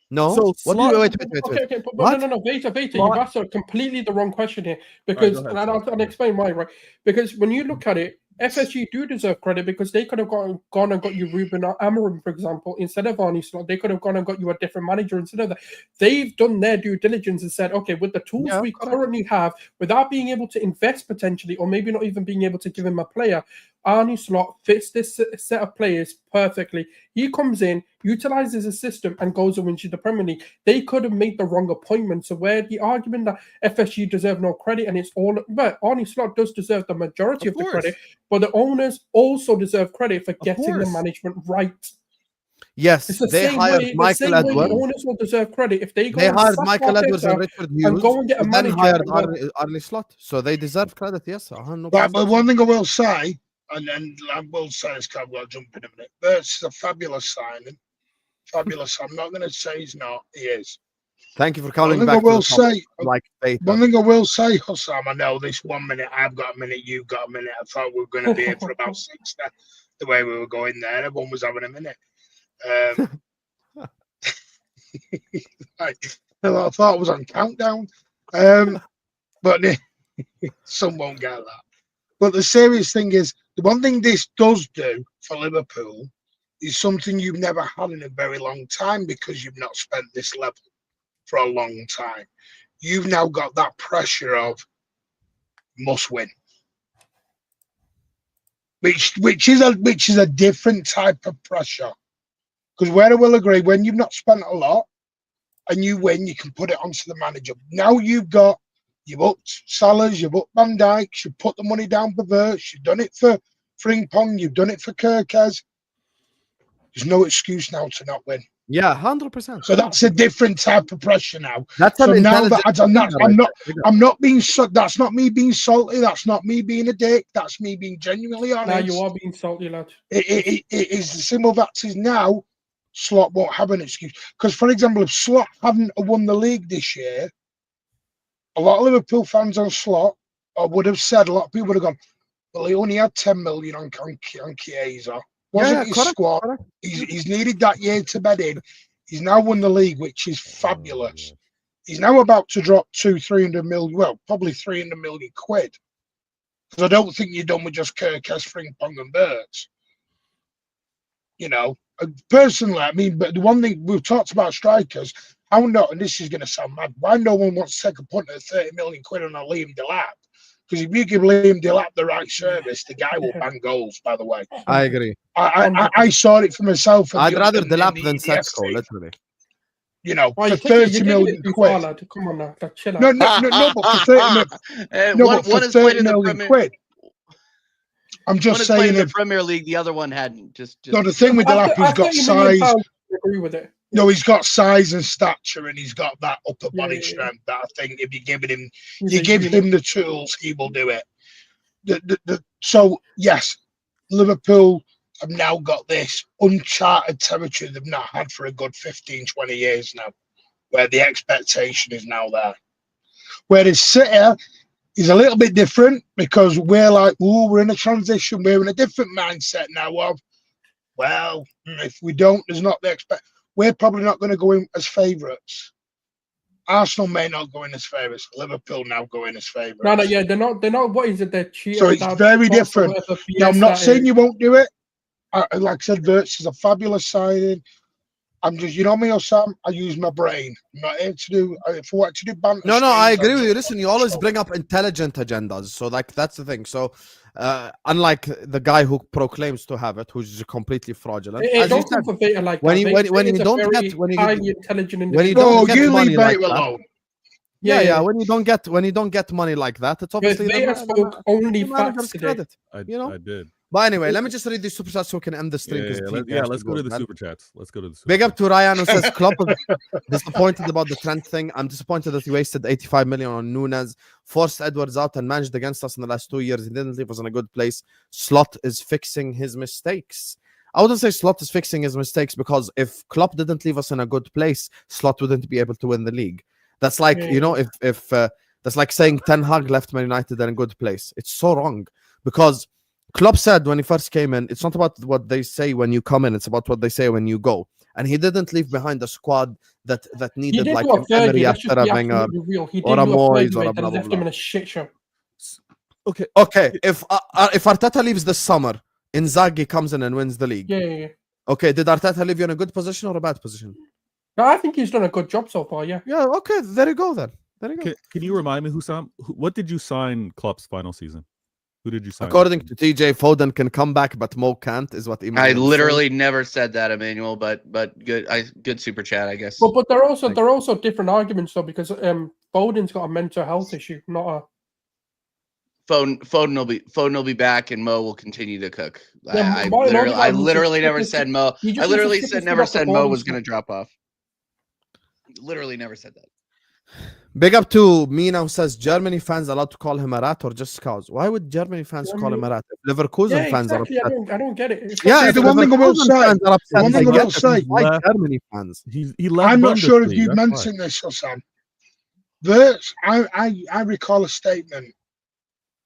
Speaker 4: No.
Speaker 6: So
Speaker 4: wait.
Speaker 7: Okay, but no, Vator, you've asked completely the wrong question here because, and I'll explain why, right? Because when you look at it, FSG do deserve credit because they could have gone and got you Ruben Amorim, for example, instead of Arne Slot. They could have gone and got you a different manager instead of that. They've done their due diligence and said, okay, with the tools we currently have, without being able to invest potentially, or maybe not even being able to give him a player, Arne Slot fits this set of players perfectly. He comes in, utilizes a system, and goes and wins you the Premier League. They could have made the wrong appointment. So where the argument that FSG deserve no credit and it's all, but Arne Slot does deserve the majority of the credit, but the owners also deserve credit for getting the management right.
Speaker 4: Yes, they hired Michael Edwards.
Speaker 7: The owners will deserve credit if they go.
Speaker 4: They hired Michael Edwards and Richard Hughes,
Speaker 7: and go and get a manager.
Speaker 4: Hired Arne Slot, so they deserve credit. Yes,
Speaker 5: but one thing I will say. And I will say this, I've got to jump in a minute. Bert's a fabulous signing. Fabulous. I'm not going to say he's not. He is.
Speaker 4: Thank you for coming
Speaker 5: One thing
Speaker 4: back.
Speaker 5: I will
Speaker 4: to the topic,
Speaker 5: say,
Speaker 4: like Vator.
Speaker 5: one thing I will say, Hussam, I know this 1 minute, I've got a minute, you've got a minute. I thought we were going to be here for about 6 then, the way we were going there. Everyone was having a minute. I thought it was on countdown. But some won't get that. But the serious thing is, the one thing this does do for Liverpool is something you've never had in a very long time because you've not spent this level for a long time. You've now got that pressure of must win, which is a different type of pressure. Because where I will agree, when you've not spent a lot and you win, you can put it onto the manager. Now you've upped Salahs, you've upped Van Dijk, you've put the money down for Wirtz, you've done it for Frimpong, you've done it for Gyokeres. There's no excuse now to not win.
Speaker 4: Yeah, 100%.
Speaker 5: So that's a different type of pressure now.
Speaker 4: That's
Speaker 5: so
Speaker 4: an
Speaker 5: now that I'm not being that's not me being salty. That's not me being a dick. That's me being genuinely honest.
Speaker 7: Now you are being salty, lad.
Speaker 5: It is the simple fact is now Slot won't have an excuse. Because for example, if Slot hadn't won the league this year, a lot of Liverpool fans on Slot would have said, a lot of people would have gone, well, he only had 10 million on Chiesa. Wasn't his squad. Correct. He's needed that year to bed in. He's now won the league, which is fabulous. He's now about to drop 300 million, well, probably 300 million quid. Because I don't think you're done with just Gyokeres, Frimpong and Wirtz. You know, personally, I mean, but the one thing we've talked about strikers, how not, and this is going to sound mad, why no one wants to take a punt at 30 million quid on a Liam Delap? Because if you give Liam Delap the right service, the guy will bang goals, by the way.
Speaker 4: I agree.
Speaker 5: I saw it for myself.
Speaker 4: I'd rather Delap than Sesko, literally.
Speaker 5: You know, for 30 million quid.
Speaker 7: Come on now, chill out.
Speaker 5: No, but for 30 million quid. I'm just saying,
Speaker 3: the Premier League, the other one hadn't. Just
Speaker 5: no, the thing with Delap, he's got size.
Speaker 7: I agree with it.
Speaker 5: No, he's got size and stature, and he's got that upper body strength. That I think if you give him, the tools, he will do it. So yes, Liverpool have now got this uncharted territory they've not had for a good 15, 20 years now, where the expectation is now there. Whereas City is a little bit different because we're like, oh, we're in a transition. We're in a different mindset now of, well, if we don't, there's not the expect. We're probably not going to go in as favourites. Arsenal may not go in as favourites. Liverpool now go in as favourites.
Speaker 7: No, yeah, they're not. What is it? They're cheating.
Speaker 5: So it's very different. Now, I'm not saying you won't do it. Like I said, Wirtz is a fabulous signing. I'm just, you know me, Osam, I use my brain. I'm not here to do, if I want to do banter.
Speaker 4: No, I agree with you. Listen, you always bring up intelligent agendas. So, like, that's the thing. So, unlike the guy who proclaims to have it, who's completely fraudulent.
Speaker 7: It don't come for Vator like
Speaker 4: when
Speaker 7: that.
Speaker 4: you don't get,
Speaker 7: highly intelligent individual.
Speaker 4: when you don't get money like that.
Speaker 5: Alone.
Speaker 4: Yeah. When you don't get money like that, it's obviously
Speaker 7: Vator spoke only facts today.
Speaker 6: I did.
Speaker 4: But anyway, let me just read the super chats so we can end the stream.
Speaker 6: Let's go to the super chats.
Speaker 4: Big up to Ryan who says Klopp is disappointed about the Trent thing. I'm disappointed that he wasted 85 million on Nunes, forced Edwards out and managed against us in the last 2 years. He didn't leave us in a good place. Slot is fixing his mistakes. I wouldn't say Slot is fixing his mistakes because if Klopp didn't leave us in a good place, Slot wouldn't be able to win the league. That's like, if that's like saying Ten Hag left Man United in a good place. It's so wrong because Klopp said when he first came in, it's not about what they say when you come in, it's about what they say when you go. And he didn't leave behind a squad that needed like an Emery after having a Moyes or a blah, blah, blah.
Speaker 7: Him in a shit show.
Speaker 4: Okay. If Arteta leaves this summer, Inzaghi comes in and wins the league.
Speaker 7: Yeah.
Speaker 4: Okay, did Arteta leave you in a good position or a bad position?
Speaker 7: No, I think he's done a good job so far, yeah.
Speaker 4: Yeah, okay, there you go then. There you go.
Speaker 6: Can you remind me, Hussam, what did you sign Klopp's final season? Who did you sign?
Speaker 4: According to TJ, Foden can come back, but Mo can't, is what Emmanuel
Speaker 3: I literally never said that, Emmanuel, but good super chat, I guess.
Speaker 7: But they're also different arguments though, because Foden's got a mental health issue, not a
Speaker 3: Foden will be back and Mo will continue to cook.
Speaker 7: Yeah,
Speaker 3: I literally never said Mo. I literally never said Mo was going to drop off. Literally never said that.
Speaker 4: Big up to Mina who says Germany fans allowed to call him a rat or just cause. Why would Germany fans call him a rat? If Leverkusen fans are upset.
Speaker 7: I don't get it. It's
Speaker 4: Yeah,
Speaker 7: like-
Speaker 4: if
Speaker 5: the one thing I will
Speaker 4: Leverkusen
Speaker 5: say-
Speaker 4: fans are upset,
Speaker 5: one thing I will say-
Speaker 4: why Germany fans?
Speaker 6: He left.
Speaker 5: I'm not sure if
Speaker 6: Bundesliga,
Speaker 5: you
Speaker 6: that's
Speaker 5: mentioned this, Sam. Wirtz, I recall a statement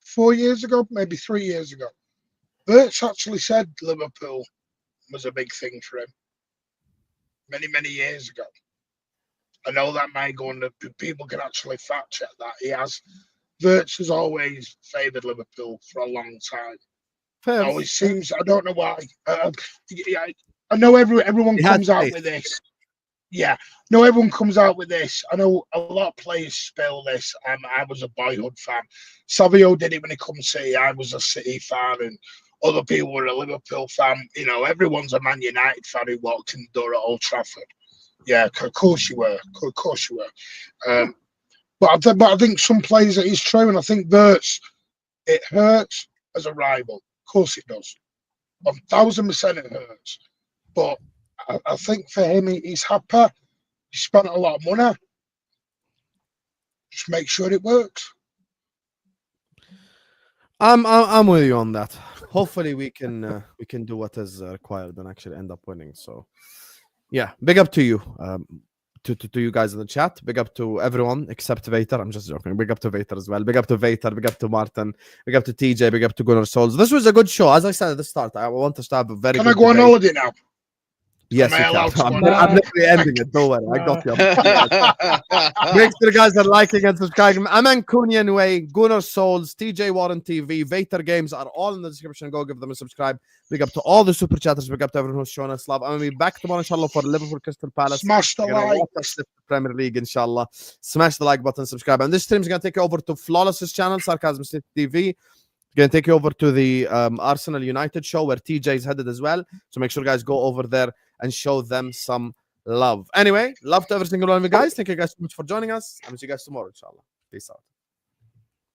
Speaker 5: 4 years ago, maybe 3 years ago. Wirtz actually said Liverpool was a big thing for him many years ago. I know that may go on. People can actually fact check that. He has. Wirtz has always favoured Liverpool for a long time.
Speaker 4: Fair.
Speaker 5: Always seems. I don't know why. I know everyone
Speaker 4: He has
Speaker 5: comes out
Speaker 4: faith.
Speaker 5: with this. Yeah, no, everyone comes out with this. I know a lot of players spill this. I was a boyhood fan. Savio did it when he come City. I was a City fan, and other people were a Liverpool fan. You know, everyone's a Man United fan who walked in the door at Old Trafford. Yeah, of course you were. Of course you were. But I think some players it is true, and I think Wirtz, it hurts as a rival. Of course it does. 1,000% it hurts. But I think for him, he's happy. He spent a lot of money. Just make sure it works.
Speaker 4: I'm with you on that. Hopefully we can do what is required and actually end up winning. So yeah, big up to you. To you guys in the chat. Big up to everyone except Vator. I'm just joking. Big up to Vator as well. Big up to Vator. Big up to Martin. Big up to TJ. Big up to Gunnar Sulz. This was a good show. As I said at the start, I want us to have a very
Speaker 5: Can
Speaker 4: good
Speaker 5: I go on
Speaker 4: debate.
Speaker 5: holiday now?
Speaker 4: Yes,
Speaker 5: Am I
Speaker 4: you
Speaker 5: allowed to
Speaker 4: can.
Speaker 5: go
Speaker 4: I'm
Speaker 5: on?
Speaker 4: literally ending it. Don't worry. I got you. Make sure you guys are liking and subscribing. Aman Kunyan Way, Gunnar Souls, TJ Warren TV, Vator Games are all in the description. Go give them a subscribe. Big up to all the super chatters. Big up to everyone who's shown us love. I'm going to be back tomorrow, inshallah, for Liverpool Crystal Palace.
Speaker 5: Smash the
Speaker 4: You're gonna
Speaker 5: like.
Speaker 4: watch us lift the Premier League, inshallah. Smash the like button, subscribe. And this stream is going to take you over to Flawless's channel, Sarcasm City TV. Going to take you over to the Arsenal United show where TJ is headed as well. So make sure guys go over there and show them some love. Anyway, love to every single one of you guys. Thank you guys so much for joining us. I'll see you guys tomorrow, inshallah. Peace out.